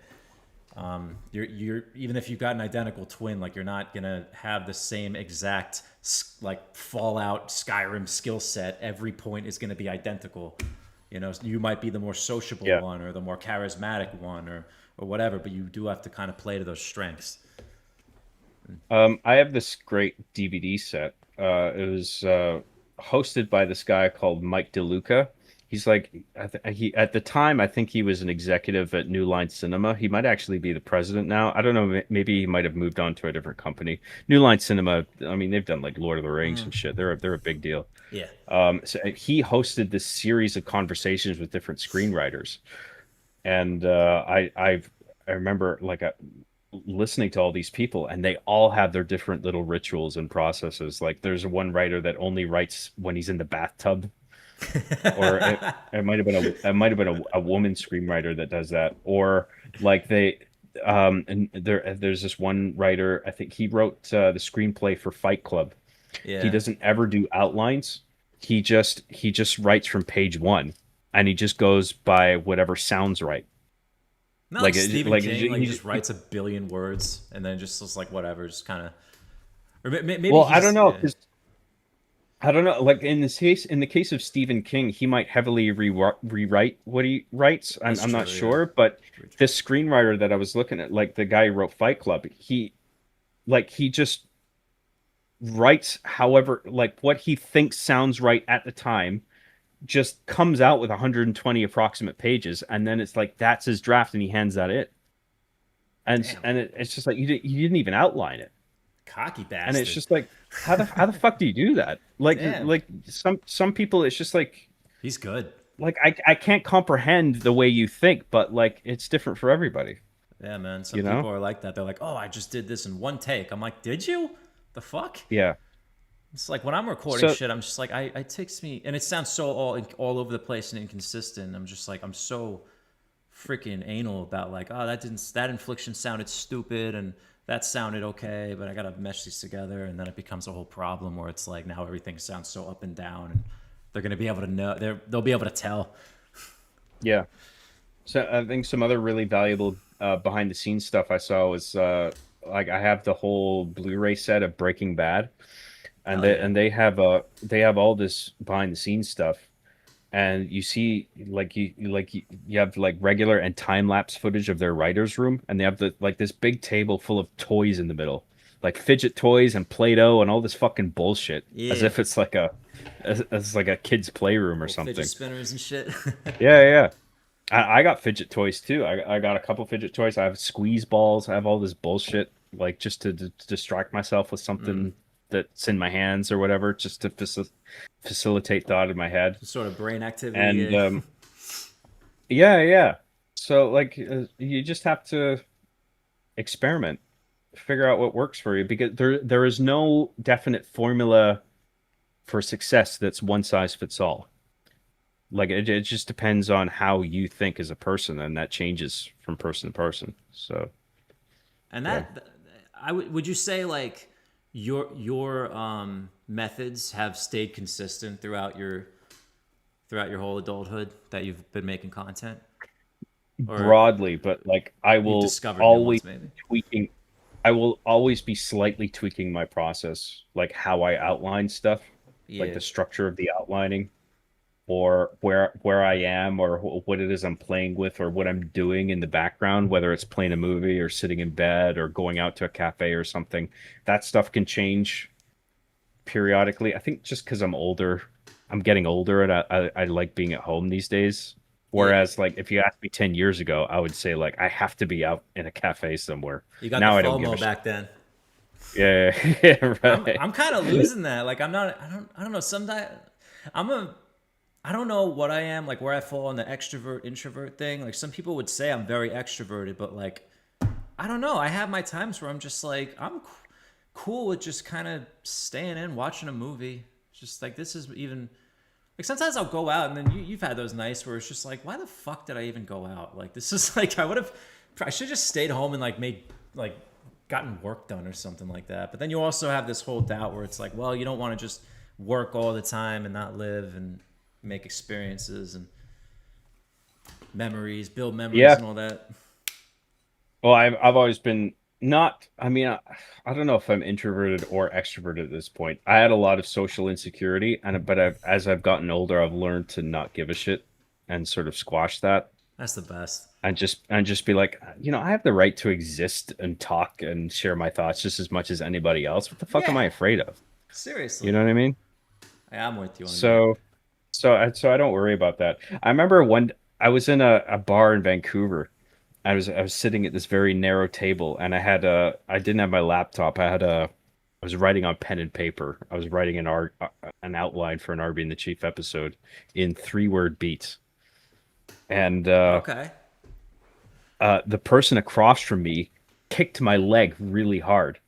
you're even if you've got an identical twin, like you're not gonna have the same exact like Fallout Skyrim skill set. Every point is gonna be identical. You know, you might be the more sociable Yeah. one or the more charismatic one or whatever, but you do have to kind of play to those strengths. I have this great DVD set. It was hosted by this guy called Mike DeLuca. He's like, he at the time, I think he was an executive at New Line Cinema. He might actually be the president now. I don't know. Maybe he might have moved on to a different company. New Line Cinema. I mean, they've done like Lord of the Rings and shit. They're a big deal. Yeah. So he hosted this series of conversations with different screenwriters, and I remember like listening to all these people, and they all have their different little rituals and processes. Like there's one writer that only writes when he's in the bathtub, or it might have been a woman screenwriter that does that, or like and there's this one writer, I think he wrote the screenplay for Fight Club. He Yeah. doesn't ever do outlines. He just writes from page one, and he just goes by whatever sounds right. Not like Stephen Like King, like he just he writes a billion words and then just is like whatever, just kind of, or maybe well, he I don't just know, yeah, because I don't know. Like in the case of Stephen King, he might heavily rewrite what he writes. that's I'm not true. Yeah, sure, but true, true. this screenwriter that I was looking at, like the guy who wrote Fight Club, he just writes however, like what he thinks sounds right at the time, just comes out with 120 approximate pages, and then it's like that's his draft, and he hands that in, Damn, it's just like you didn't even outline it. cocky And it's bastard. just like how the fuck do you do that? Damn, Like some people, it's just he's good. like I can't comprehend the way you think, but like it's different for everybody, Yeah, man. Some you people know? are like that. They're like, "Oh, I just did this in one take." I'm like, "Did you? The fuck?" Yeah. It's like when I'm recording So shit, I'm just like, it takes me, and it sounds so all over the place and inconsistent. I'm just like, I'm so freaking anal about like, oh, that inflection sounded stupid and that sounded okay, but I gotta mesh these together, and then it becomes a whole problem where it's like now everything sounds so up and down, and they're gonna be able to know, they'll be able to tell. yeah. So I think some other really valuable behind the scenes stuff I saw was like I have the whole Blu-ray set of Breaking Bad, and Hell yeah, they have all this behind the scenes stuff, and you see like you have like regular and time lapse footage of their writers' room, and they have like this big table full of toys in the middle, like fidget toys and Play-Doh and all this fucking bullshit, as yeah, if it's like as like a kid's playroom or little fidget something. spinners and shit. Yeah, yeah. I got fidget toys too. I got a couple fidget toys. I have squeeze balls. I have all this bullshit, like just to distract myself with Mm. something that's in my hands or whatever, just to facilitate thought in my head. Some sort of brain activity. And Yeah. yeah, yeah. So like you just have to experiment, figure out what works for you, because there is no definite formula for success that's one size fits all. Like it just depends on how you think as a person, and that changes from person to person. So And yeah. would you say like your methods have stayed consistent throughout your whole adulthood that you've been making content, or Broadly, but like you've discovered new always ones maybe? tweaking I will always be slightly tweaking my process, like how I outline stuff, like Yeah, the structure of the outlining, or where I am, or what it is I'm playing with, or what I'm doing in the background, whether it's playing a movie or sitting in bed or going out to a cafe or something. That stuff can change periodically. I think just because I'm older, I'm getting older, and I like being at home these days. Yeah, Whereas like if you asked me 10 years ago, I would say like I have to be out in a cafe somewhere. you got the Now I don't give a FOMO shit. back then. Yeah, yeah, right. I'm kind of losing that. Like I'm not. I don't know. Sometimes I'm a. I don't know what I am. Like where I fall on the extrovert introvert thing. Like some people would say I'm very extroverted, but like I don't know. I have my times where I'm just like cool with just kind of staying in, watching a movie. Just like this is even like sometimes I'll go out and then you've had those nights where it's just like, why the fuck did I even go out? Like this is like I should just stayed home and like made like gotten work done or something like that. But then you also have this whole doubt where it's like, well, you don't want to just work all the time and not live and make experiences and memories, build memories Yeah. and all that. Well, I've always been not, I mean, I don't know if I'm introverted or extroverted at this point. I had a lot of social insecurity, and but as I've gotten older, I've learned to not give a shit and sort of squash that That's the best. and just be like, I have the right to exist and talk and share my thoughts just as much as anybody else. What the fuck am Yeah, I afraid of? You seriously. know what I mean? I'm with you on that. So so I don't worry about that. I remember when I was in a bar in Vancouver. I was sitting at this very narrow table, and I didn't have my laptop. I was writing on pen and paper. I was writing an outline for an Arby and the Chief episode in 3-word beats. And Okay. the person across from me kicked my leg really hard,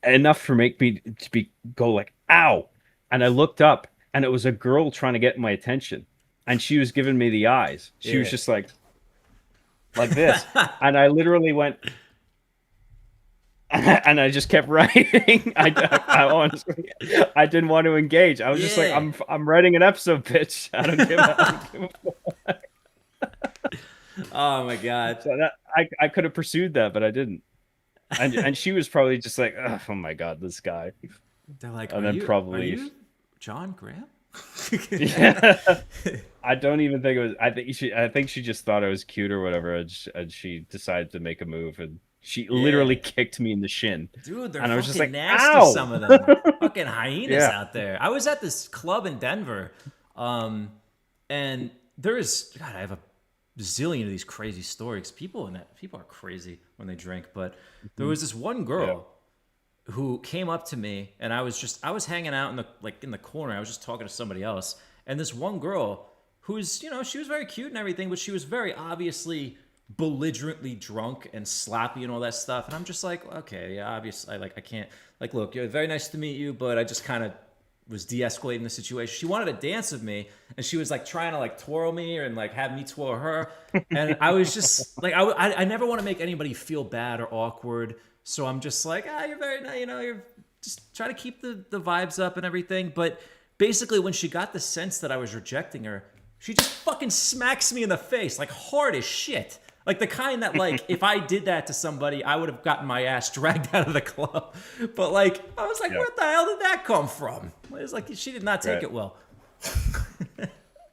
enough for make me to be go like ow. And I looked up, and it was a girl trying to get my attention, and she was giving me the eyes. She was Yeah. just like this, and I literally went, and I just kept writing. I honestly, I didn't want to engage. I was just like, Yeah. I'm writing an episode, bitch. I don't give a fuck. Oh my god. So that I could have pursued that, but I didn't. And she was probably just like, oh my god, this guy. They're like, And then are probably, you John Graham? yeah. I don't even think it was. I think she just thought I was cute or whatever, and she decided to make a move, and she Yeah. literally kicked me in the shin, Dude, they're and I was just fucking like, nasty, ow. some of them. Fucking hyenas Yeah. out there. I was at this club in Denver, and there is God, I have a zillion of these crazy stories. People are crazy when they drink, but there was this one Yeah. girl who came up to me and I was hanging out in the corner. I was just talking to somebody else. And this one girl who's, she was very cute and everything, but she was very obviously belligerently drunk and sloppy and all that stuff. And I'm just like, okay, yeah, obviously I can't like look, you're very nice to meet you, but I just kind of was de-escalating the situation. She wanted to dance with me and she was like trying to like twirl me and like have me twirl her. And I was just like, I never want to make anybody feel bad or awkward. So I'm just like, you're very nice, you're just try to keep the vibes up and everything. But basically, when she got the sense that I was rejecting her, she just fucking smacks me in the face, like hard as shit. Like the kind that, like, if I did that to somebody, I would have gotten my ass dragged out of the club. But like, I was like, Yeah. where the hell did that come from? It was like she did not take Right. it well.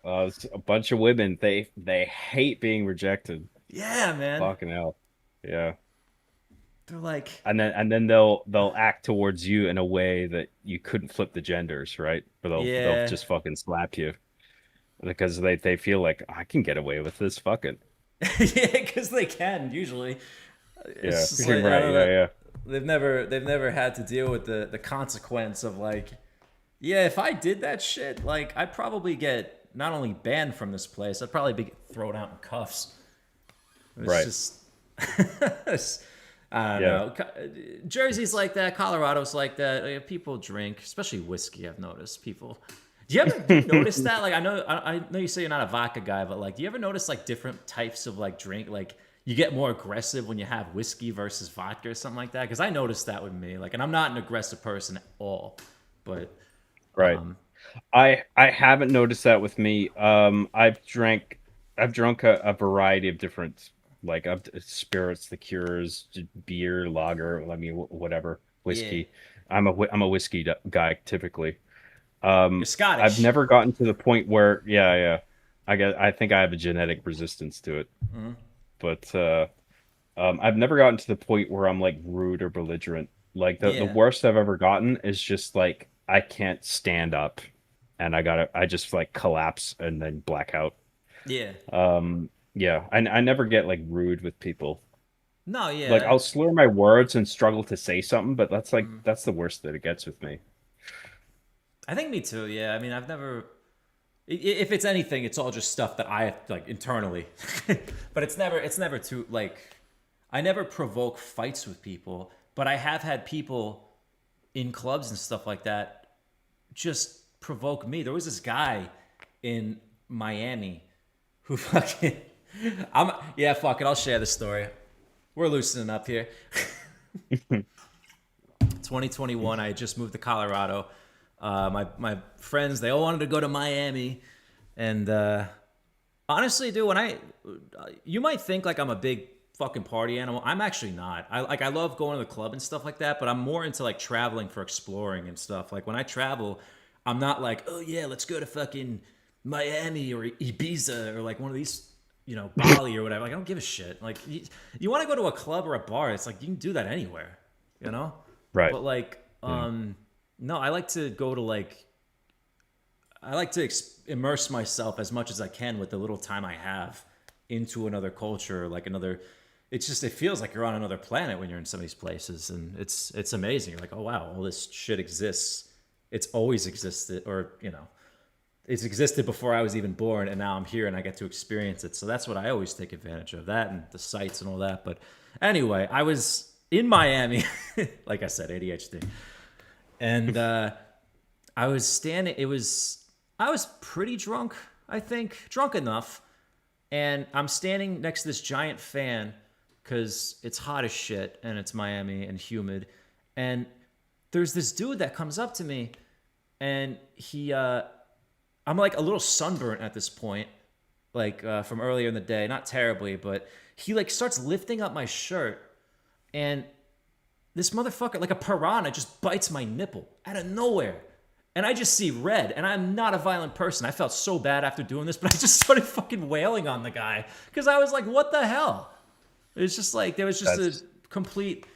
It's a bunch of women. They hate being rejected. Yeah, man. Fucking hell. Yeah. They're like, And then they'll act towards you in a way that you couldn't flip the genders, right? Or they'll yeah, just fucking slap you because they feel like I can get away with this. Fuck it. yeah, because they can usually. Yeah. It's just like I Right. don't Yeah. know. Yeah. They've never had to deal with the consequence of like, yeah, if I did that shit, like I'd probably get not only banned from this place, I'd probably be thrown out in cuffs. It's Right. just I don't Yeah. know. Jersey's like that. Colorado's like that. People drink, especially whiskey. I've noticed people. Do you notice that? Like, I know you say you're not a vodka guy, but like, do you ever notice like different types of like drink? Like, you get more aggressive when you have whiskey versus vodka or something like that. Because I noticed that with me. Like, and I'm not an aggressive person at all, but Right. I haven't noticed that with me. I've drunk a variety of different like spirits, liqueurs, beer, lager. I mean, whatever, yeah, whiskey. I'm a whiskey guy typically. you're I've Scottish. never gotten to the point where, yeah. I think I have a genetic resistance to it, but I've never gotten to the point where I'm like rude or belligerent. Like the Yeah. worst I've ever gotten is just like I can't stand up, and I just like collapse and then black out. Yeah. Yeah, I never get like rude with people. No, Like yeah. I'll slur my words and struggle to say something, but that's the worst that it gets with me. I think me too. Yeah. I mean, I've never. If it's anything, it's all just stuff that I like internally. But it's never too like. I never provoke fights with people, but I have had people in clubs and stuff like that just provoke me. There was this guy in Miami who fucking. Yeah, fuck it. I'll share the story. We're loosening up here. 2021, I had just moved to Colorado. My friends, they all wanted to go to Miami, and honestly, dude, you might think like I'm a big fucking party animal. I'm actually not. I love going to the club and stuff like that, but I'm more into like traveling for exploring and stuff. Like when I travel, I'm not like, oh yeah, let's go to fucking Miami or Ibiza or like one of these, Bali or whatever. Like I don't give a shit. Like you want to go to a club or a bar, it's like you can do that anywhere, you know. Right. But like, Yeah. no, I like to go to like I like to immerse myself as much as I can with the little time I have into another culture, like another. It's just it feels like you're on another planet when you're in some of these places, and it's amazing. You're like, oh wow, all this shit exists. It's always existed, or it's existed before I was even born, and now I'm here and I get to experience it. So that's what I always take advantage of, that and the sights and all that. But anyway, I was in Miami, like I said, ADHD, and I was standing. I was pretty drunk, I think, drunk enough, and I'm standing next to this giant fan because it's hot as shit and it's Miami and humid, and there's this dude that comes up to me, and I'm like a little sunburnt at this point, like from earlier in the day, not terribly, but he like starts lifting up my shirt, and this motherfucker, like a piranha, just bites my nipple out of nowhere. And I just see red, and I'm not a violent person. I felt so bad after doing this, but I just started fucking wailing on the guy because I was like, what the hell? It was just like, there was just a That's complete,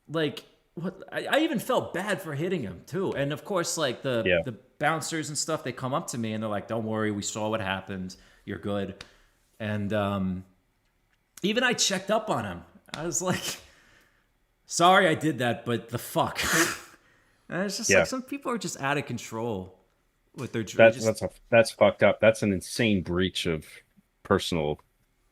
like, what? I even felt bad for hitting him, too. And of course, like, yeah. the bouncers and stuff, they come up to me and they're like, don't worry, we saw what happened. You're good. And even I checked up on him. I was like, sorry I did that, but the fuck. And it's just like Yeah. some people are just out of control with their That's just that's fucked up. That's an insane breach of personal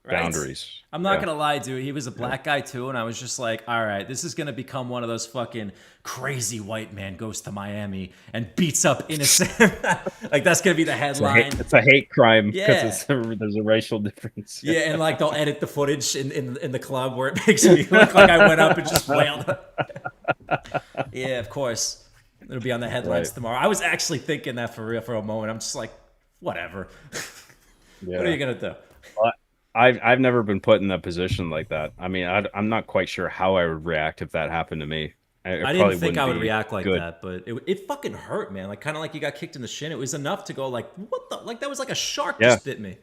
right. boundaries. I'm not Yeah. gonna lie, dude. He was a Yeah. black guy too, and I was just like, all right, this is gonna become one of those fucking crazy white man goes to Miami and beats up innocent. Like that's gonna be the headline. It's a hate crime because Yeah. there's a racial difference. Yeah, and like they'll edit the footage in the club where it makes me look like I went up and just wailed. Yeah, of course. It'll be on the headlines Right. tomorrow. I was actually thinking that for real for a moment. I'm just like, whatever. What are Yeah. you gonna do? Well, I've never been put in a position like that. I mean, I'm not quite sure how I would react if that happened to me. It I didn't probably think wouldn't I would be react like good. that, but it fucking hurt, man. Like kind of like you got kicked in the shin. It was enough to go like, what the? Like that was like a shark Yeah. just bit me.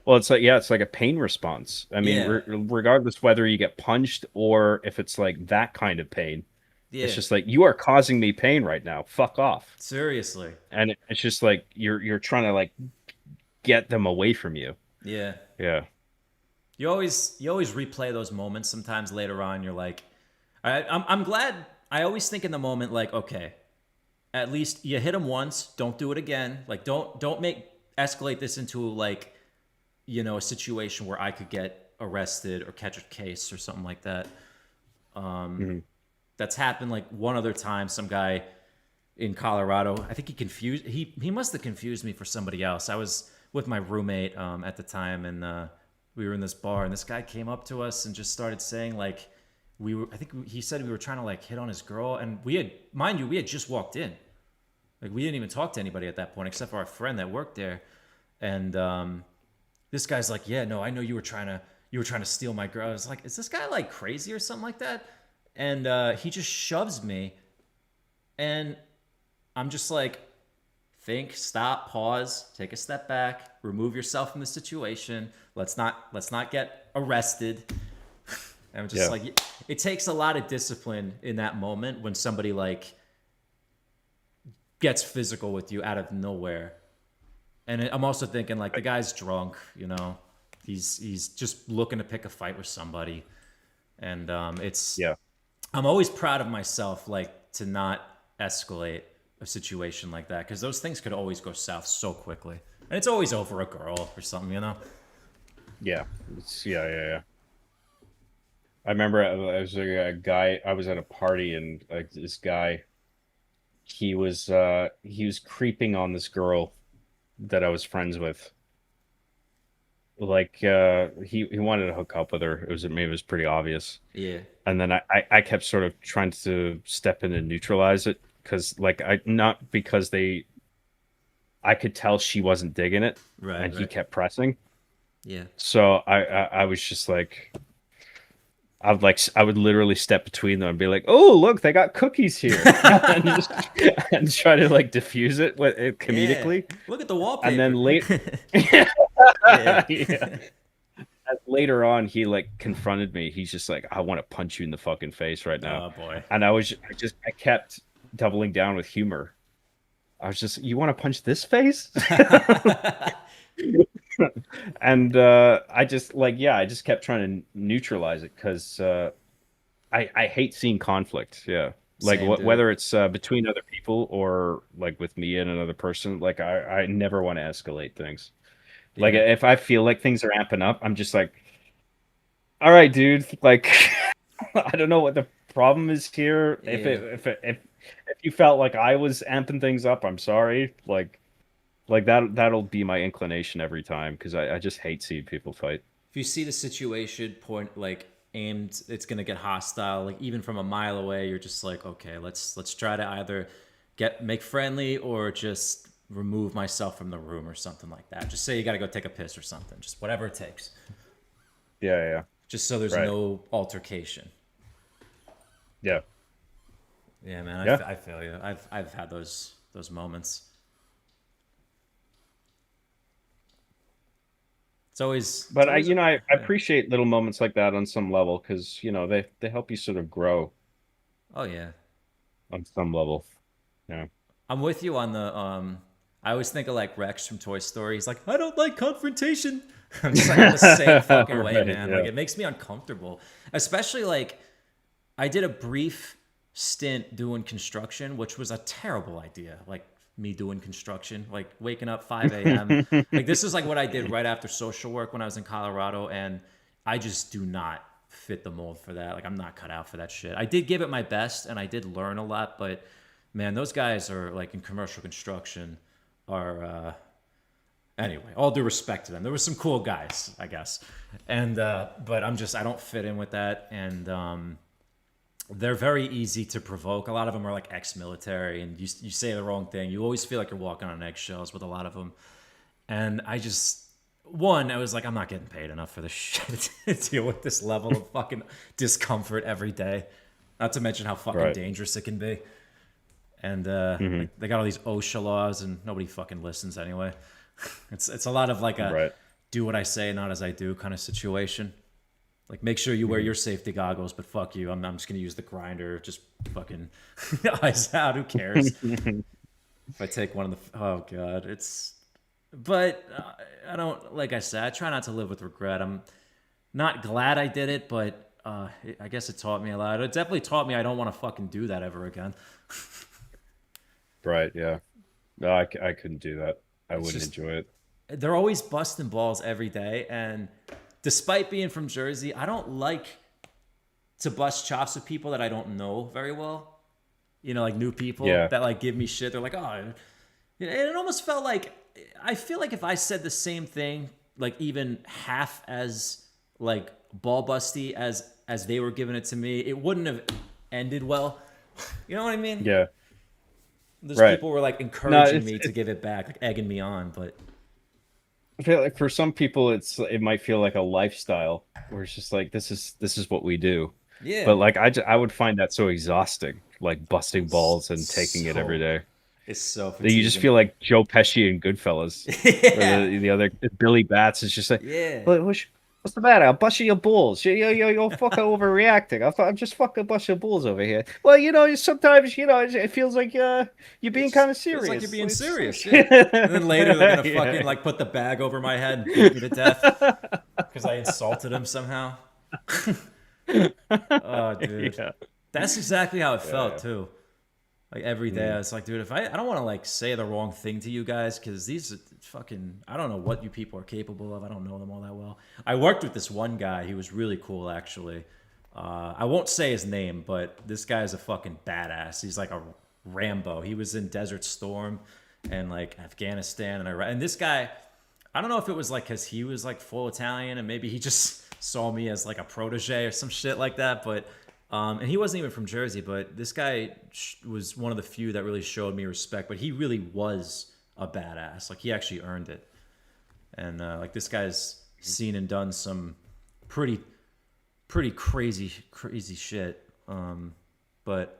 Well, it's like a pain response. I mean, Yeah, regardless whether you get punched or if it's like that kind of pain, it's yeah. just like you are causing me pain right now. Fuck off. Seriously. And it's just like you're trying to like get them away from you. Yeah. Yeah. You always replay those moments. Sometimes later on, you're like, I'm glad. I always think in the moment like, okay, at least you hit him once. Don't do it again. Like don't make escalate this into like a situation where I could get arrested or catch a case or something like that. Mhm. That's happened like one other time. Some guy in Colorado, I think he must have confused me for somebody else. I was with my roommate at the time, and we were in this bar, and this guy came up to us and just started saying like I think he said we were trying to like hit on his girl, and mind you, we had just walked in. Like we didn't even talk to anybody at that point except for our friend that worked there, and this guy's like, yeah, no, I know you were trying to steal my girl. I was like, is this guy like crazy or something like that? And he just shoves me, and I'm just like, think, stop, pause, take a step back, remove yourself from the situation. Let's not get arrested. And I'm just Yeah. like, it takes a lot of discipline in that moment when somebody like gets physical with you out of nowhere. And I'm also thinking like the guy's drunk, you know, he's just looking to pick a fight with somebody, and it's Yeah. I'm always proud of myself, like to not escalate a situation like that because those things could always go south so quickly, and it's always over a girl or something, you know. Yeah. Yeah. I remember I was a guy. I was at a party, and like this guy, he was creeping on this girl that I was friends with. Like he wanted to hook up with her. Maybe it was pretty obvious. Yeah. And then I kept sort of trying to step in and neutralize it because like I not because they I could tell she wasn't digging it, Right. and he Right. kept pressing. Yeah. So I was just like I would literally step between them and be like, "Oh, look, they got cookies here," and just and try to like diffuse it with it Yeah. comedically. Look at the And then wallpaper. late, Yeah. yeah. And later on, he like confronted me. He's just like, "I want to punch you in the fucking face right now," Oh boy. and I kept doubling down with humor. I was just, "You want to punch this face?" And I just like, yeah, I just kept trying to neutralize it because I hate seeing conflict. Yeah, like Same, dude. whether it's between other people or like with me and another person. Like I never want to escalate things. Like Yeah. if I feel like things are amping up, I'm just like, all right, dude. Like I don't know what the problem is here. Yeah. If you felt like I was amping things up, I'm sorry. Like that'll be my inclination every time because I just hate seeing people fight. If you see the situation point like aimed, it's gonna get hostile. Like even from a mile away, you're just like, okay, let's try to either make friendly or just remove myself from the room or something like that. Just say you gotta go take a piss or something. Just whatever it takes. Yeah, Just so there's right. no altercation. Yeah, Yeah, man, yeah. I feel you. I've had those moments. It's But always I yeah. appreciate little moments like that on some level because they help you sort of grow Oh yeah. on some level. Yeah. I'm with you on the I always think of like Rex from Toy Story. He's like, I don't like confrontation. I'm just like I'm the same fucking way, Right. man. Like Yeah. it makes me uncomfortable. Especially like I did a brief stint doing construction, which was a terrible idea. Like me doing construction, like waking up 5 a.m. Like this is like what I did right after social work when I was in Colorado, and I just do not fit the mold for that. Like I'm not cut out for that shit. I did give it my best and I did learn a lot, but man, those guys are like in commercial construction are anyway, all due respect to them. There were some cool guys, I guess. And but I don't fit in with that, and they're very easy to provoke. A lot of them are like ex-military, and you say the wrong thing, you always feel like you're walking on eggshells with a lot of them. And I was like, I'm not getting paid enough for this shit to deal with this level of fucking discomfort every day. Not to mention how fucking Right. dangerous it can be. And Hmm. like they got all these OSHA laws, and nobody fucking listens anyway. It's a lot of like a Right. do what I say, not as I do kind of situation. Like make sure you wear Hmm. your safety goggles, but fuck you, I'm just gonna use the grinder. Just fucking eyes out. Who cares if I take one of the? Oh god, it's. But I don't like I said. I try not to live with regret. I'm not glad I did it, but I guess it taught me a lot. It definitely taught me I don't want to fucking do that ever again. Right. Yeah. No, I couldn't do that. I It's wouldn't just enjoy it. they're always busting balls every day, and despite being from Jersey, I don't like to bust chops with people that I don't know very well. You know, like new people Yeah. that like give me shit. They're like, oh, it almost felt like I feel like if I said the same thing, like even half as like ball busty as they were giving it to me, it wouldn't have ended well. You know what I mean? Yeah. Those Right. people were like No, encouraging me to give it back, like egging me on. But I feel like for some people it might feel like a lifestyle where it's just like this is what we do. yeah, But like I would find that so exhausting, like busting balls and taking it every so day. it's so That you just fatiguing. feel like Joe Pesci in Goodfellas, or Yeah, the other Billy Bats is just like, yeah. "What- What's the matter? I'm busting your balls. You're fucking overreacting. I'm just fucking busting your balls over here. Well, sometimes, it feels like you're It being just kind of feels like you're serious. being It's serious, like, yeah. And then later they're gonna fucking yeah. like put the bag over my head and beat me to death because I insulted him somehow. Oh, dude, Yeah. that's exactly how it felt Yeah. too. Like every day, I Mm. was like, dude, if I don't want to like say the wrong thing to you guys because these fucking I don't know what you people are capable of. I don't know them all that well. I worked with this one guy. He was really cool, actually. I won't say his name, but this guy is a fucking badass. He's like a Rambo. He was in Desert Storm and like Afghanistan and Iraq. And this guy, I don't know if it was like because he was like full Italian and maybe he just saw me as like a protege or some shit like that. But and he wasn't even from Jersey, but this guy was one of the few that really showed me respect. But he really was a badass. Like he actually earned it. And like this guy's seen and done some pretty crazy shit. But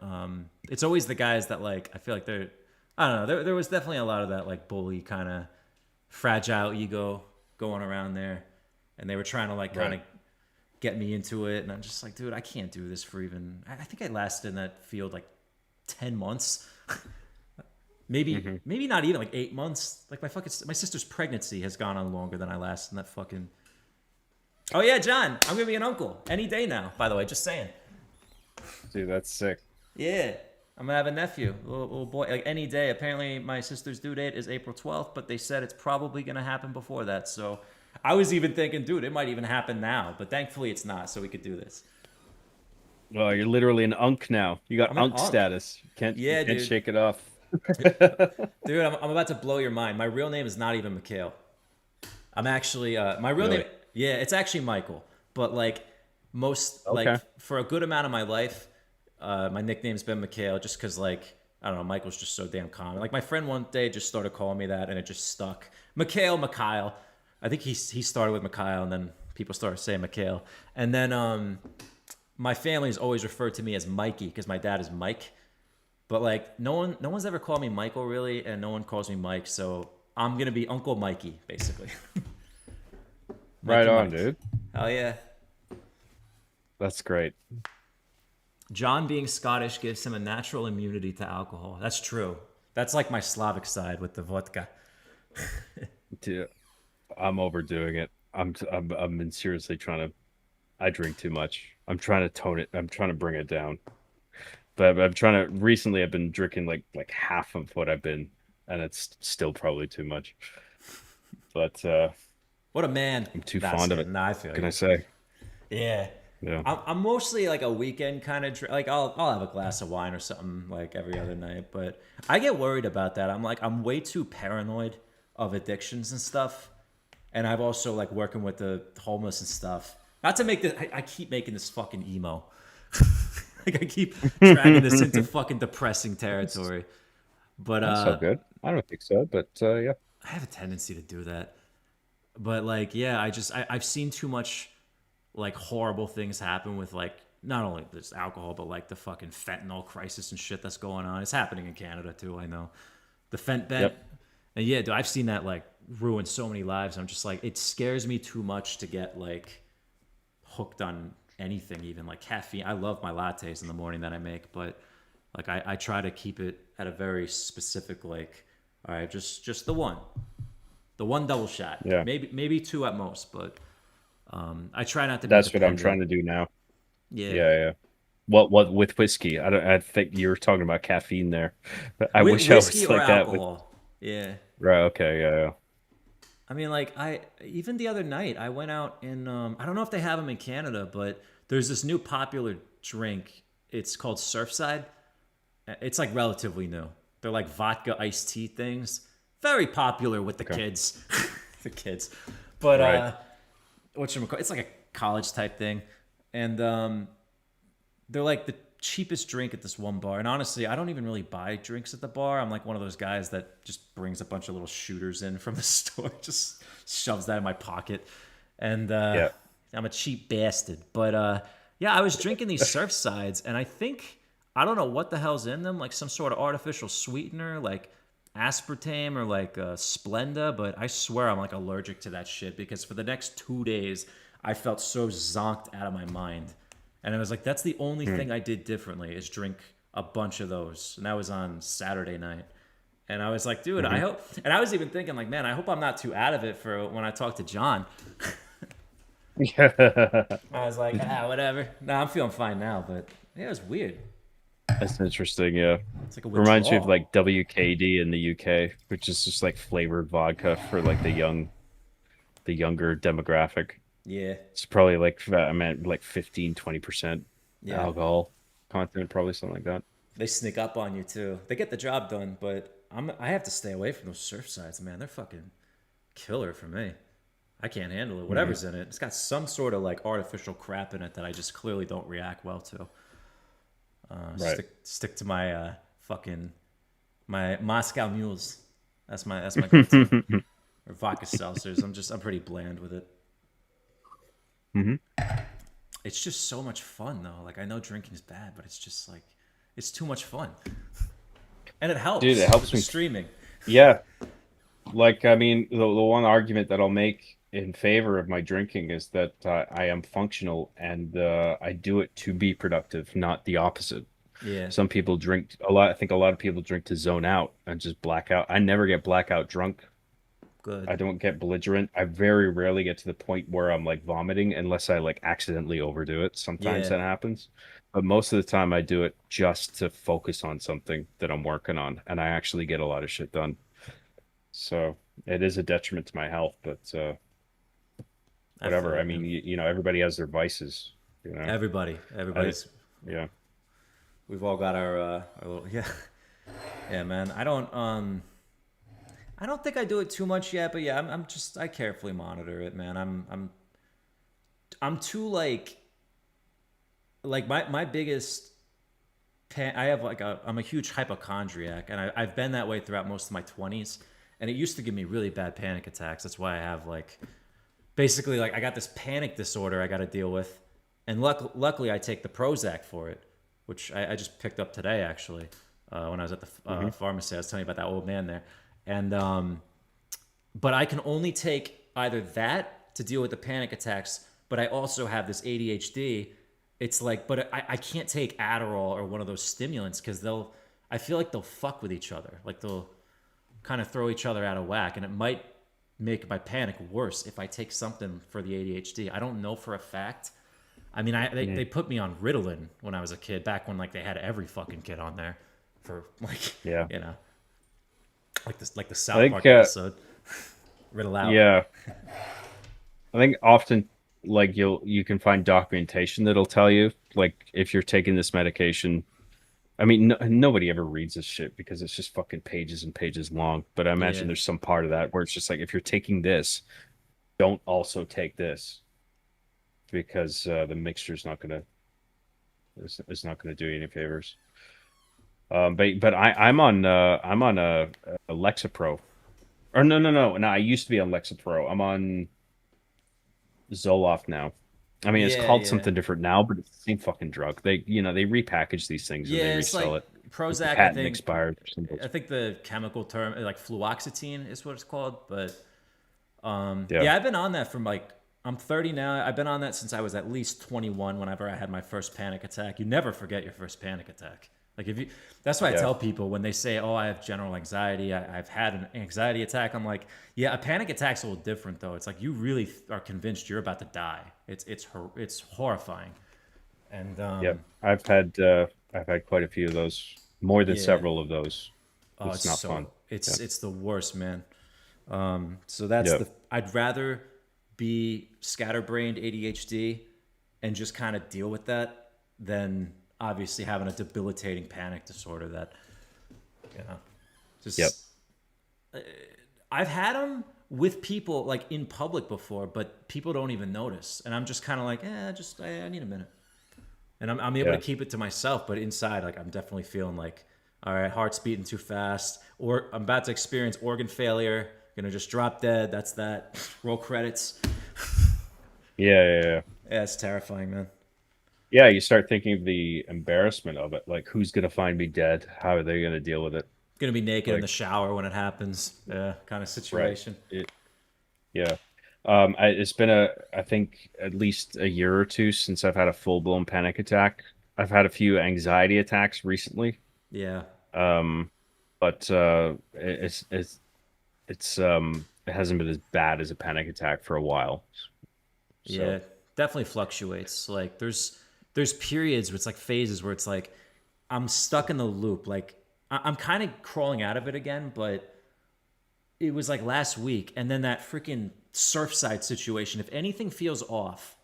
it's always the guys that like I feel like they're I don't know. There was definitely a lot of that like bully kind of fragile ego going around there, and they were trying to like kind of Right. get me into it, and I'm just like, dude, I can't do this for even. I think I lasted in that field like 10 months, maybe not even like 8 months. Like my sister's pregnancy has gone on longer than I lasted in that fucking. Oh yeah, John, I'm gonna be an uncle any day now. By the way, just saying. Dude, that's sick. Yeah, I'm gonna have a nephew, little boy, like any day. Apparently, my sister's due date is April 12th, but they said it's probably gonna happen before that. So, I was even thinking, dude, it might even happen now. But thankfully, it's not, so we could do this. Well, you're literally an unk now. You got I'm an unk unk. status. You Yeah, can't dude. shake it off. Dude, I'm about to blow your mind. My real name is not even Mikhail. I'm actually my real name. Really? Yeah, it's actually Michael. But like most like Okay. for a good amount of my life, my nickname's been Mikhail just because like I don't know, Michael's just so damn common. Like my friend one day just started calling me that, and it just stuck. Mikhail. I think he started with Mikhail, and then people started saying Mikhail. And then my family's always referred to me as Mikey because my dad is Mike. But like no one's ever called me Michael really, and no one calls me Mike. So I'm gonna be Uncle Mikey basically. Right Mikey on, Mike. dude. Hell yeah. That's great. John being Scottish gives him a natural immunity to alcohol. That's true. That's like my Slavic side with the vodka. Dude, I'm overdoing it. I'm been seriously trying to. I drink too much. I'm trying to tone it. I'm trying to bring it down. But I'm trying to. Recently, I've been drinking like half of what I've been, and it's still probably too much. But What a man. I'm too That's fond of it. it. Nah, I What feel can you. I say? Yeah. Yeah. I'm mostly like a weekend kind of like I'll have a glass of wine or something like every other night, but I get worried about that. I'm way too paranoid of addictions and stuff, and I've also like working with the homeless and stuff. Not to make this, I keep making this fucking emo. Like I keep dragging this into fucking depressing That's, territory, but that's so good. I don't think so, but yeah. I have a tendency to do that. But like, yeah, I've seen too much like horrible things happen with like not only this alcohol but like the fucking fentanyl crisis and shit that's going on. It's happening in Canada too. I know the fent bent, Yep. and yeah, dude, I've seen that like ruin so many lives. I'm just like, it scares me too much to get like hooked on anything, even like caffeine. I love my lattes in the morning that I make, but like I try to keep it at a very specific like, all right, just the one double shot, Yeah. maybe two at most, but I try not to be That's what I'm dependent. trying to do now. Yeah, Yeah, yeah. What with whiskey? I don't. I think you were talking about caffeine there. I wish I Whiskey was or like that with. alcohol. Yeah, Right. Okay. Yeah. Yeah. I mean, like I even the other night I went out in I don't know if they have them in Canada, but there's this new popular drink. It's called Surfside. It's like relatively new. They're like vodka iced tea things. Very popular with the Okay. kids, the kids. But Right. it's like a college type thing, and they're like the cheapest drink at this one bar. And honestly, I don't even really buy drinks at the bar. I'm like one of those guys that just brings a bunch of little shooters in from the store, just shoves that in my pocket. And Yeah. I'm a cheap bastard. But yeah, I was drinking these surf sides, and I don't know what the hell's in them, like some sort of artificial sweetener, like aspartame or like Splenda. But I swear I'm like allergic to that shit because for the next 2 days, I felt so zonked out of my mind. And I was like, that's the only Hmm. thing I did differently is drink a bunch of those. And that was on Saturday night. And I was like, dude, I Hmm. hope. And I was even thinking, like, man, I hope I'm not too out of it for when I talk to John. Yeah. I was like, whatever. No, I'm feeling fine now, but yeah, it was weird. That's interesting. Yeah. It's like a Reminds me of withdrawal. like WKD in the UK, which is just like flavored vodka for like the younger demographic. Yeah, It's probably like I meant like 15-20% yeah. alcohol content, probably something like that. They sneak up on you too. They get the job done, but I have to stay away from those surf sites, man. They're fucking killer for me. I can't handle it. Hmm. Whatever's in it, it's got some sort of like artificial crap in it that I just clearly don't react well to. Right. Stick to my fucking my Moscow Mules. That's my go-to. Or vodka seltzers. I'm pretty bland with it. Hmm. It's just so much fun though. Like I know drinking is bad, but it's just like it's too much fun, and it Dude, it helps with helps the me. streaming. Yeah. Like, I mean, the one argument that I'll make in favor of my drinking is that I am functional and I do it to be productive, not the opposite. Yeah, Some people drink a lot. I think a lot of people drink to zone out and just black out. I never get blackout drunk. good. I don't get belligerent. I very rarely get to the point where I'm like vomiting unless I like accidentally overdo it. Sometimes Yeah, that happens. But most of the time I do it just to focus on something that I'm working on and I actually get a lot of shit done. So it is a detriment to my health, but I feel whatever. I you, mean, man. everybody has their vices, you know. I Everybody's. yeah. We've all got our little yeah, yeah, man. I don't think I do it too much yet, but yeah, I'm just I carefully monitor it, man. I'm too like my biggest I have like I'm a huge hypochondriac, and I've been that way throughout most of my 20s, and it used to give me really bad panic attacks. That's why I have like basically like I got this panic disorder I got to deal with, and luckily I take the Prozac for it, which I just picked up today actually when I was at the Hmm. pharmacy. I was telling you about that old man there, and but I can only take either that to deal with the panic attacks, but I also have this ADHD. It's like, but I can't take Adderall or one of those stimulants because I feel like they'll fuck with each other. Like they'll kind of throw each other out of whack, and it might make my panic worse if I take something for the ADHD. I don't know for a fact. I mean, they put me on Ritalin when I was a kid, back when like they had every fucking kid on there for like, Yeah. you know, like the I South think Park episode, Riddle out. yeah. I think often like you can find documentation that'll tell you like if you're taking this medication. I mean, nobody ever reads this shit because it's just fucking pages and pages long. But I Yeah, imagine there's some part of that where it's just like if you're taking this, don't also take this because the mixture's not gonna it's not gonna do you any favors. But I'm on a Lexapro. Or no. I used to be on Lexapro. I'm on Zoloft now. I mean, it's yeah, called yeah, something different now, but it's the same fucking drug. They repackage these things and they yeah. It's resell like it. Like the Prozac. patent expired or something. I think the chemical term like fluoxetine is what it's called. But Yeah. yeah, I've been on that from like I'm 30 now. I've been on that since I was at least 21. Whenever I had my first panic attack, you never forget your first panic attack. Like if you, that's why I Yeah. tell people when they say, "Oh, I have general anxiety. I've had an anxiety attack." I'm like, "Yeah, a panic attack's a little different though. It's like you really are convinced you're about to die. It's horrifying." And Yep. I've had quite a few of those, more than yeah, several of those. oh, It's not fun. Yeah. it's the worst, man. So that's Yep. the I'd rather be scatterbrained ADHD and just kind of deal with that than obviously having a debilitating panic disorder that you know Yep. just I've had them with people like in public before, but people don't even notice, and I'm just kind of like, just I need a minute, and I'm able to Yeah. keep it to myself, but inside, like I'm definitely feeling like, all right, heart's beating too fast, or I'm about to experience organ failure, gonna just drop dead. That's that. Roll credits. Yeah. Yeah, it's terrifying, man. Yeah, you start thinking of the embarrassment of it. Like, who's gonna find me dead? How are they gonna deal with it? Gonna be naked in the Like, shower when it happens. Yeah, kind of right. situation. It, yeah. It's been I think at least a year or two since I've had a full-blown panic attack. I've had a few anxiety attacks recently. Yeah. Um, but it hasn't been as bad as a panic attack for a while. Yeah, So, it definitely fluctuates. Like there's periods where it's like phases where it's like I'm stuck in the loop. Like I'm kind of crawling out of it again, but it was like last week, and then that freaking Surfside situation. If anything feels off,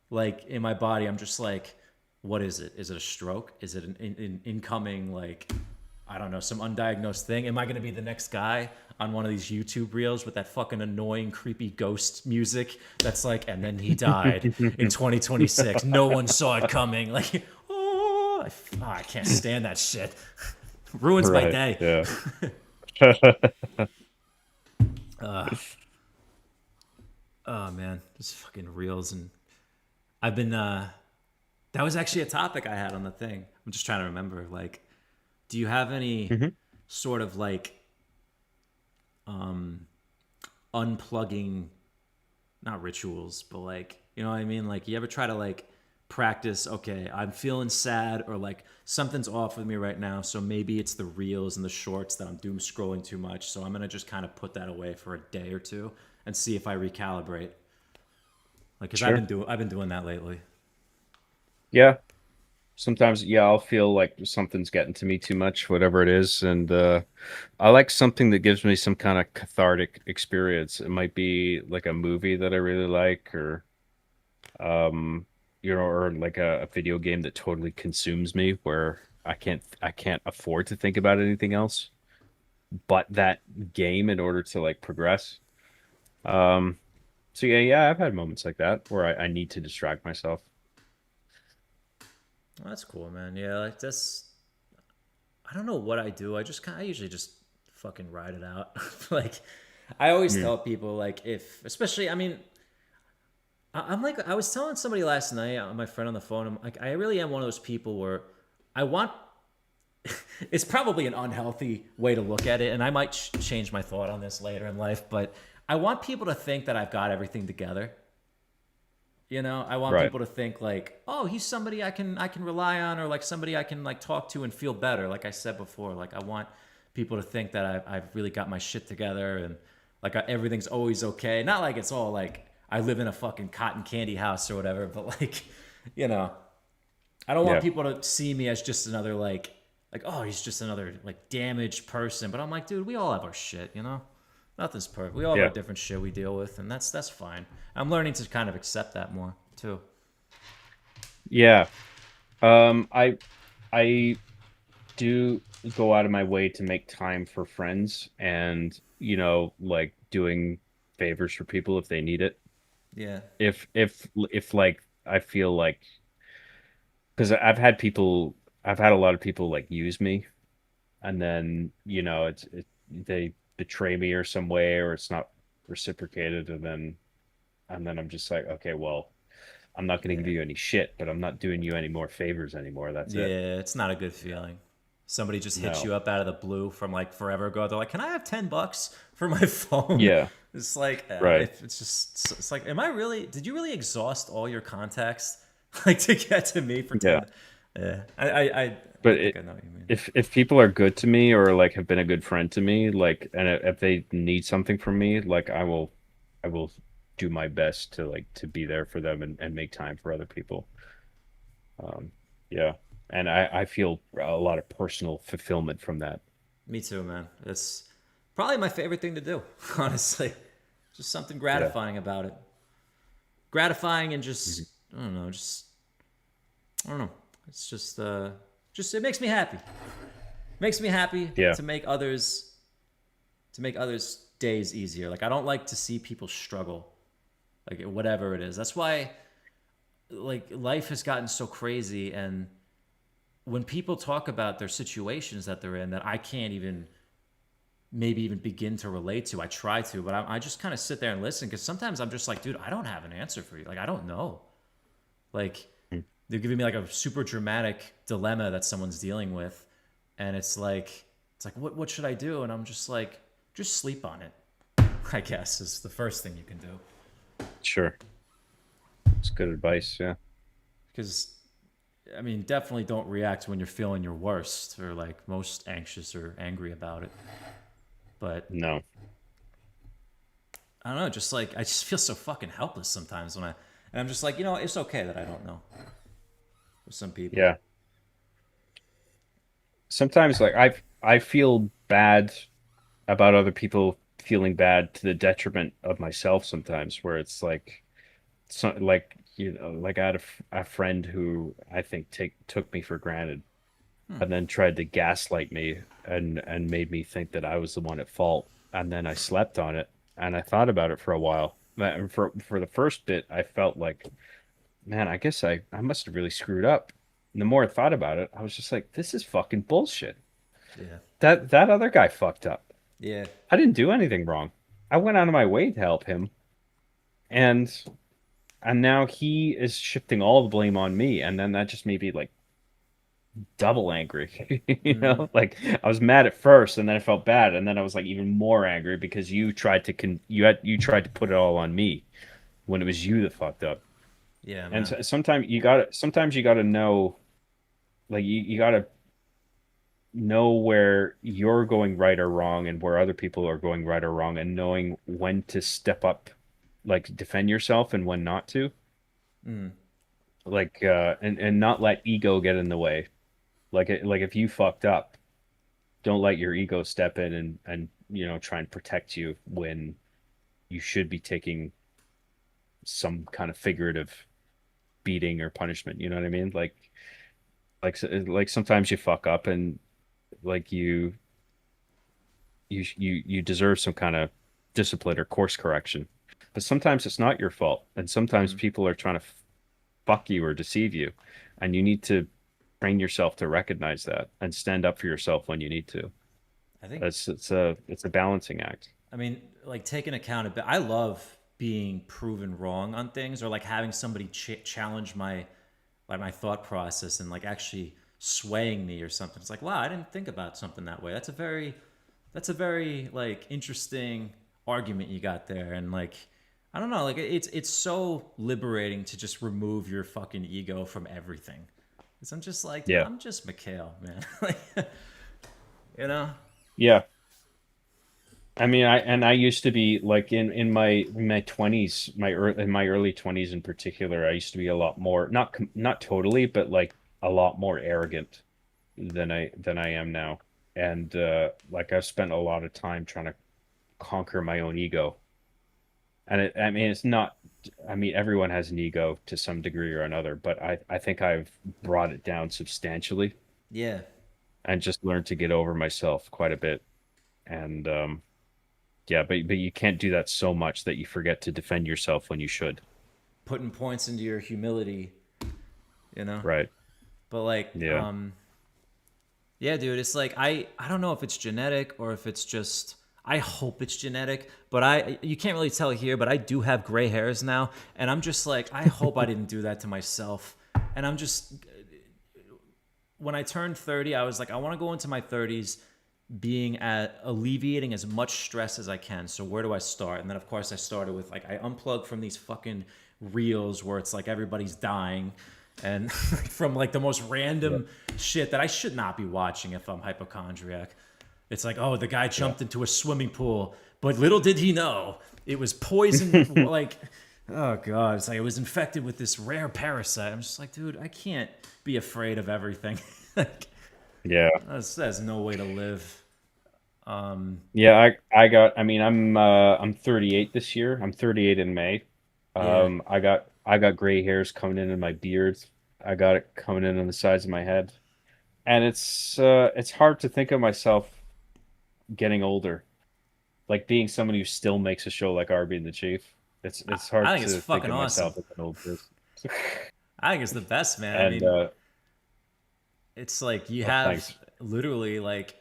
like in my body, I'm just like, what is it? Is it a stroke? Is it an incoming like I don't know, some undiagnosed thing? Am I going to be the next guy on one of these YouTube reels with that fucking annoying, creepy ghost music that's like, and then he died in 2026. No one saw it coming. Like, I can't stand that shit. Ruins my right, day. yeah. Oh man, just fucking reels. And I've been, that was actually a topic I had on the thing. I'm just trying to remember. Like, do you have any Mhm. sort of like unplugging, not rituals, but like, you know what I mean? Like, you ever try to like practice, okay, I'm feeling sad or like something's off with me right now. So maybe it's the reels and the shorts that I'm doom scrolling too much. So I'm going to just kind of put that away for a day or two and see if I recalibrate. Like, cause Sure. I've been doing that lately. Yeah. Sometimes, yeah, I'll feel like something's getting to me too much, whatever it is, and I like something that gives me some kind of cathartic experience. It might be like a movie that I really like, or um, or like a video game that totally consumes me, where I can't afford to think about anything else but that game in order to like progress. Um, so yeah, I've had moments like that where I need to distract myself. Well, that's cool, man. Yeah, like that's, I don't know what I do. I usually just fucking ride it out. Like, I always Mm. tell people, like, if, especially, I mean, I'm like, I was telling somebody last night, my friend on the phone, I'm like, I really am one of those people where I want, it's probably an unhealthy way to look at it, and I might change my thought on this later in life, but I want people to think that I've got everything together. You know, I want Right. people to think like, oh, he's somebody I can rely on, or like somebody I can like talk to and feel better. Like I said before, like I want people to think that I've really got my shit together and like everything's always okay. Not like it's all like I live in a fucking cotton candy house or whatever, but like, you know, I don't want Yeah. people to see me as just another like oh, he's just another like damaged person. But I'm like, dude, we all have our shit, you know. Nothing's perfect. We all have our Yeah. different shit we deal with, and that's fine. I'm learning to kind of accept that more too. Yeah. I I do go out of my way to make time for friends and, like doing favors for people if they need it. Yeah, If like I feel like because I've had a lot of people like use me and then, they betray me or some way or it's not reciprocated and then I'm just like, okay, well, I'm not going to yeah, give you any shit, but I'm not doing you any more favors anymore. That's it. yeah. It's not a good feeling. Somebody just hits No. you up out of the blue from like forever ago. They're like, "Can I have $10 for my phone?" Yeah, It's like right. it's just it's like, am I really? Did you really exhaust all your contacts like to get to me for Yeah. 10? Yeah, I But think I know what you mean. if people are good to me or like have been a good friend to me, like, and if they need something from me, like I will do my best to like to be there for them and make time for other people. Um, yeah. And I feel a lot of personal fulfillment from that. Me too, man. It's probably my favorite thing to do, honestly. Just something Yeah. gratifying about it. Gratifying and Mhm. just I don't know. It's just it makes me happy. Makes me happy Yeah. to make others days easier. Like I don't like to see people struggle, like whatever it is. That's why like life has gotten so crazy, and when people talk about their situations that they're in that I can't even maybe even begin to relate to. I try to, but I just kind of sit there and listen because sometimes I'm just like, dude, I don't have an answer for you. Like, I don't know. Like, Mm. they're giving me like a super dramatic dilemma that someone's dealing with, and it's like, what should I do? And I'm just like, just sleep on it. I guess is the first thing you can do. Sure. It's good advice. Yeah. Because I mean, definitely don't react when you're feeling your worst or like most anxious or angry about it. But No. I don't know, just like I just feel so fucking helpless sometimes when and I'm just like, it's okay that I don't know with some people. Yeah. Sometimes like I feel bad about other people feeling bad to the detriment of myself sometimes, where it's like like like I had a friend who I think took me for granted Hmm. and then tried to gaslight me and made me think that I was the one at fault. And then I slept on it and I thought about it for a while. For the first bit, I felt like, man, I guess I must have really screwed up. And the more I thought about it, I was just like, this is fucking bullshit. Yeah. That other guy fucked up. Yeah. I didn't do anything wrong. I went out of my way to help him, and now he is shifting all the blame on me, and then that just made me like double angry. Mm-hmm. Like I was mad at first, and then I felt bad, and then I was like even more angry because you tried to put it all on me when it was you that fucked up. Yeah, And man. sometimes you gotta know, like you gotta know where you're going right or wrong and where other people are going right or wrong, and knowing when to step up, like defend yourself, and when not to, Mm. like and not let ego get in the way. Like if you fucked up, don't let your ego step in and try and protect you when you should be taking some kind of figurative beating or punishment. You know what I mean? Like sometimes you fuck up, and like you deserve some kind of discipline or course correction. But sometimes it's not your fault, and sometimes Mm-hmm. people are trying to fuck you or deceive you, and you need to train yourself to recognize that and stand up for yourself when you need to. I think It's a balancing act. I mean, like taking accountability. I love being proven wrong on things, or like having somebody challenge my thought process and like actually swaying me or something. It's like, wow, I didn't think about something that way. That's a very like interesting argument you got there, and like I don't know, like it's so liberating to just remove your fucking ego from everything. Because I'm just like, dude, Yeah. I'm just Mikhail, man. Like, you know? Yeah. I used to be like in my 20s, in my early 20s in particular, I used to be a lot more, not totally, but like a lot more arrogant than I am now. And like I've spent a lot of time trying to conquer my own ego. And I mean it's not, I mean everyone has an ego to some degree or another, but I think I've brought it down substantially Yeah. and just learned to get over myself quite a bit. And yeah, but you can't do that so much that you forget to defend yourself when you should. Putting points into your humility, you know? Right. But like, Yeah. yeah, dude, it's like I don't know if it's genetic or if it's just I hope it's genetic, but you can't really tell here, but I do have gray hairs now, and I'm just like I hope I didn't do that to myself. And I'm just when I turned 30, I was like I want to go into my 30s being at alleviating as much stress as I can. So where do I start? And then of course I started with like I unplugged from these fucking reels where it's like everybody's dying and from like the most Yeah. random shit that I should not be watching if I'm hypochondriac. It's like, oh, the guy Yeah. jumped into a swimming pool, but little did he know it was poison. Like, oh god, it's like it was infected with this rare parasite. I'm just like, dude, I can't be afraid of everything. Like, Yeah. that's no way to live. Yeah, I mean I'm 38 this year. I'm 38 in May. Yeah, I got gray hairs coming in my beard. I got it coming in on the sides of my head. And it's hard to think of myself getting older. Like being someone who still makes a show like Arby and the Chief. It's I hard think it's to think fucking of awesome. myself as an old person. I think it's the best, man. I And mean, it's like you oh, have thanks. literally like,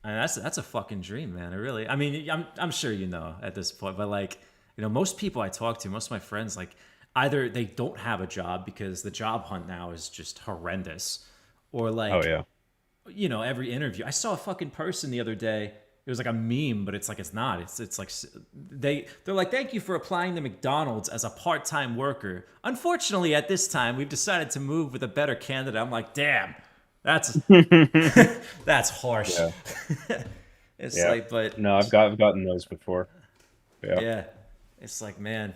and that's a fucking dream, man. It really. I mean, I'm sure you know at this point, but like, most people I talk to, most of my friends, like, either they don't have a job because the job hunt now is just horrendous, or Oh like, yeah. every interview. I saw a fucking person the other day. it was like a meme, but it's like it's not. It's like they're like, thank you for applying to McDonald's as a part-time worker. Unfortunately, at this time, we've decided to move with a better candidate. I'm like, damn, that's that's harsh. Yeah. It's Yeah. like, but No, I've gotten those before. Yeah. yeah, it's like, man,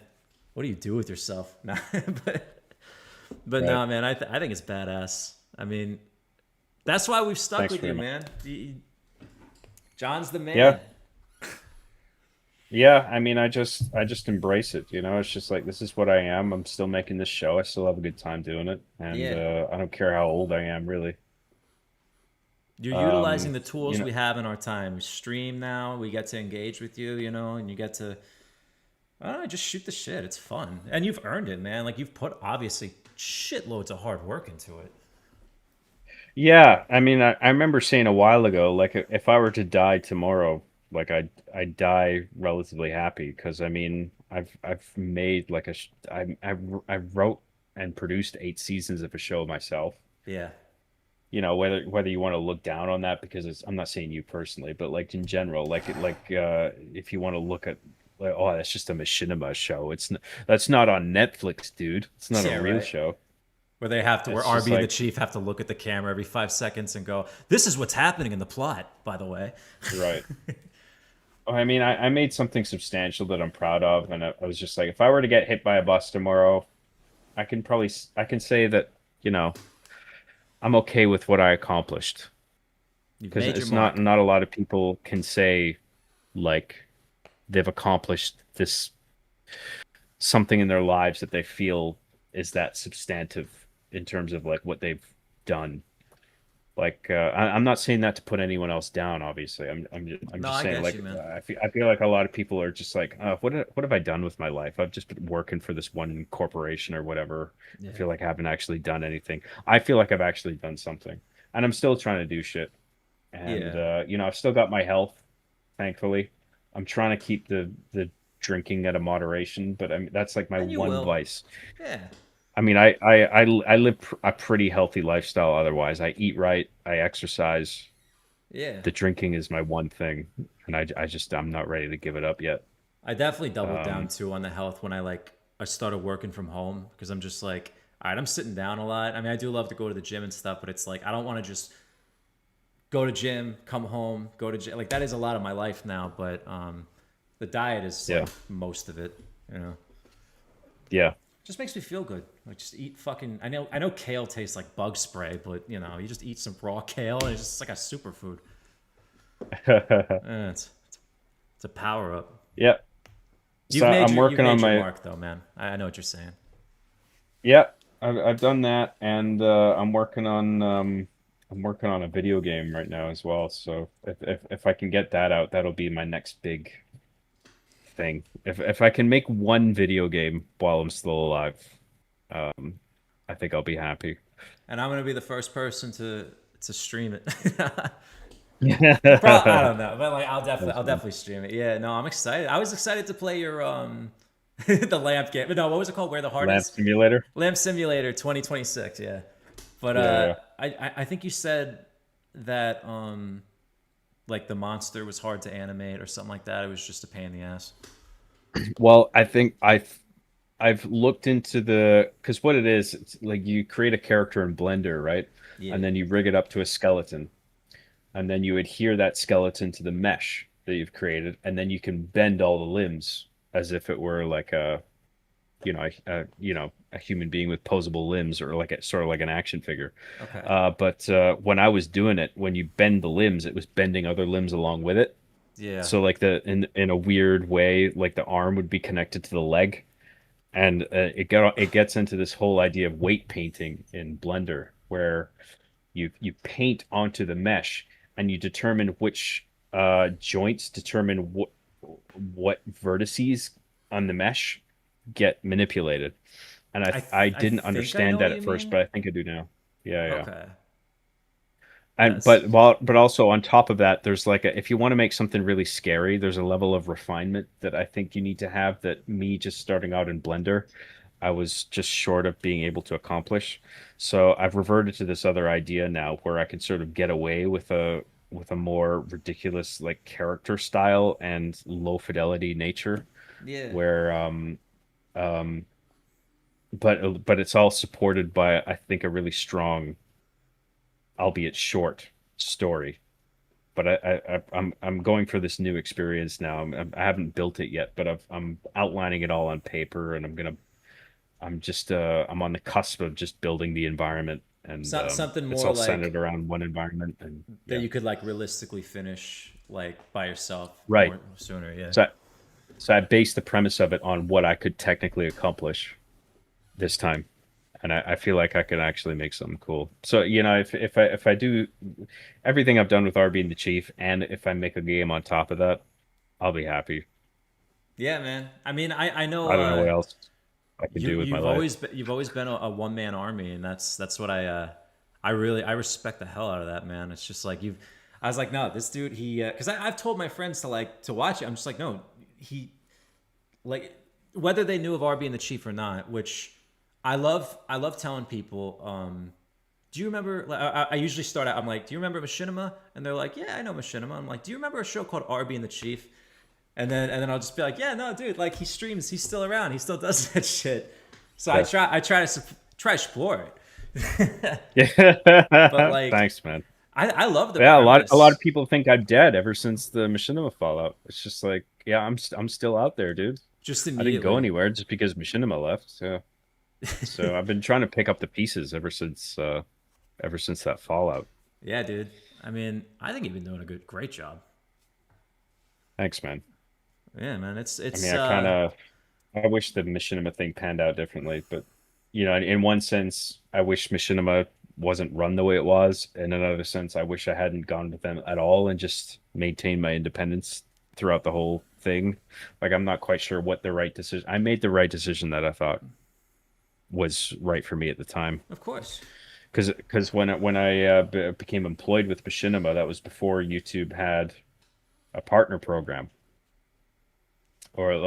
what do you do with yourself? Nah, but Right. no, man, I think it's badass. I mean, that's why we've stuck Thanks with you, very much. man. John's the Yeah. man. Yeah, I mean, I just embrace it, you know. It's just like this is what I am. I'm still making this show. I still have a good time doing it, and Yeah. I don't care how old I am, really. You're utilizing Um, the you tools know, we have in our time. We stream now. We get to engage with you, and you get to, I don't know, just shoot the shit. It's fun. And you've earned it, man. Like, you've put, obviously, shitloads of hard work into it. yeah, I mean, I remember saying a while ago, like if I were to die tomorrow, like I'd die relatively happy because I mean, I've made like I wrote and produced 8 seasons of a show myself. Yeah. You know, whether you want to look down on that because I'm not saying you personally, but like in general, if you want to look at like, oh, that's just a machinima show. That's not on Netflix, dude. It's not a Yeah, real right. show. Where It's just Arby and the like Chief have to look at the camera every 5 seconds and go, this is what's happening in the plot, by the way. right. I mean, I made something substantial that I'm proud of, and I was just like, if I were to get hit by a bus tomorrow, I can say that, you know, I'm okay with what I accomplished You've because made your it's mark. not a lot of people can say like they've accomplished this something in their lives that they feel is that substantive in terms of like what they've done. I'm not saying that to put anyone else down. Obviously, I'm No, just I saying get like you, man. I feel like a lot of people are just like, what have I done with my life? I've just been working for this one corporation or whatever. I Yeah. feel like I haven't actually done anything. I feel like I've actually done something, and I'm still trying to do shit. And Yeah. you know, I've still got my health, thankfully. I'm trying to keep the drinking at a moderation, but I mean that's like my And you one will. vice. Yeah. I mean, I live a pretty healthy lifestyle otherwise. I eat right, I exercise. Yeah. The drinking is my one thing, and I'm not ready to give it up yet. I definitely doubled down Um, too on the health when I started working from home because I'm just like, all right, I'm sitting down a lot. I mean, I do love to go to the gym and stuff, but it's like I don't want to just go to gym, come home, go to gym. Like that is a lot of my life now, but the diet is yeah, like most of it, you know. yeah, Just makes me feel good. Like just eat fucking I know kale tastes like bug spray, but you just eat some raw kale and it's just like a superfood. It's a power up. yeah. So I'm You've working on made your my mark though, man. I know what you're saying. yeah. I've done that, and I'm working on a video game right now as well. So if I can get that out, that'll be my next big thing. If I can make one video game while I'm still alive, um, I think I'll be happy. And I'm gonna be the first person to stream it. I That's don't know, but like I'll fun. definitely stream it. Yeah, no, I'm excited. I was excited to play your the lamp game. No, what was it called? Where the heart Lamp is? Simulator. Lamp Simulator 2026. Yeah, but Yeah, yeah. I think you said that like the monster was hard to animate or something like that. It was just a pain in the ass. Well, I think I've looked into the because what it is, it's like you create a character in Blender, right? Yeah. And then you rig it up to a skeleton, and then you adhere that skeleton to the mesh that you've created, and then you can bend all the limbs as if it were like a human being with posable limbs or like sort of like an action figure. Okay. But when I was doing it, when you bend the limbs, it was bending other limbs along with it. Yeah. So like the in a weird way, like the arm would be connected to the leg, and it gets into this whole idea of weight painting in Blender, where you paint onto the mesh and you determine which joints determine what vertices on the mesh get manipulated. And I I didn't think I know understand what that you at first, mean. but I think I do now. Yeah, yeah. Okay. And That's but also on top of that, there's like if you want to make something really scary, there's a level of refinement that I think you need to have that me just starting out in Blender, I was just short of being able to accomplish. So I've reverted to this other idea now where I can sort of get away with a with a more ridiculous like character style and low fidelity nature, Yeah. where um but it's all supported by, I think, a really strong, albeit short, story. But I'm going for this new experience now. I haven't built it yet, but I'm outlining it all on paper, and I'm on the cusp of just building the environment, and Something it's more all like centered around one environment, and that yeah, you could like realistically finish like by yourself right. more sooner. Yeah. So I based the premise of it on what I could technically accomplish this time, and I feel like I can actually make something cool. So if I do everything I've done with Arby and the Chief, and if I make a game on top of that, I'll be happy. Yeah, man. I mean, I know I don't know what else I can do with my life. you've always been a one man army, and that's what I respect the hell out of that, man. It's just like you've. I was like, no, this dude, he, because I've told my friends to watch it. I'm just like, no, he, like, whether they knew of RB and the Chief or not, which I love telling people. Do you remember? Like, I usually start out. I'm like, do you remember Machinima? And they're like, yeah, I know Machinima. I'm like, do you remember a show called RB and the Chief? And then I'll just be like, yeah, no, dude, like he streams, he's still around, he still does that shit. So Yeah. try to explore it. But Yeah. like, Thanks, man. I love the Yeah, a lot of premise. people think I'm dead ever since the Machinima fallout. It's just like, yeah, I'm still out there, dude. Just I didn't go immediately. anywhere just because Machinima left. So I've been trying to pick up the pieces ever since that fallout. Yeah, dude. I mean, I think you've been doing a great job. Thanks, man. Yeah, man. I mean, I wish the Machinima thing panned out differently, but in one sense, I wish Machinima wasn't run the way it was. In another sense, I wish I hadn't gone with them at all and just maintained my independence throughout the whole thing. Like, I'm not quite sure what the right decision. I made the right decision that I thought was right for me at the time. of course. Because when I became employed with Machinima, that was before YouTube had a partner program, or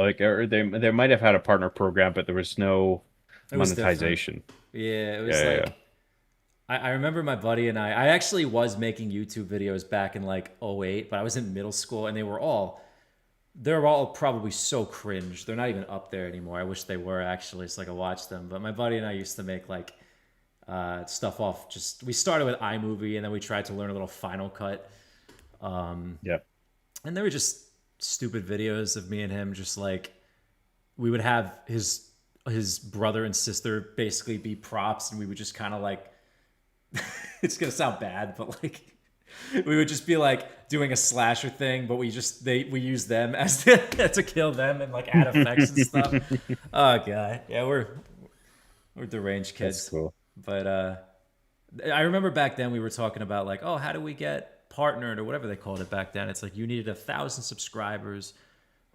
they might have had a partner program, but there was no It was different. monetization. Yeah, it was Yeah, yeah, like I remember my buddy and I actually was making YouTube videos back in like '08, but I was in middle school and they're all probably so cringe. They're not even up there anymore. I wish they were actually, so I could watch them. But my buddy and I used to make like stuff off. Just we started with iMovie and then we tried to learn a little Final Cut, yeah. and they were just stupid videos of me and him. Just like we would have his brother and sister basically be props, and we would just kind of like it's gonna sound bad, but like we would just be like doing a slasher thing, but we use them as to kill them and like add effects and stuff. Oh god, yeah, we're deranged That's kids. cool. But I remember back then we were talking about like, oh, how do we get partnered or whatever they called it back then. It's like you needed 1,000 subscribers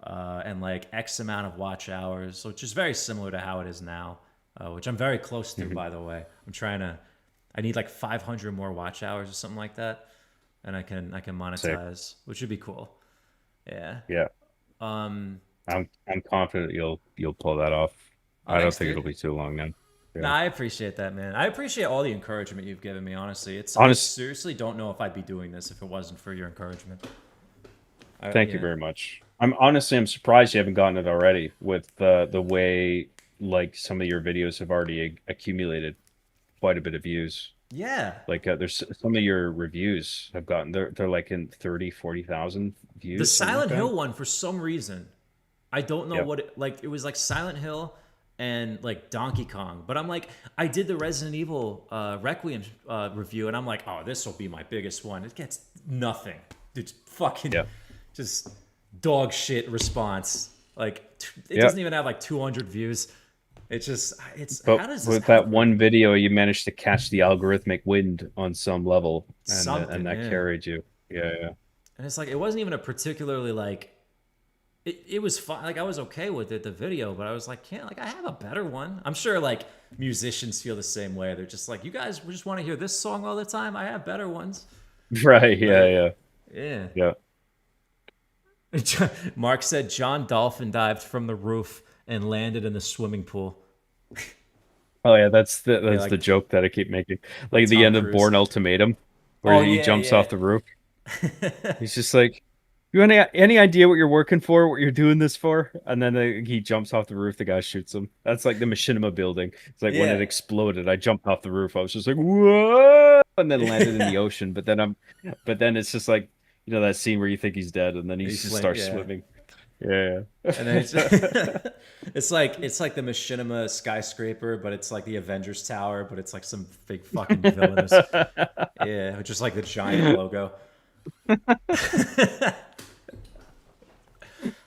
and like X amount of watch hours, which is very similar to how it is now, which I'm very close to, Mhm. by the way. I need like 500 more watch hours or something like that, and I can Safe. monetize, which would be cool. Yeah. Yeah, Um. I'm confident you'll pull that off. Oh, I don't thanks, think dude. it'll be too long now. No, Yeah. I appreciate that, man. I appreciate all the encouragement you've given me. Honestly, I Honest, seriously don't know if I'd be doing this if it wasn't for your encouragement. Thank you Yeah. very much. I'm surprised you haven't gotten it already with the way like some of your videos have already accumulated quite a bit of views. Yeah. Like there's some of your reviews have gotten they're like in 30, 40,000 The views, something like Silent that. Hill one, for some reason, I don't know Yep. what like it was like Silent Hill and like Donkey Kong. But I'm like, I did the Resident Evil Requiem review, and I'm like, oh, this will be my biggest one. It gets nothing. It's fucking Yep. just dog shit response. Like it Yep. doesn't even have like 200 views. It's But how does this with that happen? one video, you managed to catch the algorithmic wind on some level, and Something, that yeah. carried you. Yeah, yeah. And it's like it wasn't even a particularly like it was fine. Like I was okay with it, the video, but I was like, can't like I have a better one. I'm sure like musicians feel the same way. They're just like, you guys just want to hear this song all the time. I have better ones. Right. Yeah, Like, yeah, yeah. yeah. Mark said John Dolphin dived from the roof and landed in the swimming pool. Oh yeah, that's the Yeah, that's the joke that I keep making. like Like the Tom end of Cruise. Born Ultimatum, where Oh he yeah, jumps yeah. off the roof. He's just like, you any idea what you're working for, what you're doing this for? And then he jumps off the roof. The guy shoots him. That's like the machinima building. It's like when it Yeah. exploded, I jumped off the roof. I was just like, whoa, and then landed in the ocean. But then it's just like, that scene where you think he's dead, and then he He just swing, starts yeah. swimming. Yeah. And then it's like the machinima skyscraper, but it's like the Avengers Tower, but it's like some big fucking villainous. Yeah, just like the giant logo.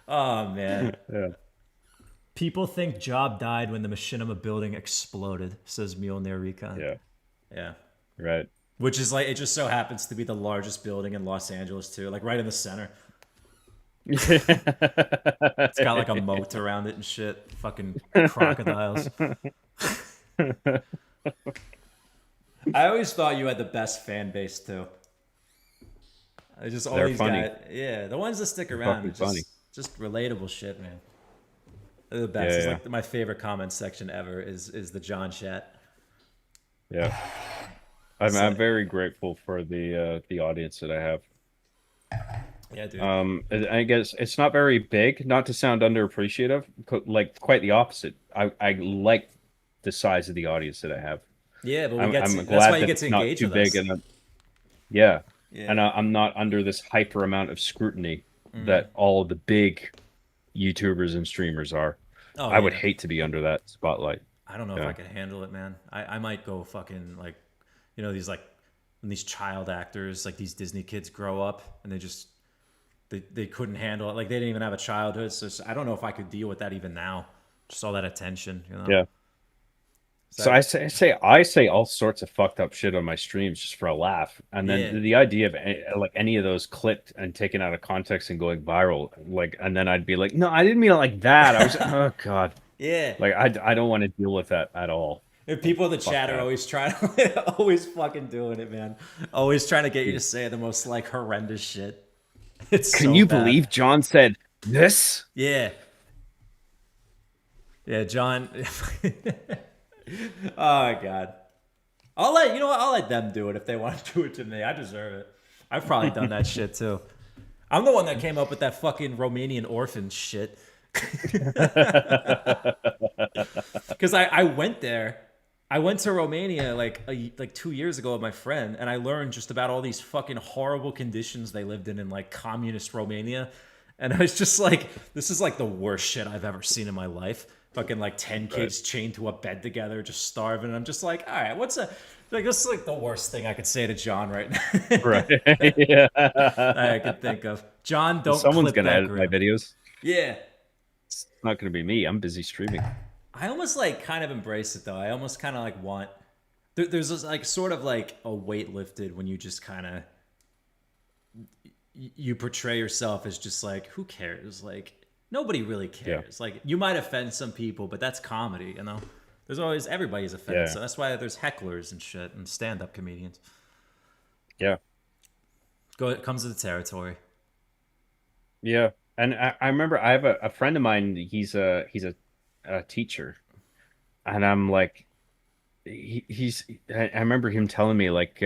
Oh man. Yeah. People think Job died when the machinima building exploded, says Mjolnir Recon. Yeah. Yeah. Right. Which is like, it just so happens to be the largest building in Los Angeles too, like right in the center. It's got like a moat around it and shit. Fucking crocodiles. I always thought you had the best fan base too. I just all They're these funny. guys, yeah, the ones that stick They're around, fucking are funny. just relatable shit, man. They're the best. Yeah, It's yeah, like my favorite comment section ever is the John chat. yeah. It's I'm like, very grateful for the audience that I have. yeah, dude. I guess it's not very big, not to sound underappreciative, like quite the opposite. I like the size of the audience that I have. Yeah, but I'm that's why glad you that get to it's not engage too with big, us. and yeah, Yeah. and I'm not under this hyper amount of scrutiny that all the big YouTubers and streamers are. Oh I would yeah. hate to be under that spotlight. I don't know if I Yeah, could handle it, man. I might go fucking like, these like when these child actors, like these Disney kids grow up and they couldn't handle it. Like they didn't even have a childhood. So I don't know if I could deal with that even now. Just all that attention. yeah. So So I say all sorts of fucked up shit on my streams just for a laugh, and yeah. then the idea of like any of those clipped and taken out of context and going viral, like, and then I'd be like, no, I didn't mean it like that. I was, oh god, Yeah. like I don't want to deal with that at all. And people in the Fuck chat are that. always trying to, always fucking doing it, man. Always trying to get you to say the most like horrendous shit. It's Can so you bad. believe John said this? Yeah. Yeah, John. Oh god. I'll let I'll let them do it if they want to do it to me. I deserve it. I've probably done that shit too. I'm the one that came up with that fucking Romanian orphan shit. Because I went there. I went to Romania like 2 years ago with my friend, and I learned just about all these fucking horrible conditions they lived in like communist Romania. And I was just like, this is like the worst shit I've ever seen in my life. Fucking like 10 kids chained to a bed together, just starving. And I'm just like, all right, this is like the worst thing I could say to John right now. Right. Yeah. I could think of. John, don't Someone's clip gonna that edit my grim. videos. Yeah. It's not gonna be me. I'm busy streaming. I almost like kind of embrace it though. I almost kind of like want there's this like sort of like a weight lifted when you just kind of you portray yourself as just like, who cares? Like nobody really Yeah. cares. Like you might offend some people, but that's comedy. There's always everybody's offended, Yeah. so that's why there's hecklers and shit and stand-up comedians. Yeah. It comes to the territory. Yeah. And I remember I have a friend of mine, he's a teacher. And I'm like, I remember him telling me like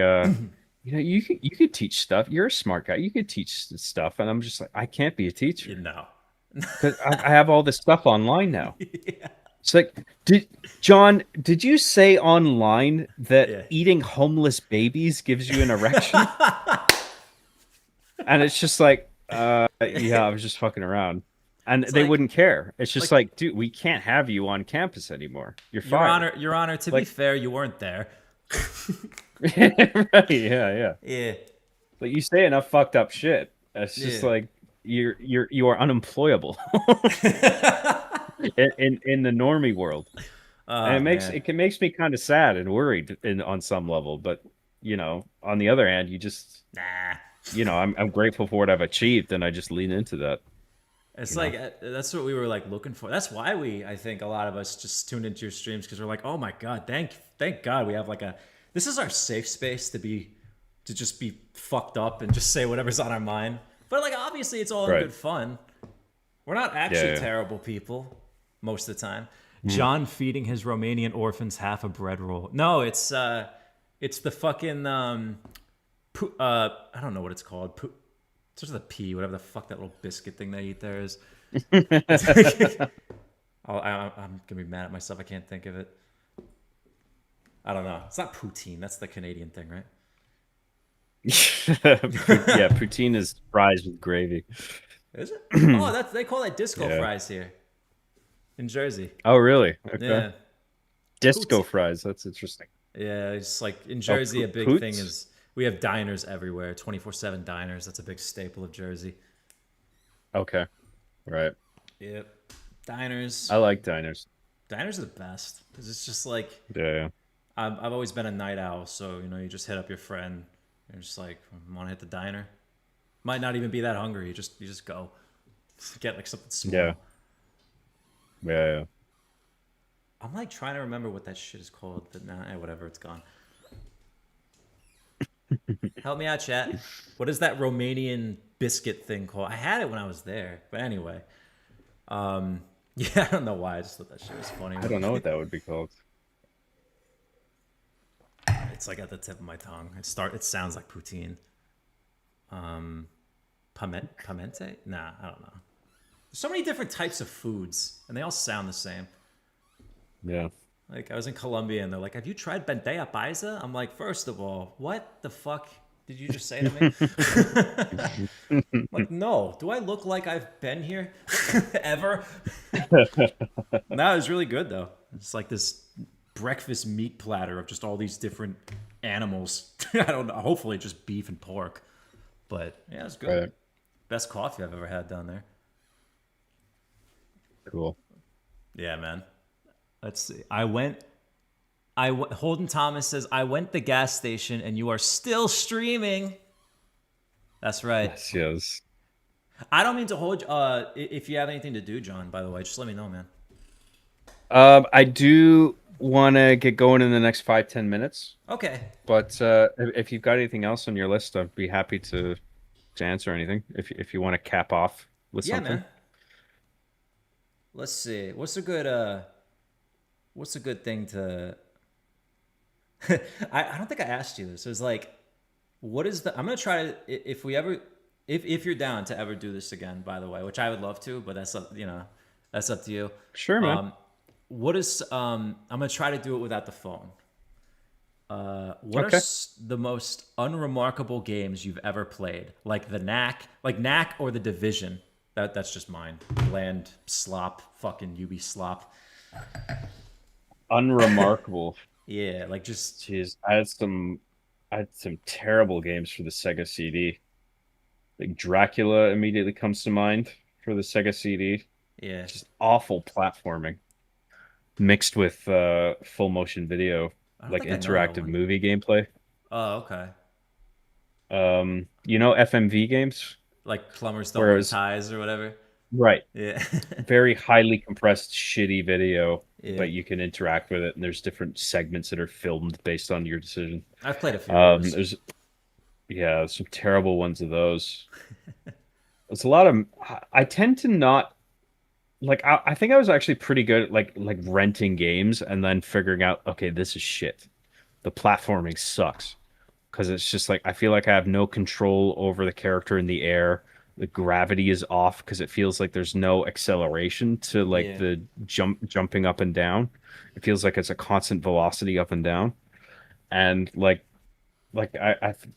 you could teach stuff. You're a smart guy. You could teach stuff. And I'm just like, I can't be a teacher You know. because I have all this stuff online now. Yeah. It's like, did you say online that Yeah. eating homeless babies gives you an erection? And it's just like, yeah, I was just fucking around. And It's they like, wouldn't care. It's just like, dude, we can't have you on campus anymore. You're fired. Your honor, to be Like, fair, you weren't there. right, yeah, yeah. Yeah. But you say enough fucked up shit. It's just Yeah. like you are unemployable in the normie world. And Oh man. it makes me kind of sad and worried on some level. But on the other hand, you just Nah. I'm grateful for what I've achieved, and I just lean into that. It's You know? like that's what we were like looking for. That's why I think a lot of us just tuned into your streams because we're like, oh my god, thank God we have like this is our safe space to just be fucked up and just say whatever's on our mind. But like obviously it's all in Right. good fun. We're not actually Yeah. terrible people most of the time. Mhm. John feeding his Romanian orphans half a bread roll. No, it's the fucking I don't know what it's called. Starts with a P, whatever the fuck that little biscuit thing they eat there is. It's I'm gonna be mad at myself. I can't think of it. I don't know. It's not poutine. That's the Canadian thing, right? Yeah, poutine is fries with gravy. Is it? Oh, that's they call that disco Yeah. fries here in Jersey. Oh, really? Okay. Yeah, Disco poutine. fries. That's interesting. Yeah, it's like in Oh, Jersey, a big thing poots? is we have diners everywhere, 24/7 diners. That's a big staple of Jersey. Okay. Right. Yep, diners. I like diners. Diners are the best because it's just like Yeah, yeah. I've always been a night owl, so you just hit up your friend. You're just like, want to hit the diner? Might not even be that hungry. You just go get like something Yeah. small. Yeah, yeah. I'm like trying to remember what that shit is called, but nah, whatever, it's gone. Help me out, chat. What is that Romanian biscuit thing called? I had it when I was there, but anyway. Yeah, I don't know why. I just thought that shit was funny. I don't know what that would be called. It's like at the tip of my tongue. It sounds like poutine. Pamente? Nah, I don't know. There's so many different types of foods, and they all sound the same. Yeah. Like I was in Colombia, and they're like, "Have you tried bandeja paisa?" I'm like, first of all, what the fuck did you just say to me? Like, no. Do I look like I've been here ever? No, it was really good though. It's like this breakfast meat platter of just all these different animals. I don't know. Hopefully, just beef and pork. But yeah, it's good. Right. Best coffee I've ever had down there. Cool. Yeah, man. Let's see. Holden Thomas says, I went the gas station and you are still streaming. That's right. Yes, yes. I don't mean to hold you. If you have anything to do, John, by the way, just let me know, man. I do want to get going in the next 5-10 minutes, Okay. but if you've got anything else on your list, I'd be happy to answer anything. If you want to cap off with Yeah, something. man. Let's see. What's a good thing to I don't think I asked you this. It was like, what is the I'm gonna try to if we ever if you're down to ever do this again, by the way, which I would love to, but that's up to you. Sure, man. Um what is I'm gonna try to do it without the phone. What are Okay. the most unremarkable games you've ever played? Like the Knack or the Division. That's just mine. Bland slop, fucking UB slop. Unremarkable. Yeah, like just Jeez, I had some terrible games for the Sega CD. Like Dracula immediately comes to mind for the Sega CD. yeah. Just awful platforming mixed with full motion video, I don't like think I know that interactive one. movie gameplay. Oh, okay. FMV games Like plumbers don't where it wear was ties or whatever. right, Yeah. very highly compressed, shitty video, Yeah. but you can interact with it, and there's different segments that are filmed based on your decision. I've played a few of those. There's yeah, some terrible ones of those. It's a lot of I tend to not like I think I was actually pretty good at like renting games and then figuring out, okay, this is shit. The platforming sucks because it's just like I feel like I have no control over the character in the air. The gravity is off because it feels like there's no acceleration to like Yeah. the jumping up and down. It feels like it's a constant velocity up and down. And I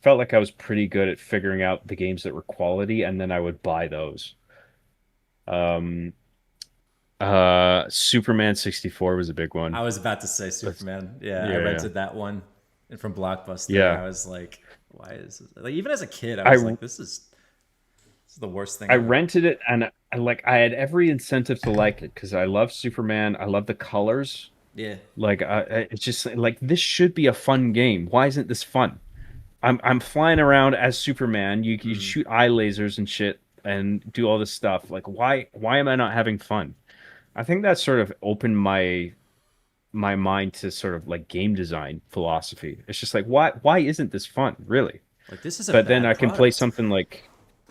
felt like I was pretty good at figuring out the games that were quality, and then I would buy those. Um, Superman 64 was a big one. I was about to say That's Superman. Yeah, I yeah, rented that one and from Blockbuster. yeah. I was like, why is this? Like even as a kid, I was I like, this is the worst thing I ever. rented it, and I had every incentive to like it because I love Superman. I love the colors. Yeah. It's just like this should be a fun game. Why isn't this fun? I'm flying around as Superman. You Mm. shoot eye lasers and shit and do all this stuff. Like why am I not having fun? I think that sort of opened my mind to sort of like game design philosophy. It's just like why isn't this fun, really? Like this is a But then bad I can play product. something like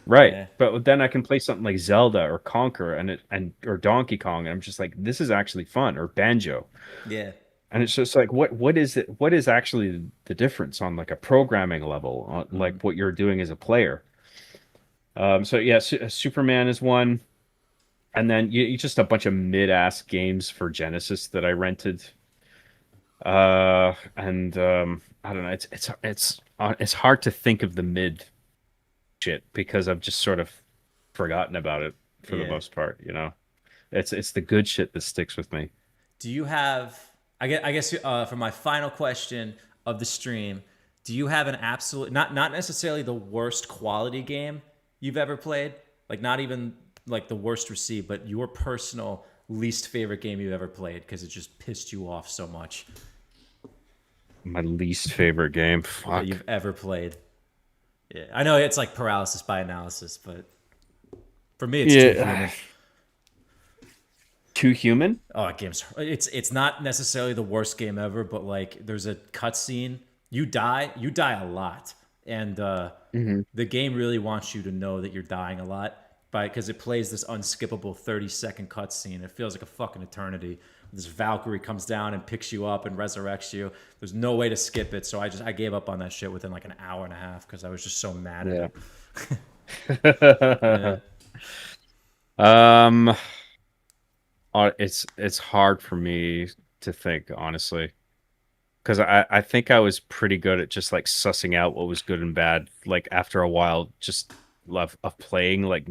right, Yeah. but then I can play something like Zelda or Conquer and or Donkey Kong, and I'm just like, this is actually fun, or Banjo. Yeah. And it's just like, what is it? What is actually the difference on like a programming level, on Mm. like what you're doing as a player? So yeah, Superman is one, and then you just a bunch of mid-ass games for Genesis that I rented. And I don't know. It's hard to think of the mid shit because I've just sort of forgotten about it for the Yeah. most part. It's the good shit that sticks with me. Do you have? I guess for my final question of the stream, do you have an absolute not necessarily the worst quality game you've ever played, like not even like the worst received, but your personal least favorite game you've ever played because it just pissed you off so much My least favorite game. that Fuck. you've ever played? Yeah, I know it's like paralysis by analysis, but for me, it's Too Yeah. Human. Too Human? Oh, game's it's not necessarily the worst game ever, but like there's a cutscene. You die a lot, and Hmm. the game really wants you to know that you're dying a lot, by because it plays this unskippable 30-second cutscene. It feels like a fucking eternity. This Valkyrie comes down and picks you up and resurrects you. There's no way to skip it, so I gave up on that shit within like an hour and a half because I was just so mad at Yeah. it. Yeah, um, it's hard for me to think honestly, because I think I was pretty good at just like sussing out what was good and bad. Like after a while, just love of playing like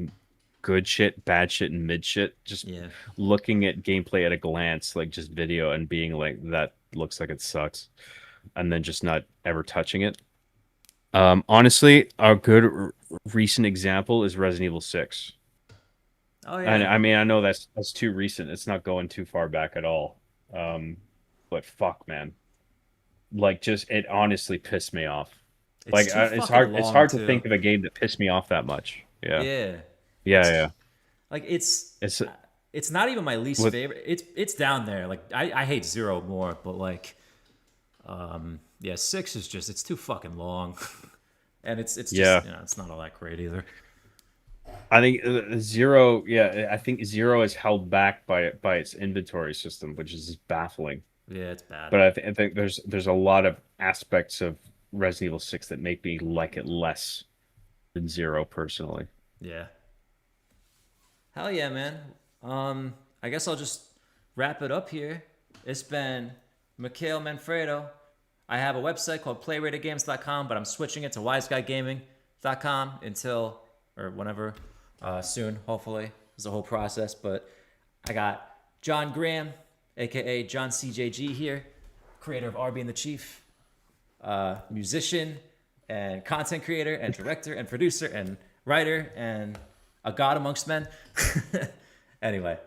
good shit, bad shit, and mid shit. Just yeah. looking at gameplay at a glance, like just video, and being like, that looks like it sucks, and then just not ever touching it. Honestly, a good recent example is Resident Evil 6. Oh And yeah. I mean, I know that's too recent. It's not going too far back at all. Um, but fuck, man, like just it honestly pissed me off. It's Like too it's fucking hard. It's long hard to too. think of a game that pissed me off that much. Yeah, Yeah. yeah, It's yeah. like It's it's not even my least with favorite. It's down there. Like I hate zero more, but like yeah, six is just it's too fucking long. And it's just, yeah. it's not all that great either. I think zero. Yeah, I think zero is held back by its inventory system, which is baffling. Yeah, it's bad. But I think there's a lot of aspects of Resident Evil 6 that make me like it less than zero personally. Yeah. Hell yeah, man. I guess I'll just wrap it up here. It's been Mikhail Manfredo. I have a website called playrategames.com, but I'm switching it to WiseGuyGaming.com until, or whenever, soon, hopefully. It's a whole process, but I got John Graham, aka John CJG here, creator of Arby and the Chief, musician and content creator and director and producer and writer and a god amongst men. Anyway,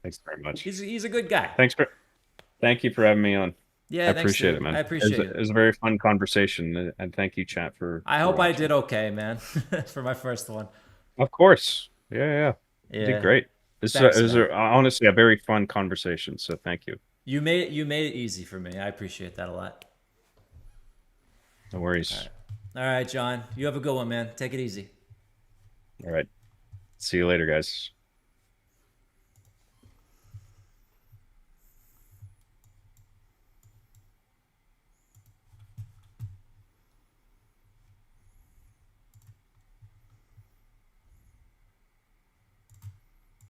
Thanks very much. he's a good guy. Thank you for having me on. I Yeah, thanks, appreciate it, dude. I man. appreciate It it. was a very fun conversation, and thank you, chat, I for hope I watching. did okay, man, for my first one. Of course, yeah, yeah, you did Yeah, great. It thanks, was man. honestly a very fun conversation. So thank you. You made it easy for me. I appreciate that a lot. No All worries. right, all right, John. You have a good one, man. Take it easy. All right, see you later, guys.